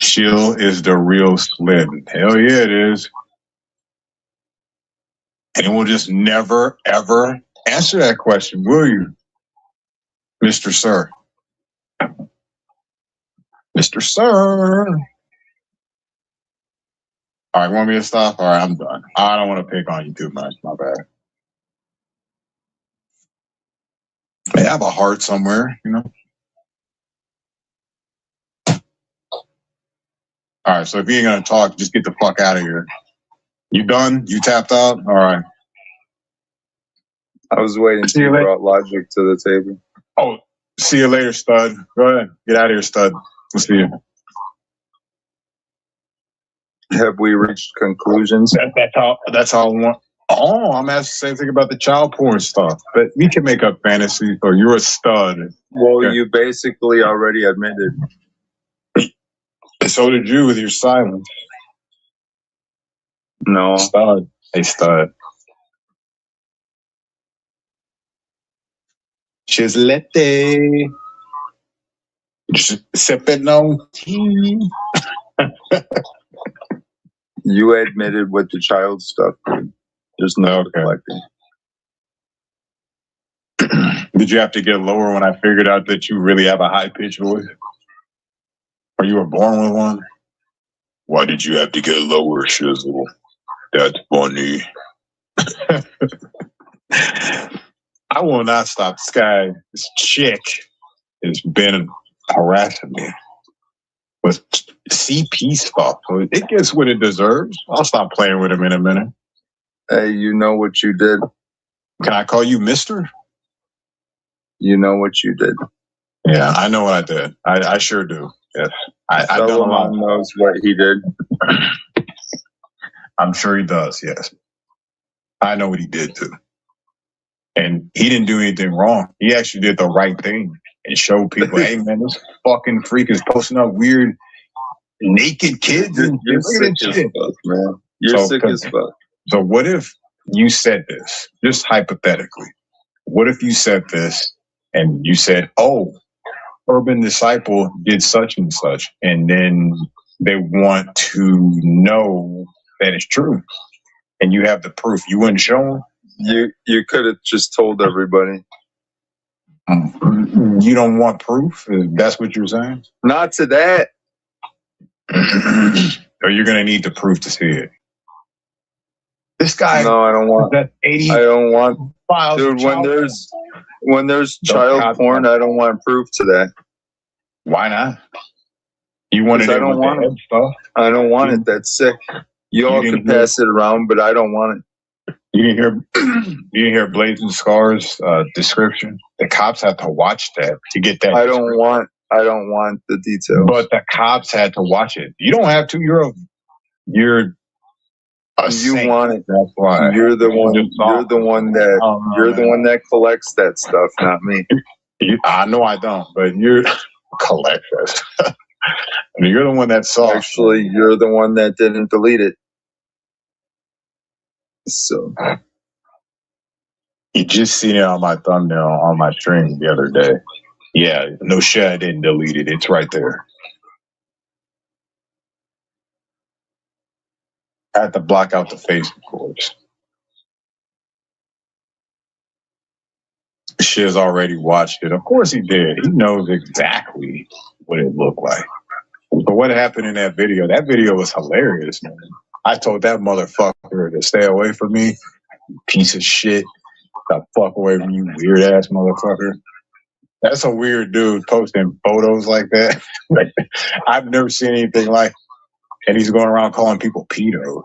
Chill is the real Slim. Hell yeah, it is. And it will just never, ever answer that question, will you? Mr. Sir. Mr. Sir. All right, want me to stop? All right, I'm done. I don't want to pick on you too much. My bad. I have a heart somewhere, you know? All right, so if you ain't going to talk, just get the fuck out of here. You done? You tapped out? All right. I was waiting till you brought logic to the table. Oh, see you later, stud. Go ahead. Get out of here, stud. We'll see you. Have we reached conclusions? That's all I want. Oh, I'm asking the same thing about the child porn stuff. But we can make up fantasy, or you're a stud. Well, you basically already admitted. So did you with your silence. No. Stud. Hey, stud. Chislete. Sipping on tea. You admitted with the child stuff, dude. There's no reflecting. Did you have to get lower when I figured out that you really have a high-pitched voice? Or you were born with one? Why did you have to get lower, Shizzle? That's funny. I will not stop. This chick has been harassing me with CP stuff. It gets what it deserves. I'll stop playing with him in a minute. Hey, you know what you did? Can I call you Mister? You know what you did. Yeah, I know what I did. I sure do. Yes. I've done a lot. Knows what he did. I'm sure he does, yes. I know what he did too. And he didn't do anything wrong. He actually did the right thing and showed people, hey man, this fucking freak is posting up weird naked kids. You're sick as fuck, man. You're sick as fuck. So what if you said this, just hypothetically? What if you said this and you said, oh, Urban Disciple did such and such, and then they want to know that it's true, and you have the proof? You wouldn't show them? You could have just told everybody. You don't want proof? That's what you're saying? Not to that. Or you're going to need the proof to see it. This guy. No, I don't want. That's 80. I don't want. Files dude, when there's child porn, I don't want proof to that. Why not? You wanted it with the head stuff? I don't want it. That's sick. You all can pass it around, but I don't want it. You didn't hear Blazing Scars description? The cops had to watch that to get that. I don't want the details. But the cops had to watch it. You don't have to. You're a saint. Want it. That's why. You're the one that collects that stuff, not me. I know I don't, but you're collect this. I mean, you're the one that saw. Actually, you're the one that didn't delete it. So you just seen it on my thumbnail on my stream the other day. Yeah, no shit, I didn't delete it. It's right there. I had to block out the face, of course. Shiz already watched it. Of course he did. He knows exactly what it looked like. But what happened in that video? That video was hilarious, man. I told that motherfucker to stay away from me. Piece of shit. The fuck away from you, weird ass motherfucker. That's a weird dude posting photos like that. I've never seen anything like. And he's going around calling people pedos.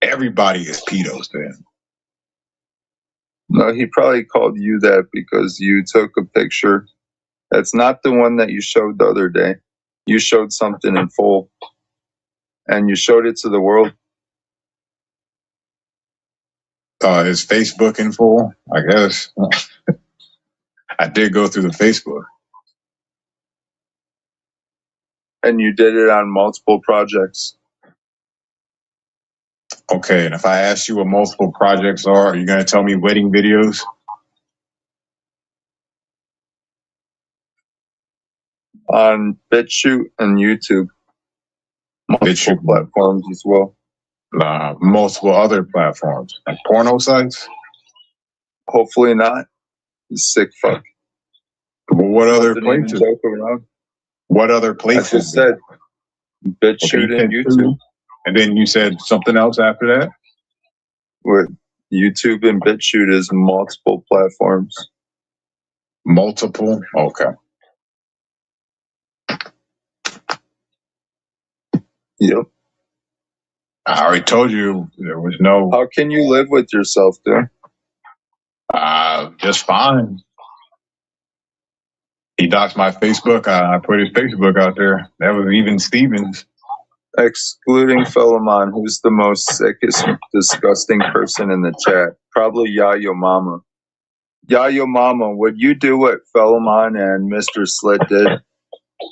Everybody is pedos then. No, he probably called you that because you took a picture. That's not the one that you showed the other day. You showed something in full, and you showed it to the world. Is Facebook in full? I guess. I did go through the Facebook. And you did it on multiple projects. Okay, and if I ask you what multiple projects are you going to tell me wedding videos? On BitChute and YouTube. Multiple platforms as well. Multiple other platforms. Like porno sites? Hopefully not. You sick fuck. But what other places? What other places? I just said BitChute and YouTube. And then you said something else after that? With YouTube and BitChute is multiple platforms. Multiple? Okay. Yep. I already told you there was no... How can you live with yourself, dude? Just fine. He doxed my Facebook. I put his Facebook out there. That was even Stevens. Excluding Philemon, who's the most sickest, disgusting person in the chat. Probably Yayo Mama. Yayo Mama, would you do what Philemon and Mr. Slit did?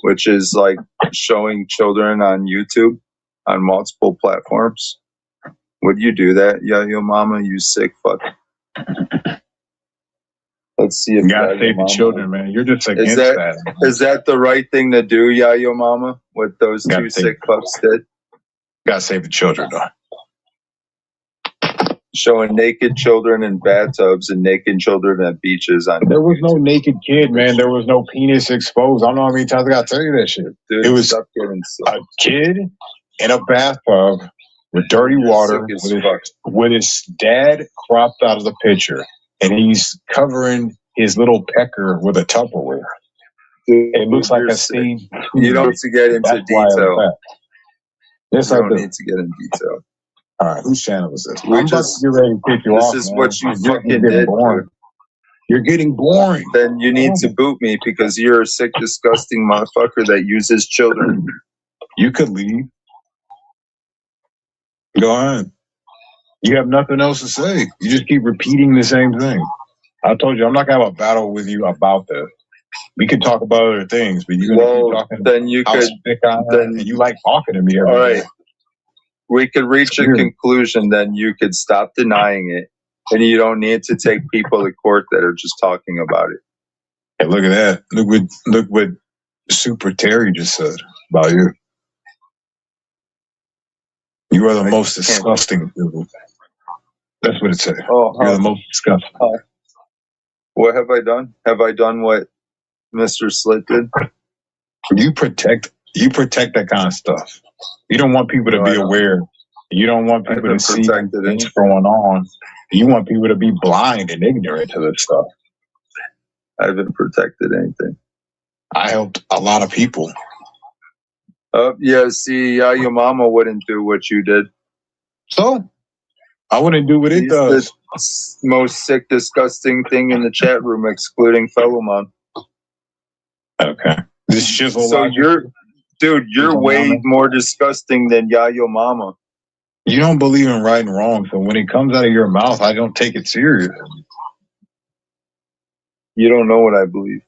Which is like showing children on YouTube on multiple platforms. Would you do that, Yayo Mama? You sick fuck. Let's see if you gotta save the children, man. You're just against that. Is that the right thing to do, Yayo Mama? What those two sick fucks did? Gotta save the children, though. Showing naked children in bathtubs and naked children at beaches. There was no naked kid, man. There was no penis exposed. I don't know how many times I gotta tell you that shit. Dude, it was a kid in a bathtub with dirty water with his dad cropped out of the picture, and he's covering his little pecker with a Tupperware. Dude, it looks like a scene. You don't need to get into detail. Yes, you I don't do. need to get in detail. All right, whose channel is this? We I'm just about to get ready to kick you off. This is man. what you You're fucking getting did. boring. You're getting boring. Then you need to boot me because you're a sick, disgusting motherfucker that uses children. You could leave. Go ahead. You have nothing else to say. You just keep repeating the same thing. I told you I'm not gonna have a battle with you about this. We could talk about other things, but you're gonna keep talking. Then you could. And you like talking to me every day. We could reach a conclusion. Then you could stop denying it, and you don't need to take people to court that are just talking about it. Hey, look at that! Look what Super Terry just said about you. You are the most disgusting people. That's what it said. You're the most disgusting. What have I done? Have I done what Mr. Slit did? You protect that kind of stuff. You don't want people to be aware. You don't want people to see things going on. You want people to be blind and ignorant to this stuff. I haven't protected anything. I helped a lot of people. Yeah, see, your mama wouldn't do what you did. So? I wouldn't do what it does. The most sick, disgusting thing in the chat room, excluding Philemon. Okay. This shizzle. So you're way more disgusting than Yayo Mama. You don't believe in right and wrong, so when it comes out of your mouth, I don't take it serious. You don't know what I believe.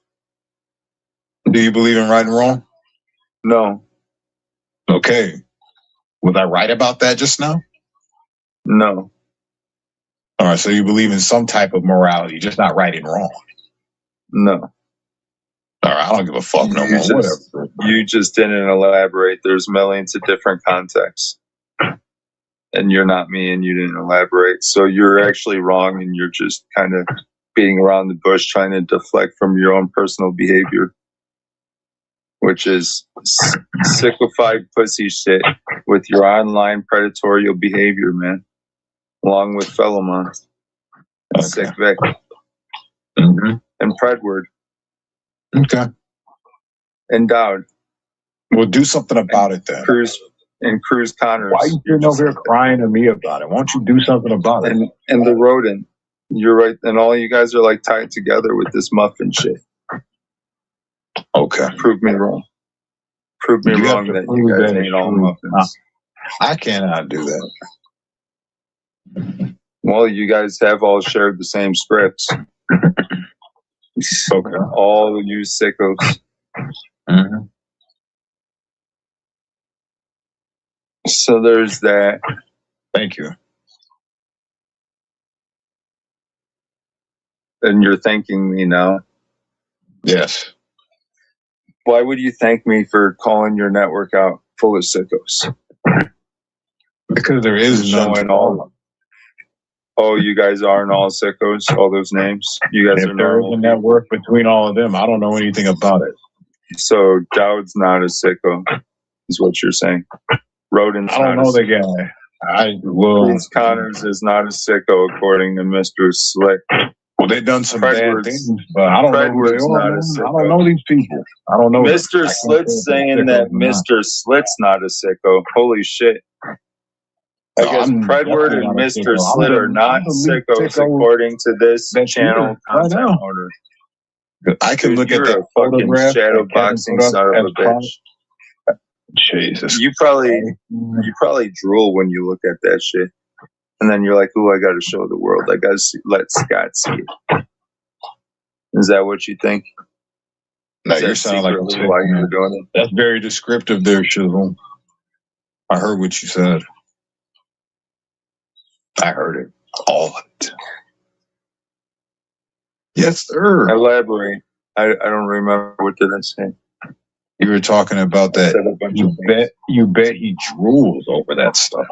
Do you believe in right and wrong? No. Okay. Was I right about that just now? No. All right, so you believe in some type of morality, just not right and wrong. No. All right, I don't give a fuck no more. Whatever. You just didn't elaborate. There's millions of different contexts. And you're not me and you didn't elaborate. So you're actually wrong and you're just kind of beating around the bush trying to deflect from your own personal behavior, which is sickified pussy shit with your online predatorial behavior, man. Along with Philemon. Okay. Sick Vic. Mm-hmm. And Predward. Okay. And Dowd. We'll do something about it then. Cruz Connors. Why are you sitting over here crying to me about it? Why don't you do something about it? And the rodent. You're right, and all you guys are like tied together with this muffin shit. Okay. Prove me wrong. Prove me wrong that you guys ain't all muffins. I cannot do that. Well, you guys have all shared the same scripts. Okay. All you sickos. Mm-hmm. So there's that. Thank you. And you're thanking me now. Yes. Why would you thank me for calling your network out full of sickos? Because there is none. All. Oh, you guys aren't all sickos, all those names? You guys if are there normal. is a network between all of them, I don't know anything about it. So Dowd's not a sicko, is what you're saying. Rodent's I don't know the guy. Chris Connors is not a sicko, according to Mr. Slick. Well, they've done some bad things, but I don't know who they are. I don't know these people. I don't know. Mr. Slit's saying that Mr. Slit's not a sicko. Holy shit. I guess Predward and Mr. Slit are not sickos according to this channel content owner. I can look at that fucking shadow boxing son of a bitch. Jesus. You probably drool when you look at that shit. And then you're like, ooh, I gotta show the world. I gotta let Scott see it. Is that what you think? No, you're sounding like a chick, why you were doing it? That's very descriptive there, Shizzle. I heard what you said. I heard it. All of it. Yes, sir. Elaborate. I don't remember. What did I say? You were talking about that. You bet he drools over that stuff.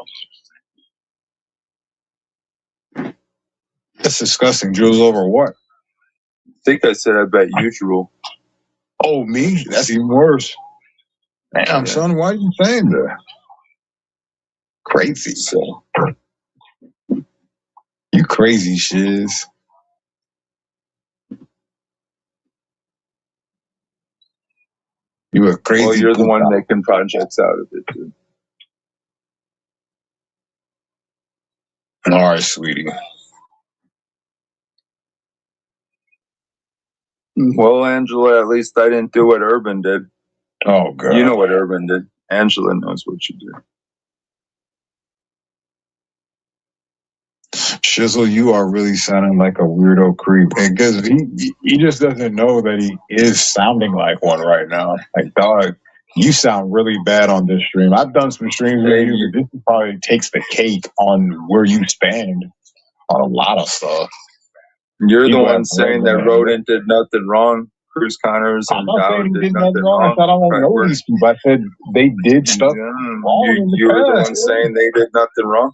That's disgusting. Drools over what? I think I said I bet you drool. Oh, me? That's even worse. Damn, son, why are you saying that? Crazy. So. You crazy shiz. You a crazy. Well, you're the one making projects out of it, dude. All right, sweetie. Well, Angela, at least I didn't do what Urban did. Oh, God. You know what Urban did. Angela knows what you did. Shizzle, you are really sounding like a weirdo creep. Because he just doesn't know that he is sounding like one right now. Like, dog, you sound really bad on this stream. I've done some streams with you, but this probably takes the cake on where you stand on a lot of stuff. You're the one saying that Rodent did nothing wrong. Cruz Connors and Dowd did nothing wrong. I said I don't know these people. I said they did stuff wrong. You were the one saying they did nothing wrong.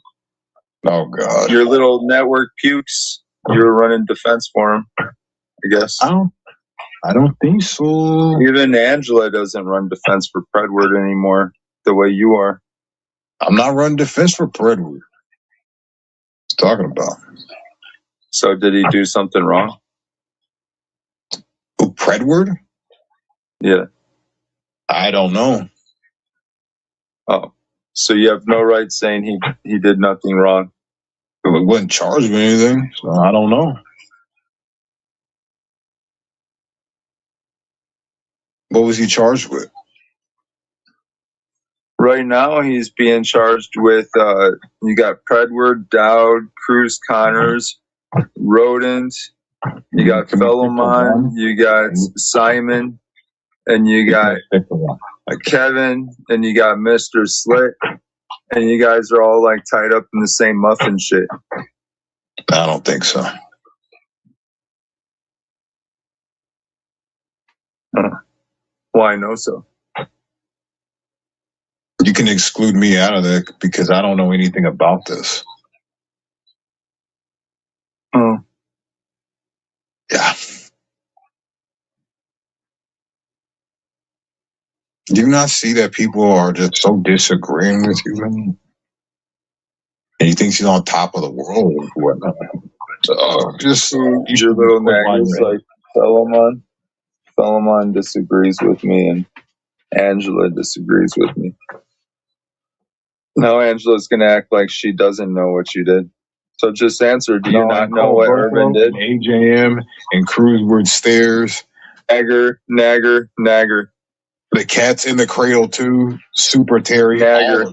Oh, God. Your little network pukes, you were running defense for him, I guess. I don't think so. Even Angela doesn't run defense for Predward anymore the way you are. I'm not running defense for Predward. What you talking about? So did he do something wrong? Oh, Predward? Yeah. I don't know. Oh. So you have no right saying he did nothing wrong. He wasn't charged with anything, so I don't know. What was he charged with? Right now, he's being charged with, you got Predward, Dowd, Cruz Connors, Rodent, you got Philemon, you got Simon, and you got Kevin, and you got Mr. Slit, and you guys are all like tied up in the same muffin shit. I don't think so. Why no so? You can exclude me out of that because I don't know anything about this. Oh. Yeah. Do you not see that people are just so disagreeing with you? And he thinks he's on top of the world or whatnot. So just your little naggers like Philemon. Philemon disagrees with me and Angela disagrees with me. Now Angela's gonna act like she doesn't know what you did. So just answer. Do you not know what Urban did? AJM and Cruiseward Stairs. Nagger. The Cats in the Cradle too. Super Terry. Nagger.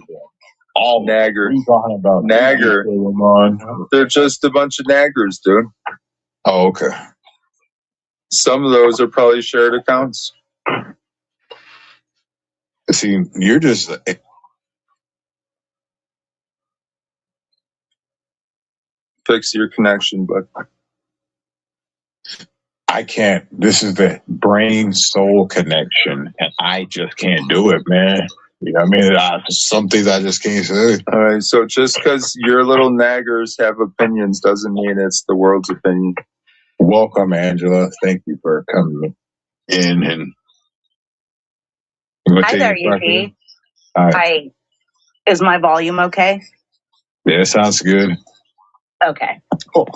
All Nagger. What are you talking about? Nagger. They're just a bunch of naggers, dude. Oh, okay. Some of those are probably shared accounts. See, you're just... Fix your connection, but I can't. This is the brain-soul connection, and I just can't do it, man. You know what I mean? Some things I just can't say. All right, so just because your little naggers have opinions doesn't mean it's the world's opinion. Welcome, Angela. Thank you for coming in. And hi there, Yuki. Hi. Is my volume okay? Yeah, it sounds good. Okay, cool.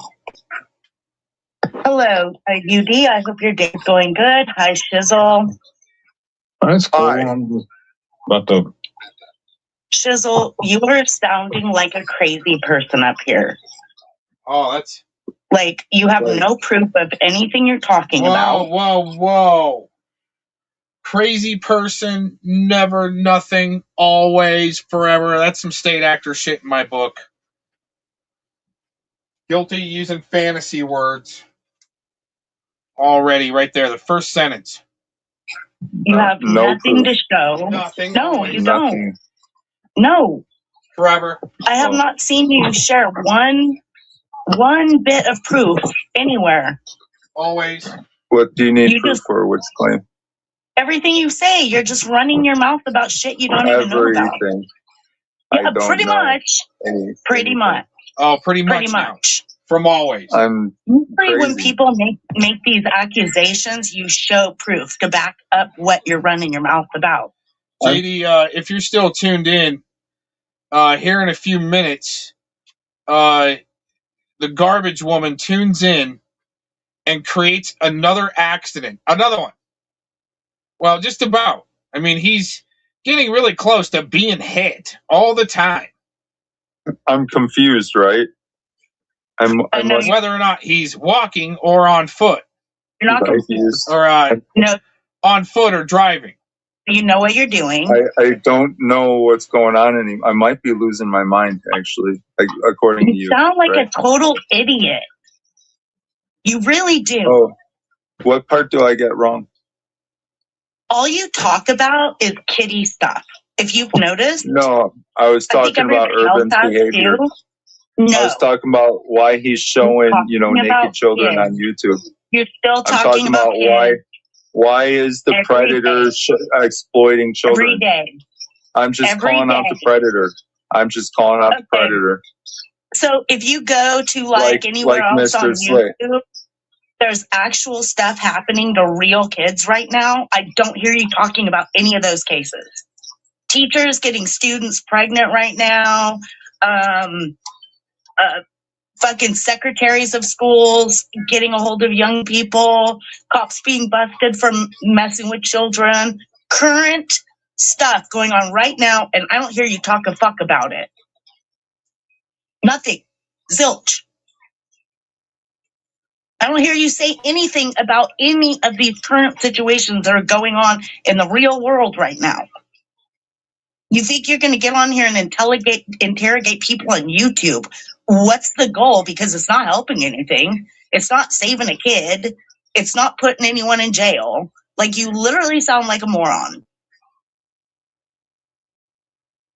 Hello, UD. I hope your day's going good. Hi, Shizzle. That's cool. I'm just about to... Shizzle, you are sounding like a crazy person up here. Oh, that's... Like, you have no proof of anything you're talking about. Whoa. Crazy person, never, nothing, always, forever. That's some state actor shit in my book. Guilty using fantasy words. Already, right there, the first sentence. You have nothing to show. Nothing. No, you don't. No. Forever. I have not seen you share one bit of proof anywhere. Always. What do you need proof for? Which claim? Everything you say, you're just running your mouth about shit you don't even know about. Everything. Yeah, pretty much. Pretty much. Oh, pretty much. From always. I'm usually when people make these accusations, you show proof to back up what you're running your mouth about. JD, if you're still tuned in, here in a few minutes, the garbage woman tunes in and creates another accident. Another one. Well, just about. I mean, he's getting really close to being hit all the time. I'm confused, right? I'm whether or not he's walking or on foot. You're not confused. Or on foot or driving. You know what you're doing. I don't know what's going on anymore. I might be losing my mind, actually, according to you. You sound like a total idiot. You really do. Oh, what part do I get wrong? All you talk about is kitty stuff. If you've noticed. No, I was talking about Urban's behavior. No. I was talking about why he's showing, naked children on YouTube. You're still talking about why is the predator exploiting children? Every day. I'm just calling out the predator. The predator. So if you go to anywhere else on YouTube, there's actual stuff happening to real kids right now. I don't hear you talking about any of those cases. Teachers getting students pregnant right now. Fucking secretaries of schools getting a hold of young people, cops being busted for messing with children, current stuff going on right now, and I don't hear you talk a fuck about it. Nothing. Zilch. I don't hear you say anything about any of these current situations that are going on in the real world right now. You think you're going to get on here and interrogate people on YouTube? What's the goal? Because it's not helping anything. It's not saving a kid. It's not putting anyone in jail. Like, you literally sound like a moron.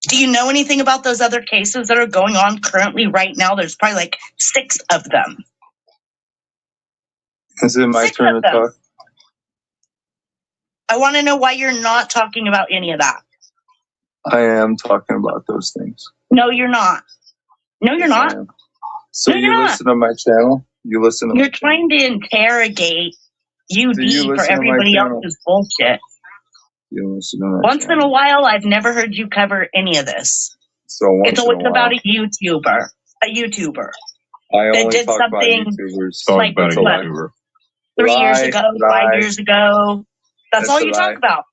Do you know anything about those other cases that are going on currently right now? There's probably like 6 of them. Is it my turn to talk? I want to know why you're not talking about any of that. I am talking about those things. No, you're not. No, you're not. So no, you listen to my channel? You're trying to interrogate UD for everybody else's bullshit. You listen to my Once in a while, I've never heard you cover any of this. So it's always about a YouTuber. A YouTuber. I only that did talk something about YouTubers. like about a what, YouTuber. 3 years ago, 5 years ago. That's all you talk about.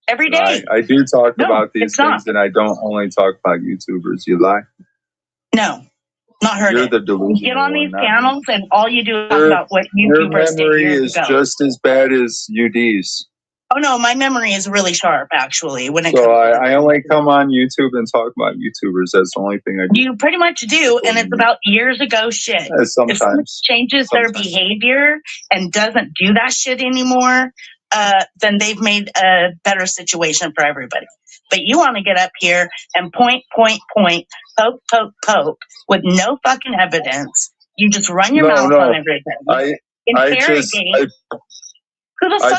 Every day. I do talk about these things, and I don't only talk about YouTubers. You lie? No. Not heard You're it. the delusional. Get on these one, not me. channels and all you do is talk Your, about what your YouTubers did memory years is ago. just as bad as UD's. Oh no, my memory is really sharp actually. When it So comes to I only come on YouTube and talk about YouTubers. That's the only thing I do. you pretty much do, and it's about years ago shit. If someone Sometimes. changes their behavior and doesn't do that shit anymore, then they've made a better situation for everybody. But you want to get up here and point, poke with no fucking evidence. You just run your mouth on everything. I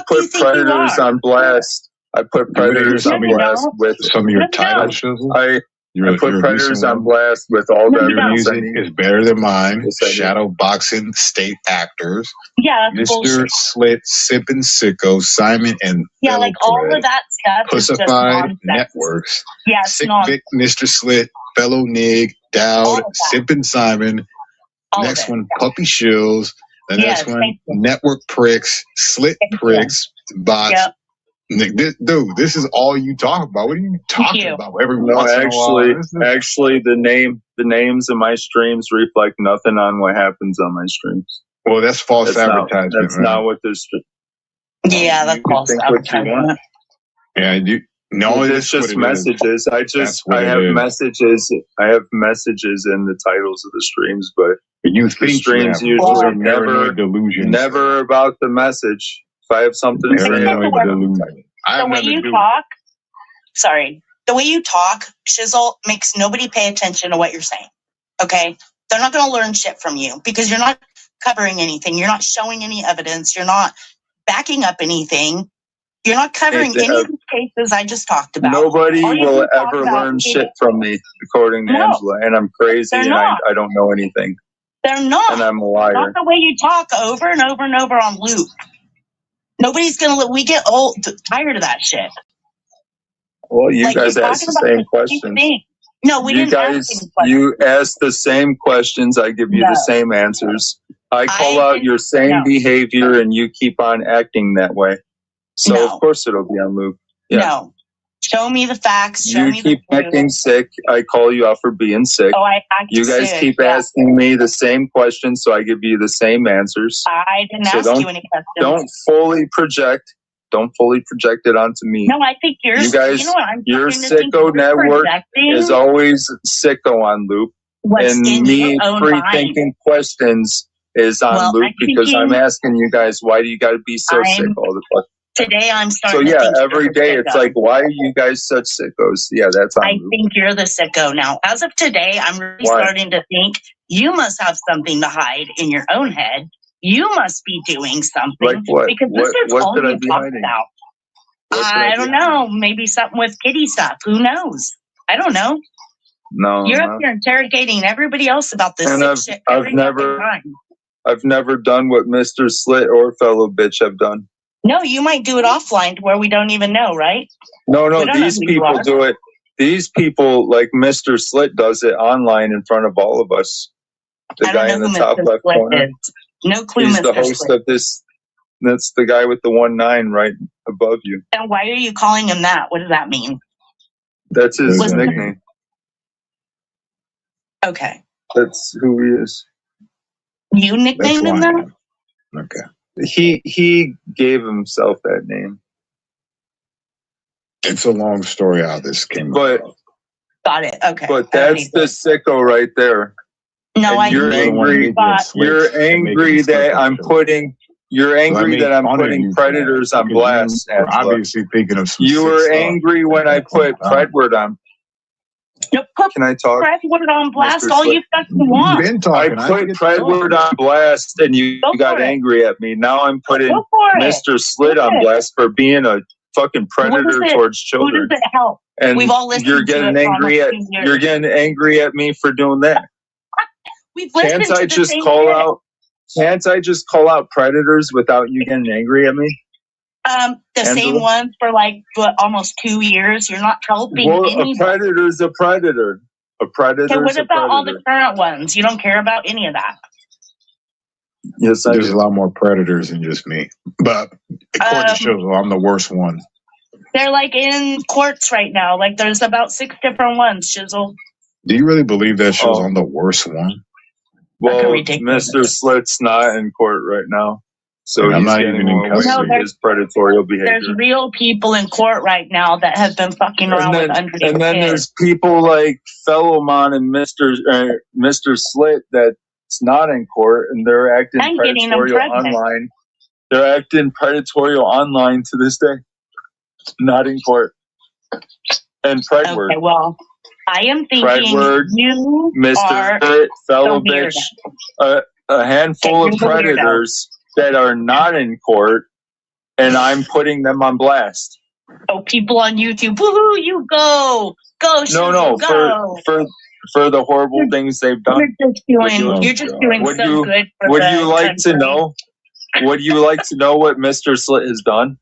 put predators on blast. I put predators on blast with some of your titles. I put predators on blast with all the your music is better than mine. Shadow boxing state actors. Yeah, Mr. Slit, Sippin' Sicko, Simon and yeah, like all of that stuff is just Pussified nonsense. Networks. Yeah, it's Sick nonsense. Vic, Mr. Slit, Fellow Nig, Dowd, Sippin' Simon. Next one, Puppy Shills. The next one, Network Pricks, Slit Pricks, Bots. Yep. This is all you talk about. What are you talking about? Actually, the names of my streams reflect nothing on what happens on my streams. Well, that's false advertisement. That's not what this. Yeah, that's false advertisement. Yeah, it's just messages. I have messages. I have messages in the titles of the streams, but you the streams usually are never about the message. If I have something to say, the way you talk, the way you talk, Shizzle, makes nobody pay attention to what you're saying. Okay? They're not going to learn shit from you because you're not covering anything. You're not showing any evidence. You're not backing up anything. You're not covering any of the cases I just talked about. Nobody will ever learn shit from me, according to Angela. And I'm crazy and I don't know anything. They're not. And I'm a liar. Not the way you talk over and over and over on loop. Nobody's going to, we get tired of that shit. Well, you guys ask the same questions. No, we didn't ask any questions. You ask the same questions. I give you the same answers. I call out your same behavior and you keep on acting that way. So, of course, it'll be on loop. Yeah. No. Show me the facts. Show me keep acting sick. I call you out for being sick. Oh, I act You guys sick, keep asking me the same questions, so I give you the same answers. I didn't ask you any questions. Don't fully project. Don't fully project it onto me. No, I think you're. You guys, you know what, I'm your starting to sicko think you're network projecting is always sicko on loop. What's and in me your own free mind. thinking questions is on loop because I'm asking you guys, why do you got to be so sick all the fuck? Today I'm So starting to think every you're day the it's sicko. like, why are you guys such sickos? Yeah, that's on I loop. think you're the sicko now. As of today, I'm really starting to think you must have something to hide in your own head. You must be doing something. Like what? Because this is all could I you be talk hiding? about. I don't know. Maybe something with kitty stuff. Who knows? I don't know. No, You're up here interrogating everybody else about this And sick shit. I've never done what Mr. Slit or fellow bitch have done. No, you might do it offline to where we don't even know, right? No, We don't know these who you people are. do it. These people, like Mr. Slit, does it online in front of all of us. The I don't guy know in the who top Mr. left Slit corner. is. No clue, He's the Mr. host Slit. of this. That's the guy with the 19 right above you. And why are you calling him that? What does that mean? That's his nickname. Okay. That's who he is. You nicknamed him that? Okay. He gave himself that name. It's a long story how this came about. Got it. Okay. But that's the sicko right there. No, And you're angry. You're angry that I'm putting. You're angry that I'm putting predators on blast. You're obviously thinking of some You were angry when I put Predward on. Can I talk? Predward on blast Mr. all Slit? you fucking want. I put Predward on blast and you got angry at me. Now I'm putting Mr. Slit on blast for being a fucking predator towards children. Who does it help? And We've all listened you're to getting it for angry at almost 2 years. you're getting angry at me for doing that. We've listened Can't I to the just same call shit. out? Can't I just call out predators without you getting angry at me? The same Angela? ones for like almost 2 years. You're not helping Well, a anybody. predator's a predator. A predator's Okay, what a about all the predator. current ones? You don't care about any of that. Yes, There's a lot more predators than just me. But according to Shizzle, I'm the worst one. They're like in courts right now. Like there's about 6 different ones, Shizzle. Do you really believe that shows I'm the worst one? Well, Mr. Slit's not in court right now, so I'm he's not getting even in away with custody. his predatory behavior. There's real people in court right now that have been fucking around with underage And then kids. there's people like Fellowmon and Mr. Slit that's not in court, and they're acting I'm getting them predatorial pregnant. online. They're acting predatorial online to this day. Not in court. And Predward. Okay, well, I am thinking Predward, you Mr. are Fellow the weirdo. Bitch, a handful Okay, of you're the weirdo. predators that are not in court, and I'm putting them on blast. Oh, people on YouTube, woohoo, you go, No, go. for the horrible things they've done. You're just doing so good for Would the you like country. to know? Would you like to know what Mr. Slit has done?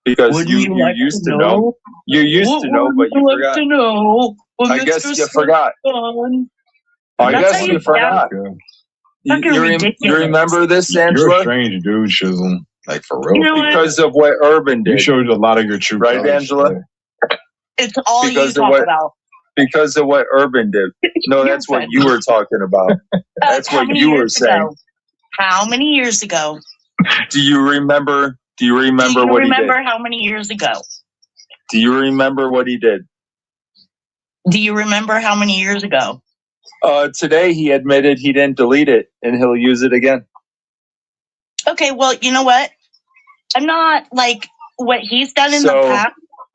Because you used to know. You used to know, but you forgot. I guess you forgot. I guess you forgot. You remember this, Angela? You're a strange dude, Shizzle. Like, for real. You know because of what Urban did. You showed a lot of your true right, colors Angela? today. It's all you talk about. Because of what Urban did. No, that's what you were talking about. That's what you were saying. How many years ago? Do you remember? Do you remember what he did? How many years ago? Do you remember what he did? Do you remember how many years ago? Today he admitted he didn't delete it, and he'll use it again. Okay, well, you know what? I'm not like what he's done in the past.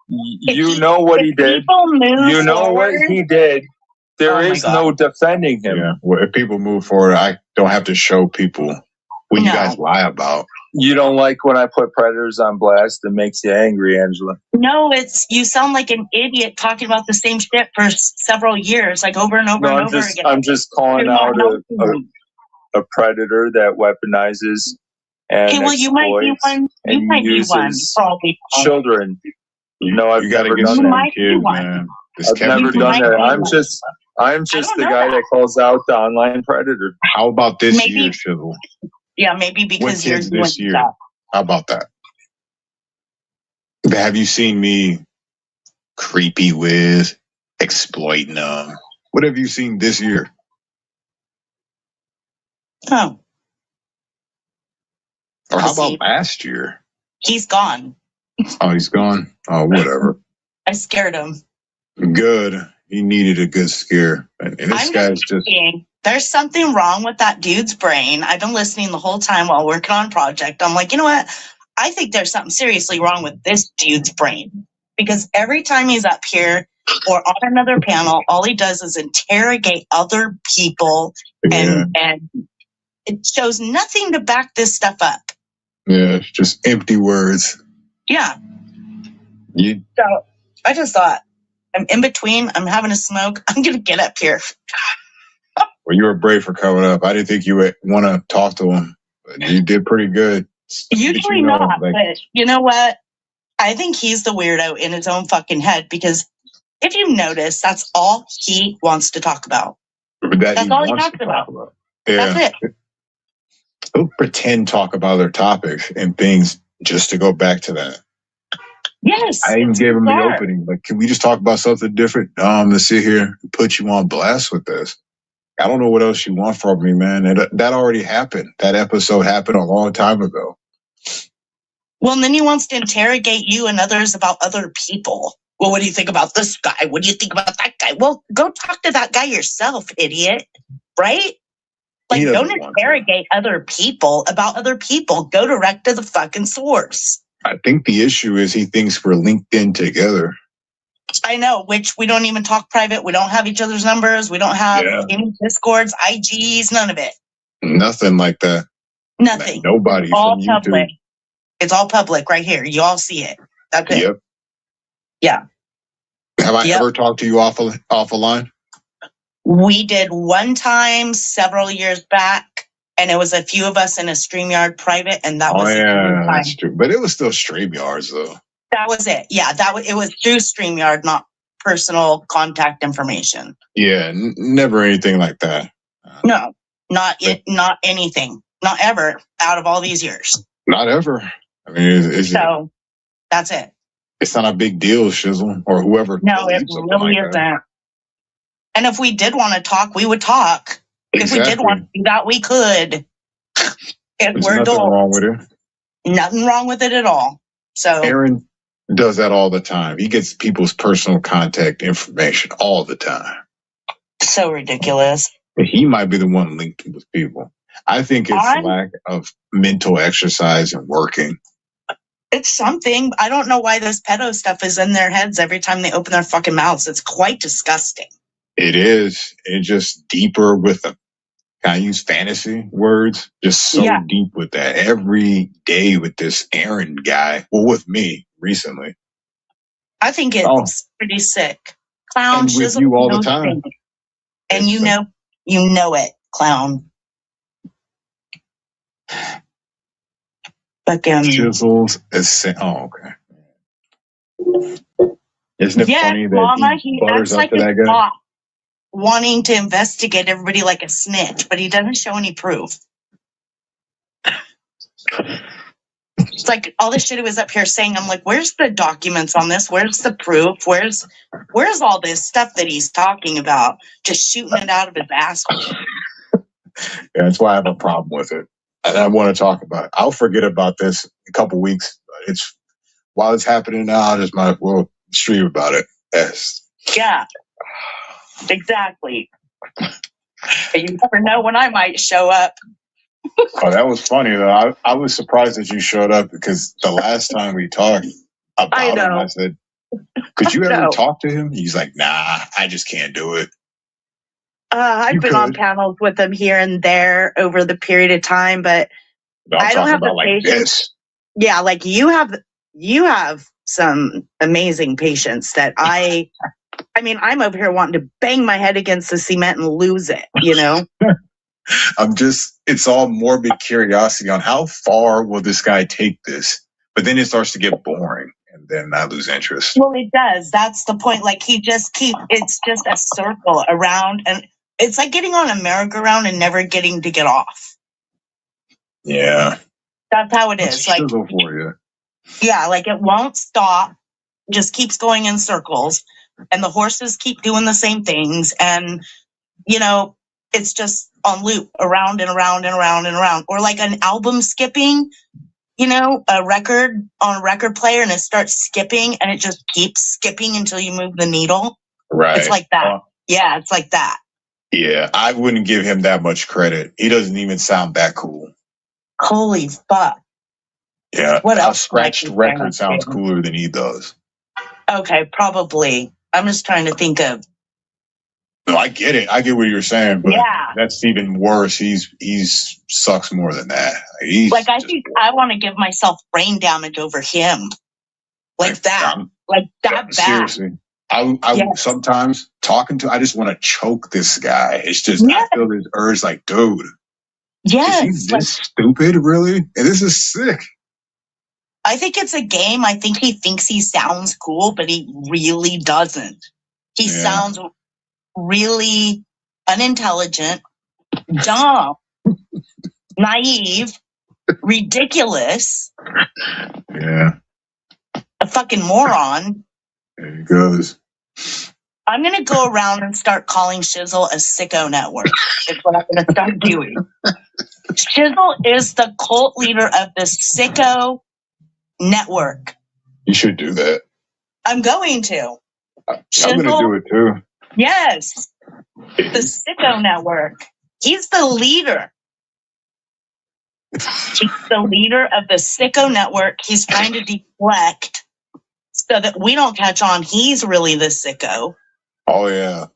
You know what he did. You know what he did. There is no defending him. Yeah. Well, if people move forward, I don't have to show people what you guys lie about. You don't like when I put predators on blast. It makes you angry, Angela. No, you sound like an idiot talking about the same shit for several years, like over and over and over again. I'm just calling out a predator that weaponizes and exploits and uses children. No, I've never done that. Kids, man. I've never done that. I'm just the guy that calls out the online predator. How about this year, Shizzle? Yeah, maybe because you're doing this year. stuff. How about that? Have you seen me creepy with, exploiting them? What have you seen this year? Oh. Or how about last year? He's gone. Oh, he's gone? Oh, whatever. I scared him. Good. He needed a good scare. And this guy's just... There's something wrong with that dude's brain. I've been listening the whole time while working on a project. I'm like, you know what? I think there's something seriously wrong with this dude's brain. Because every time he's up here or on another panel, all he does is interrogate other people. And it shows nothing to back this stuff up. Yeah, it's just empty words. Yeah. So I just thought, I'm in between. I'm having a smoke. I'm going to get up here. Well, you were brave for coming up. I didn't think you would want to talk to him, but you did pretty good. Usually not, but you know what? I think he's the weirdo in his own fucking head because if you notice, that's all he wants to talk about. That's all he talks about. Yeah. That's it. He'll pretend talk about other topics and things just to go back to that. Yes. I even gave him the opening. Like, can we just talk about something different? To sit here and put you on blast with this. I don't know what else you want from me, man. That already happened. That episode happened a long time ago. Well, and then he wants to interrogate you and others about other people. Well, what do you think about this guy? What do you think about that guy? Well, go talk to that guy yourself, idiot. Right? Like, don't interrogate other people about other people. Go direct to the fucking source. I think the issue is he thinks we're linked in together. I know, which we don't even talk private. We don't have each other's numbers. We don't have any Discords, IGs, none of it. Nothing like that. Nothing. Like nobody all from public. YouTube. It's all public right here. You all see it. That's it. Yep. Yeah. Have I ever talked to you off a line? We did one time several years back, and it was a few of us in a StreamYard private, and that was that's true. But it was still StreamYards, though. That was it. Yeah, it was through StreamYard, not personal contact information. Yeah, never anything like that. No, not anything. Not ever out of all these years. Not ever. I mean, that's it. It's not a big deal, Shizzle, or whoever. No, it really isn't. And if we did want to talk, we would talk. If we did want to do that, we could. There's nothing wrong with it. Nothing wrong with it at all. So Aaron does that all the time. He gets people's personal contact information all the time. So ridiculous. He might be the one linked with people. I think it's lack of mental exercise and working. It's something. I don't know why this pedo stuff is in their heads every time they open their fucking mouths. It's quite disgusting. It is. It's just deeper with them. Can I use fantasy words? Just so deep with that. Every day with this Aaron guy. Well, with me recently. I think it's pretty sick. Clown and with you all the time. And you know it, clown. Chisels is okay. Isn't it funny that Mama, he butters up to that guy? Cop wanting to investigate everybody like a snitch, but he doesn't show any proof. It's like all this shit he was up here saying. I'm like, where's the documents on this? Where's the proof? Where's all this stuff that he's talking about? Just shooting it out of his asshole. Yeah, that's why I have a problem with it. And I want to talk about it. I'll forget about this in a couple weeks. While it's happening now, I just might as well stream about it. Yes. Yeah, exactly. You never know when I might show up. Oh, that was funny though. I was surprised that you showed up because the last time we talked about him, I said, "Could you ever talk to him?" He's like, "Nah, I just can't do it." I've been on panels with him here and there over the period of time, but I don't have the patience. Yeah, like you have some amazing patience that I mean, I'm over here wanting to bang my head against the cement and lose it, you know? It's all morbid curiosity on how far will this guy take this? But then it starts to get boring and then I lose interest. Well, it does. That's the point. Like it's just a circle around and it's like getting on a merry-go-round and never getting to get off. Yeah. That's how it is. Like, for you. Yeah, like it won't stop, just keeps going in circles, and the horses keep doing the same things, and it's just on loop, around and around and around and around. Or like an album skipping, a record on a record player, and it starts skipping, and it just keeps skipping until you move the needle. Right. It's like that. Yeah, it's like that. Yeah, I wouldn't give him that much credit. He doesn't even sound that cool. Holy fuck. Yeah, what else? A scratched record sounds cooler than he does. Okay, probably. I'm just trying to think of. No, I get it. I get what you're saying, but that's even worse. He's sucks more than that. I think I want to give myself brain damage over him, like that bad. Seriously, I sometimes talking to. I just want to choke this guy. It's just I feel this urge, like, dude. Yes, is he this stupid? Really? And this is sick. I think it's a game. I think he thinks he sounds cool, but he really doesn't. He sounds really unintelligent, dumb, naive, ridiculous. Yeah. A fucking moron. There he goes. I'm going to go around and start calling Shizzle a sicko network. That's what I'm going to start doing. Shizzle is the cult leader of the sicko network. You should do that. I'm going to. I'm going to do it too. Yes. The sicko network. He's the leader. He's the leader of the sicko network. He's trying to deflect so that we don't catch on. He's really the sicko. Oh, yeah.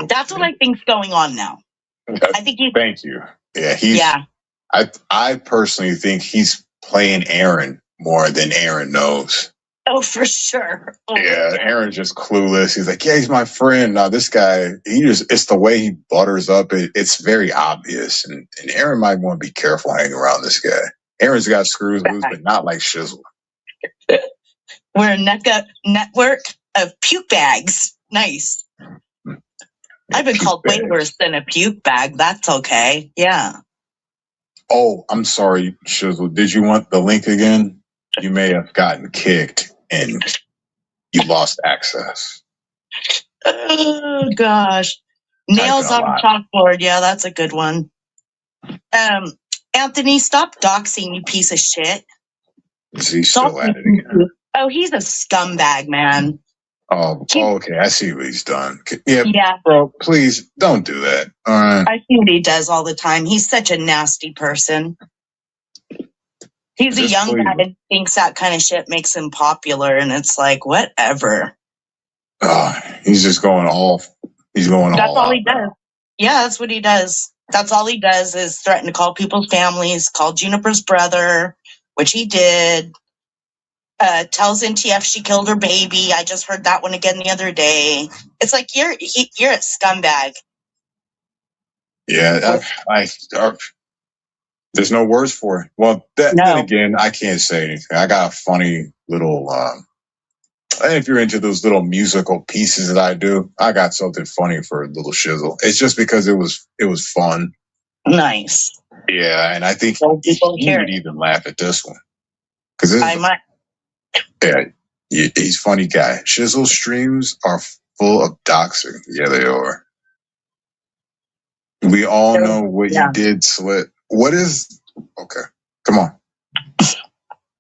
That's what I think's going on now. I think Thank you. Yeah, I personally think he's playing Aaron more than Aaron knows. Oh, for sure. Oh, yeah, Aaron's just clueless. He's like, yeah, he's my friend. Now this guy, it's the way he butters up. It's very obvious. And Aaron might want to be careful hanging around this guy. Aaron's got screws loose, but not like Shizzle. We're a network of puke bags. Nice. I've been called way worse than a puke bag. That's okay. Yeah. Oh, I'm sorry, Shizzle. Did you want the link again? You may have gotten kicked and you lost access. Oh, gosh. Nails on a chalkboard. Yeah, that's a good one. Anthony, stop doxing, you piece of shit. He's still at it again. Oh, he's a scumbag, man. Oh, okay. I see what he's done. Yeah, bro, please don't do that. All right. I see what he does all the time. He's such a nasty person. He's a young guy and thinks that kind of shit makes him popular, and it's like, whatever. He's just going off. He's going That's all all out he does. Yeah, that's what he does. That's all he does is threaten to call people's families, call Juniper's brother, which he did. Tells NTF she killed her baby. I just heard that one again the other day. It's like you're a scumbag. Yeah, there's no words for it. Well, then again, I can't say anything. I got a funny little. If you're into those little musical pieces that I do, I got something funny for a little shizzle. It's just because it was fun. Nice. Yeah, and I think he would even laugh at this one because I might. Yeah, he's a funny guy. Shizzle streams are full of doxing. Yeah, they are. We all know what you did, Slit. What is... Okay, come on.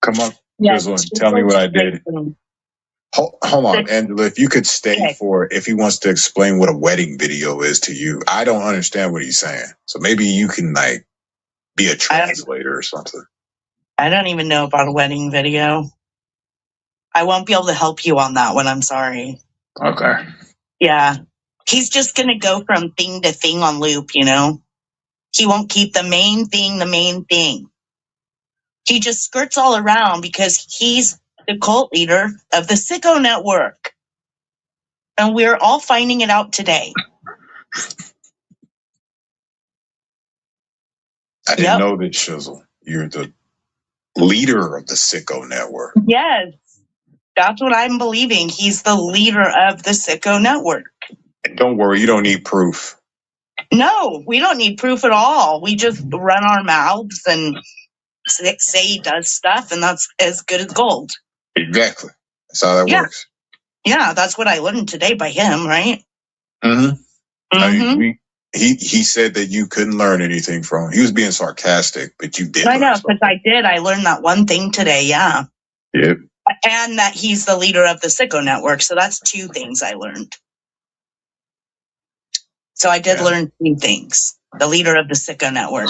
Come on, Shizzle, and tell me what I did. Hold on, Angela. If you could stay for if he wants to explain what a wedding video is to you. I don't understand what he's saying. So maybe you can like be a translator or something. I don't even know about a wedding video. I won't be able to help you on that one. I'm sorry. Okay. Yeah. He's just going to go from thing to thing on loop, you know? He won't keep the main thing the main thing. He just skirts all around because he's the cult leader of the Sicko Network. And we're all finding it out today. I didn't know that, Shizzle. You're the leader of the Sicko Network. Yes. That's what I'm believing. He's the leader of the Sicko Network. And don't worry, you don't need proof. No, we don't need proof at all. We just run our mouths and say he does stuff, and that's as good as gold. Exactly. That's how that works. Yeah, that's what I learned today by him, right? Mm-hmm. I mean, he said that you couldn't learn anything from him. He was being sarcastic, but you did. I know, because I did. I learned that one thing today, yeah. Yep. And that he's the leader of the Sicko Network, so that's two things I learned. So I did learn two things. The leader of the Sicko Network.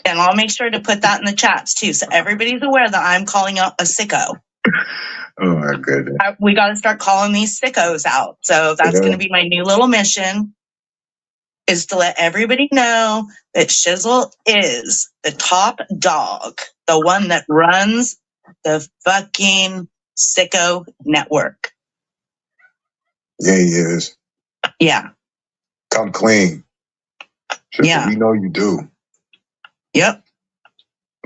And I'll make sure to put that in the chats, too, so everybody's aware that I'm calling out a sicko. Oh, my goodness. We got to start calling these sickos out. So that's going to be my new little mission, is to let everybody know that Shizzle is the top dog, the one that runs the fucking Sicko Network. Yeah, he is. Yeah. Come clean. Shizzle, yeah. We know you do. Yep.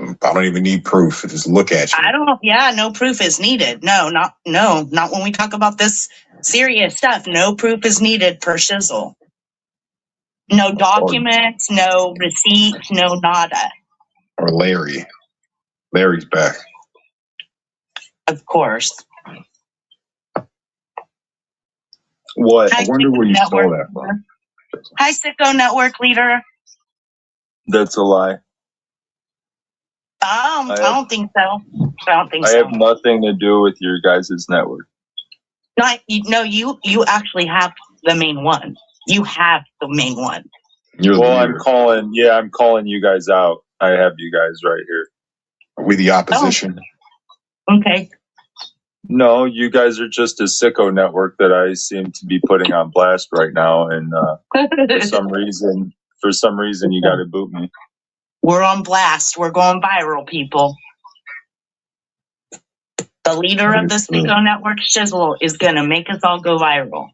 I don't even need proof. Just look at you. I don't. Yeah, no proof is needed. No, not when we talk about this serious stuff. No proof is needed per Shizzle. No documents, no receipts, no nada. Or Larry. Larry's back. Of course. What? Hi, I wonder where you stole that from. Hi, Sicko Network leader. That's a lie. I don't think so. I have nothing to do with your guys' network. You actually have the main one. You have the main one. I'm calling you guys out. I have you guys right here. Are we the opposition? Oh. Okay. No, you guys are just a Sicko Network that I seem to be putting on blast right now, and for some reason, you got to boot me. We're on blast. We're going viral, people. The leader of the Sicko Network, Shizzle, is going to make us all go viral.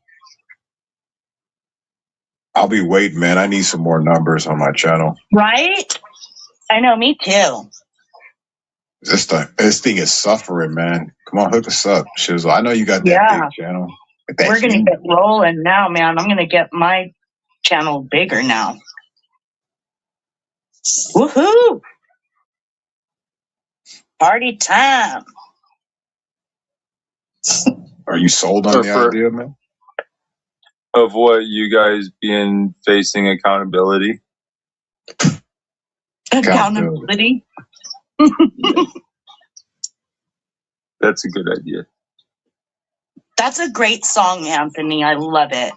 I'll be waiting, man. I need some more numbers on my channel. Right? I know, me too. This thing is suffering, man. Come on, hook us up, Shizzle. I know you got that big channel. We're going to get rolling now, man. I'm going to get my channel bigger now. Woohoo! Party time. Are you sold on the idea, man? Of what you guys being facing accountability? Accountability. That's a good idea. That's a great song, Anthony. I love it.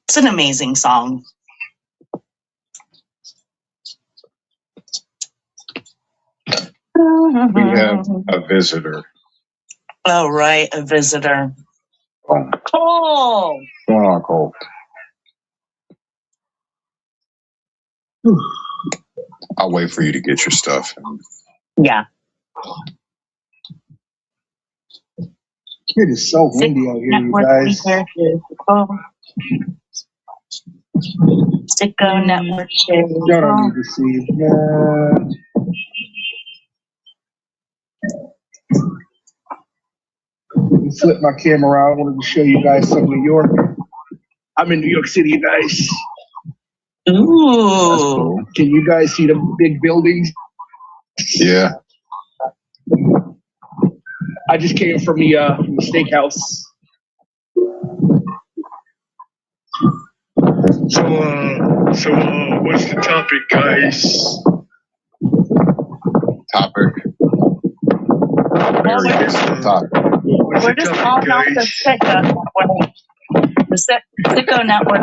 It's an amazing song. We have a visitor. Oh, right, a visitor. Oh. Cole! Come on, Cole. I'll wait for you to get your stuff. Yeah. It is so windy out here, you guys. Sicko Network shares. You don't need to see that. Flip my camera out. I wanted to show you guys some New York. I'm in New York City, you guys. Ooh. Can you guys see the big buildings? Yeah. I just came from the steakhouse. So what's the topic, guys? Topic. Very interesting topic. We're just calling off the Sicko Network. The Sicko Network.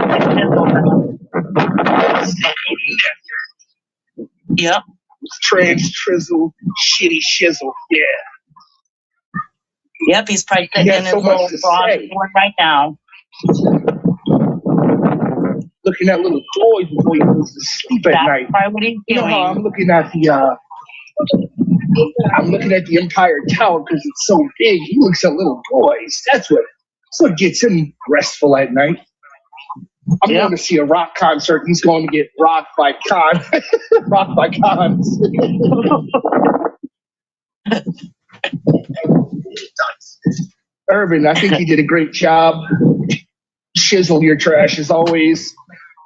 Yep. Trans Trizzle, shitty shizzle. Yeah. Yep, he's probably sitting in his little frog right now. Looking at little toys before he goes to sleep at night. That's what he's doing. You know how I'm looking at the Empire Tower because it's so big. He looks at little toys. That's what gets him restful at night. I'm going to see a rock concert. He's going to get rocked by Khan. Rocked by Khans. Urban, I think he did a great job. Shizzle your trash as always.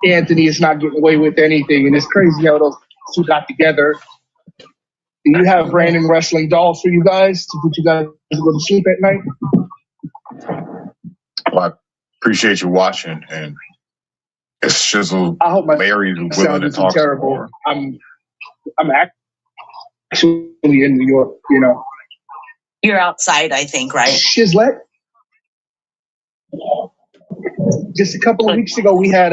Anthony is not getting away with anything, and it's crazy how those two got together. Do you have random wrestling dolls for you guys to put you guys to go to sleep at night? Well, I appreciate you watching, and it's Shizzle. I hope my Larry's willing to talk terrible. More. I'm actually in New York, you know. You're outside, I think, right? Shizlet. Just a couple of weeks ago, we had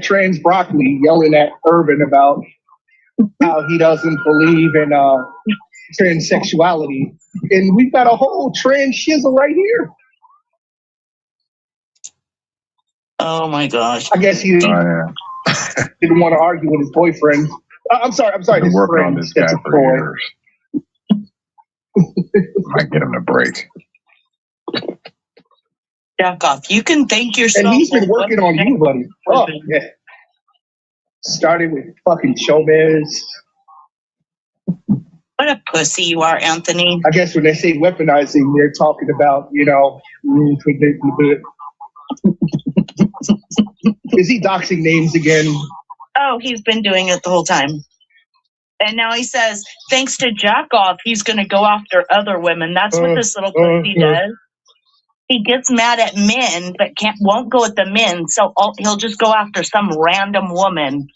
Trans Broccoli yelling at Urban about how he doesn't believe in transsexuality, and we've got a whole trans shizzle right here. Oh my gosh! I guess he didn't want to argue with his boyfriend. I'm sorry. I've been working on this guy for years. Might get him a break. Jack off. You can thank yourself. And he's been working on you, buddy. Oh, yeah. Started with fucking showbiz. What a pussy you are, Anthony. I guess when they say weaponizing, they're talking about, you know, is he doxing names again? Oh, he's been doing it the whole time. And now he says, thanks to Jackoff, he's going to go after other women. That's what this little pussy does. He gets mad at men, but won't go at the men. So he'll just go after some random woman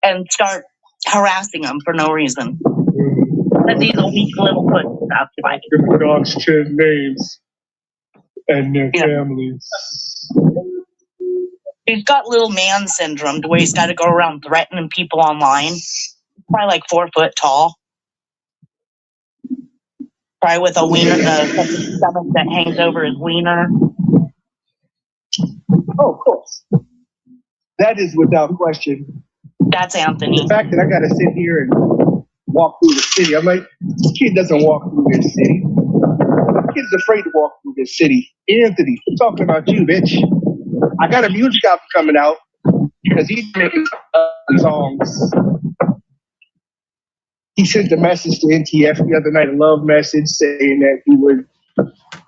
and start harassing them for no reason. Because he's a weak little pussy. The dogs 10 names and their families. He's got little man syndrome, the way he's got to go around threatening people online. Probably like 4 foot tall. Probably with a wiener, stomach that hangs over his wiener. Oh, of course. That is without question. That's Anthony. The fact that I got to sit here and walk through the city, I'm like, this kid doesn't walk through this city. This kid's afraid to walk through this city. Anthony, I'm talking about you, bitch. I got a music album coming out because he's making songs. He sent a message to NTF the other night, a love message saying that he would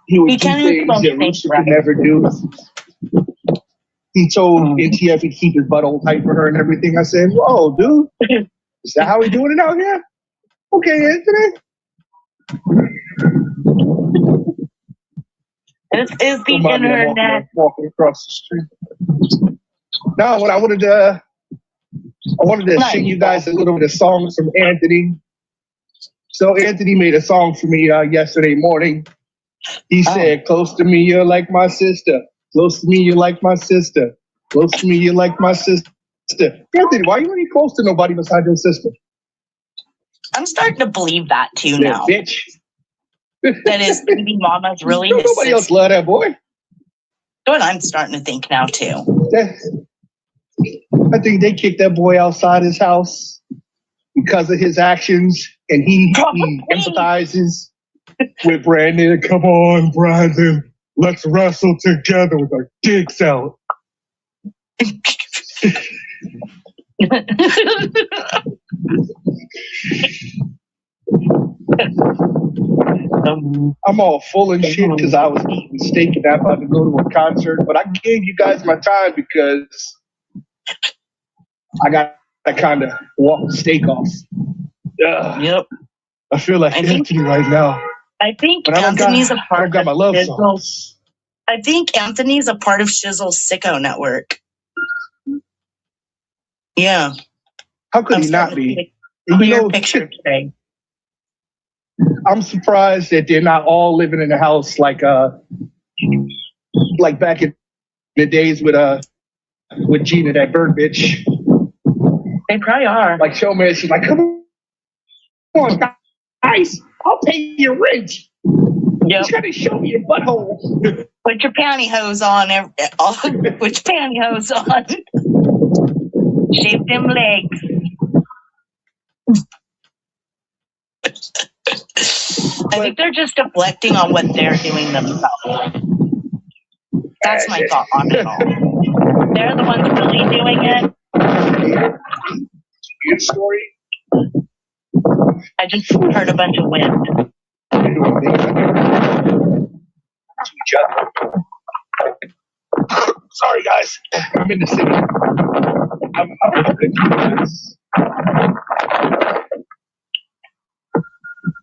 do things that Rooster could never do. He told NTF he'd keep his butt all tight for her and everything. I said, whoa, dude. Is that how we doing it out here? Okay, Anthony. This is the Remind me I'm internet. walking across the street. No, what I wanted to sing you guys a little bit of songs from Anthony. So Anthony made a song for me yesterday morning. He said, "Close to me, you're like my sister. Close to me, you're like my sister. Close to me, you're like my sister." Anthony, why you ain't close to nobody besides your sister? I'm starting to believe that too now. Bitch. That is, baby mama's really his Nobody else sister. love that boy. What I'm starting to think now too. I think they kicked that boy outside his house because of his actions, and he empathizes with Brandon. Come on, Brandon, let's wrestle together with our dicks out. I'm all full and shit because I was eating steak and I'm about to go to a concert, but I gave you guys my time because I got to kind of walk the steak off. Yep. I feel like Anthony right now. I think Anthony's a part of Shizzle's. I think Anthony's a part of Shizzle's Sicko Network. Yeah. How could he not be? Clear picture today. I'm surprised that they're not all living in a house like back in the days with Gina, that bird bitch. They probably are. Like Showman, she's like, come on, guys, I'll pay your rent. Yep. Try to show me your butthole. Put your pantyhose on. Put your pantyhose on. Shave them legs. I think they're just deflecting on what they're doing themselves. That's my thought on it all. They're the ones really doing it. Good story. I just heard a bunch of wind. Sorry, guys. I'm in the city.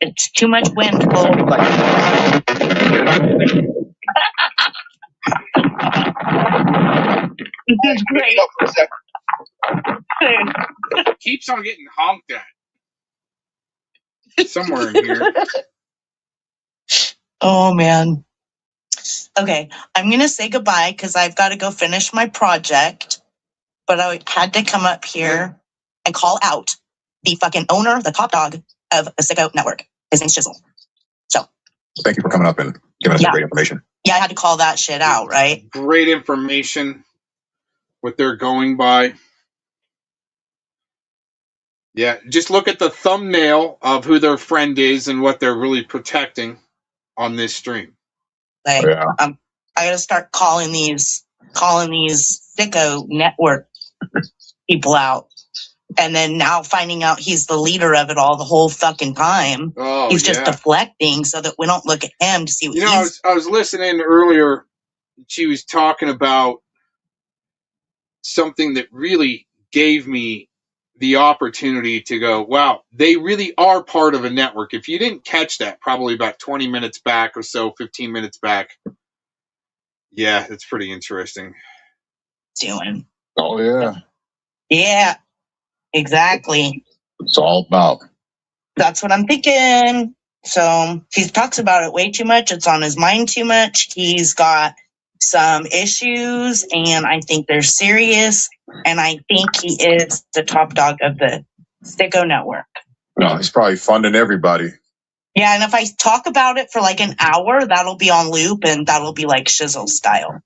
It's too much wind, Cole. This is great. Keeps on getting honked at. Somewhere in here. Oh, man. Okay, I'm going to say goodbye because I've got to go finish my project. But I had to come up here and call out the fucking owner, the top dog of the Sicko Network. His name's Chisel. So. Thank you for coming up and giving us some great information. Yeah, I had to call that shit out, right? Great information. What they're going by. Yeah, just look at the thumbnail of who their friend is and what they're really protecting on this stream. Like, I gotta start calling these Sicko Network people out, and then now finding out he's the leader of it all the whole fucking time. Oh, he's just deflecting so that we don't look at him to see what he's. I was listening earlier. She was talking about something that really gave me the opportunity to go, wow, they really are part of a network. If you didn't catch that, probably about 20 minutes back or so, 15 minutes back. Yeah, it's pretty interesting. Doing. Oh, yeah. Yeah, exactly. It's all about. That's what I'm thinking. So he talks about it way too much. It's on his mind too much. He's got some issues, and I think they're serious. And I think he is the top dog of the Sicko Network. No, he's probably funding everybody. Yeah, and if I talk about it for like an hour, that'll be on loop, and that'll be like Shizzle style.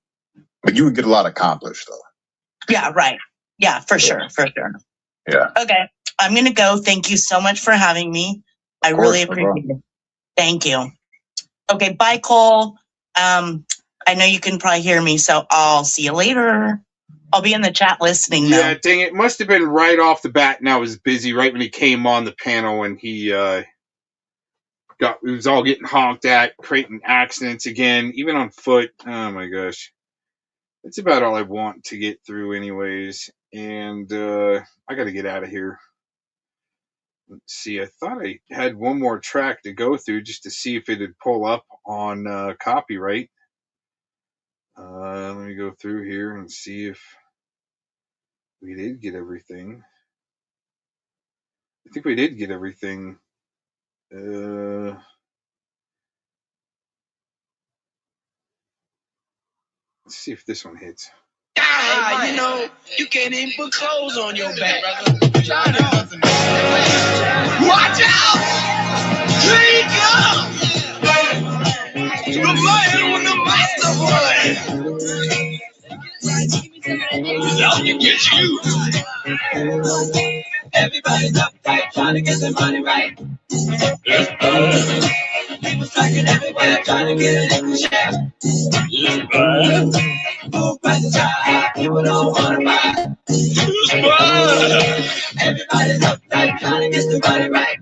But you would get a lot accomplished, though. Yeah, right. Yeah, for sure. Yeah. Okay, I'm going to go. Thank you so much for having me. I really appreciate it. Thank you. Okay, bye, Cole. I know you can probably hear me, so I'll see you later. I'll be in the chat listening now. Yeah, dang, it must have been right off the bat, and I was busy right when he came on the panel, and he was all getting honked at, creating accidents again, even on foot. Oh my gosh. That's about all I want to get through anyways. And I got to get out of here. Let's see. I thought I had one more track to go through just to see if it would pull up on copyright. me go through here and see if we did get everything. I think we did get everything. Let's see if this one hits. Ah, you know, you can't even put clothes on your back. Watch out! Drink up! The man with the master voice! He's out to get you! Everybody's uptight, trying to get their money right. People stacking everywhere, trying to get a little share. Food prices high, people don't want to buy. Everybody's uptight, trying to get the money right.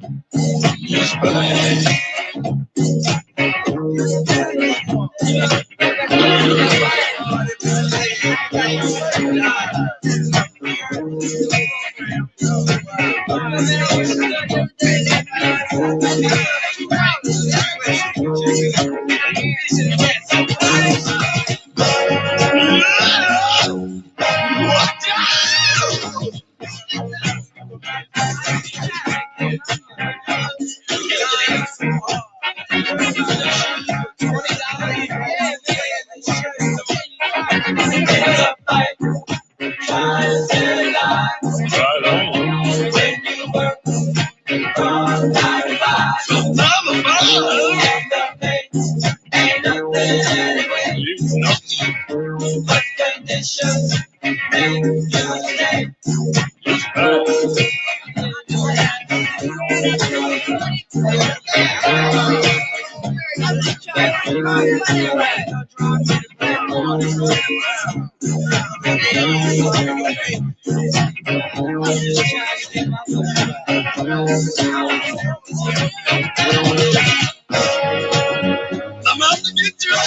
I'm out to get you.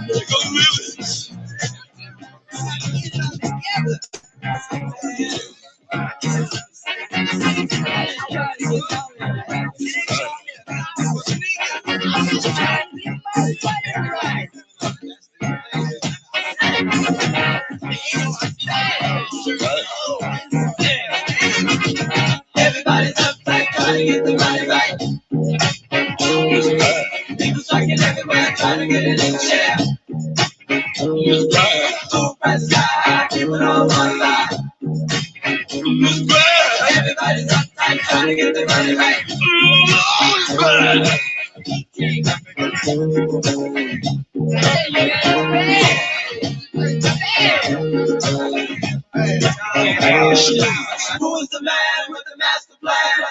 There goes Lily. Everybody's uptight, trying to get the money right. People talking everywhere, trying to get a little share. Food prices high, people don't want to buy. Everybody's uptight, trying to get the money right. Who is the man with the master plan?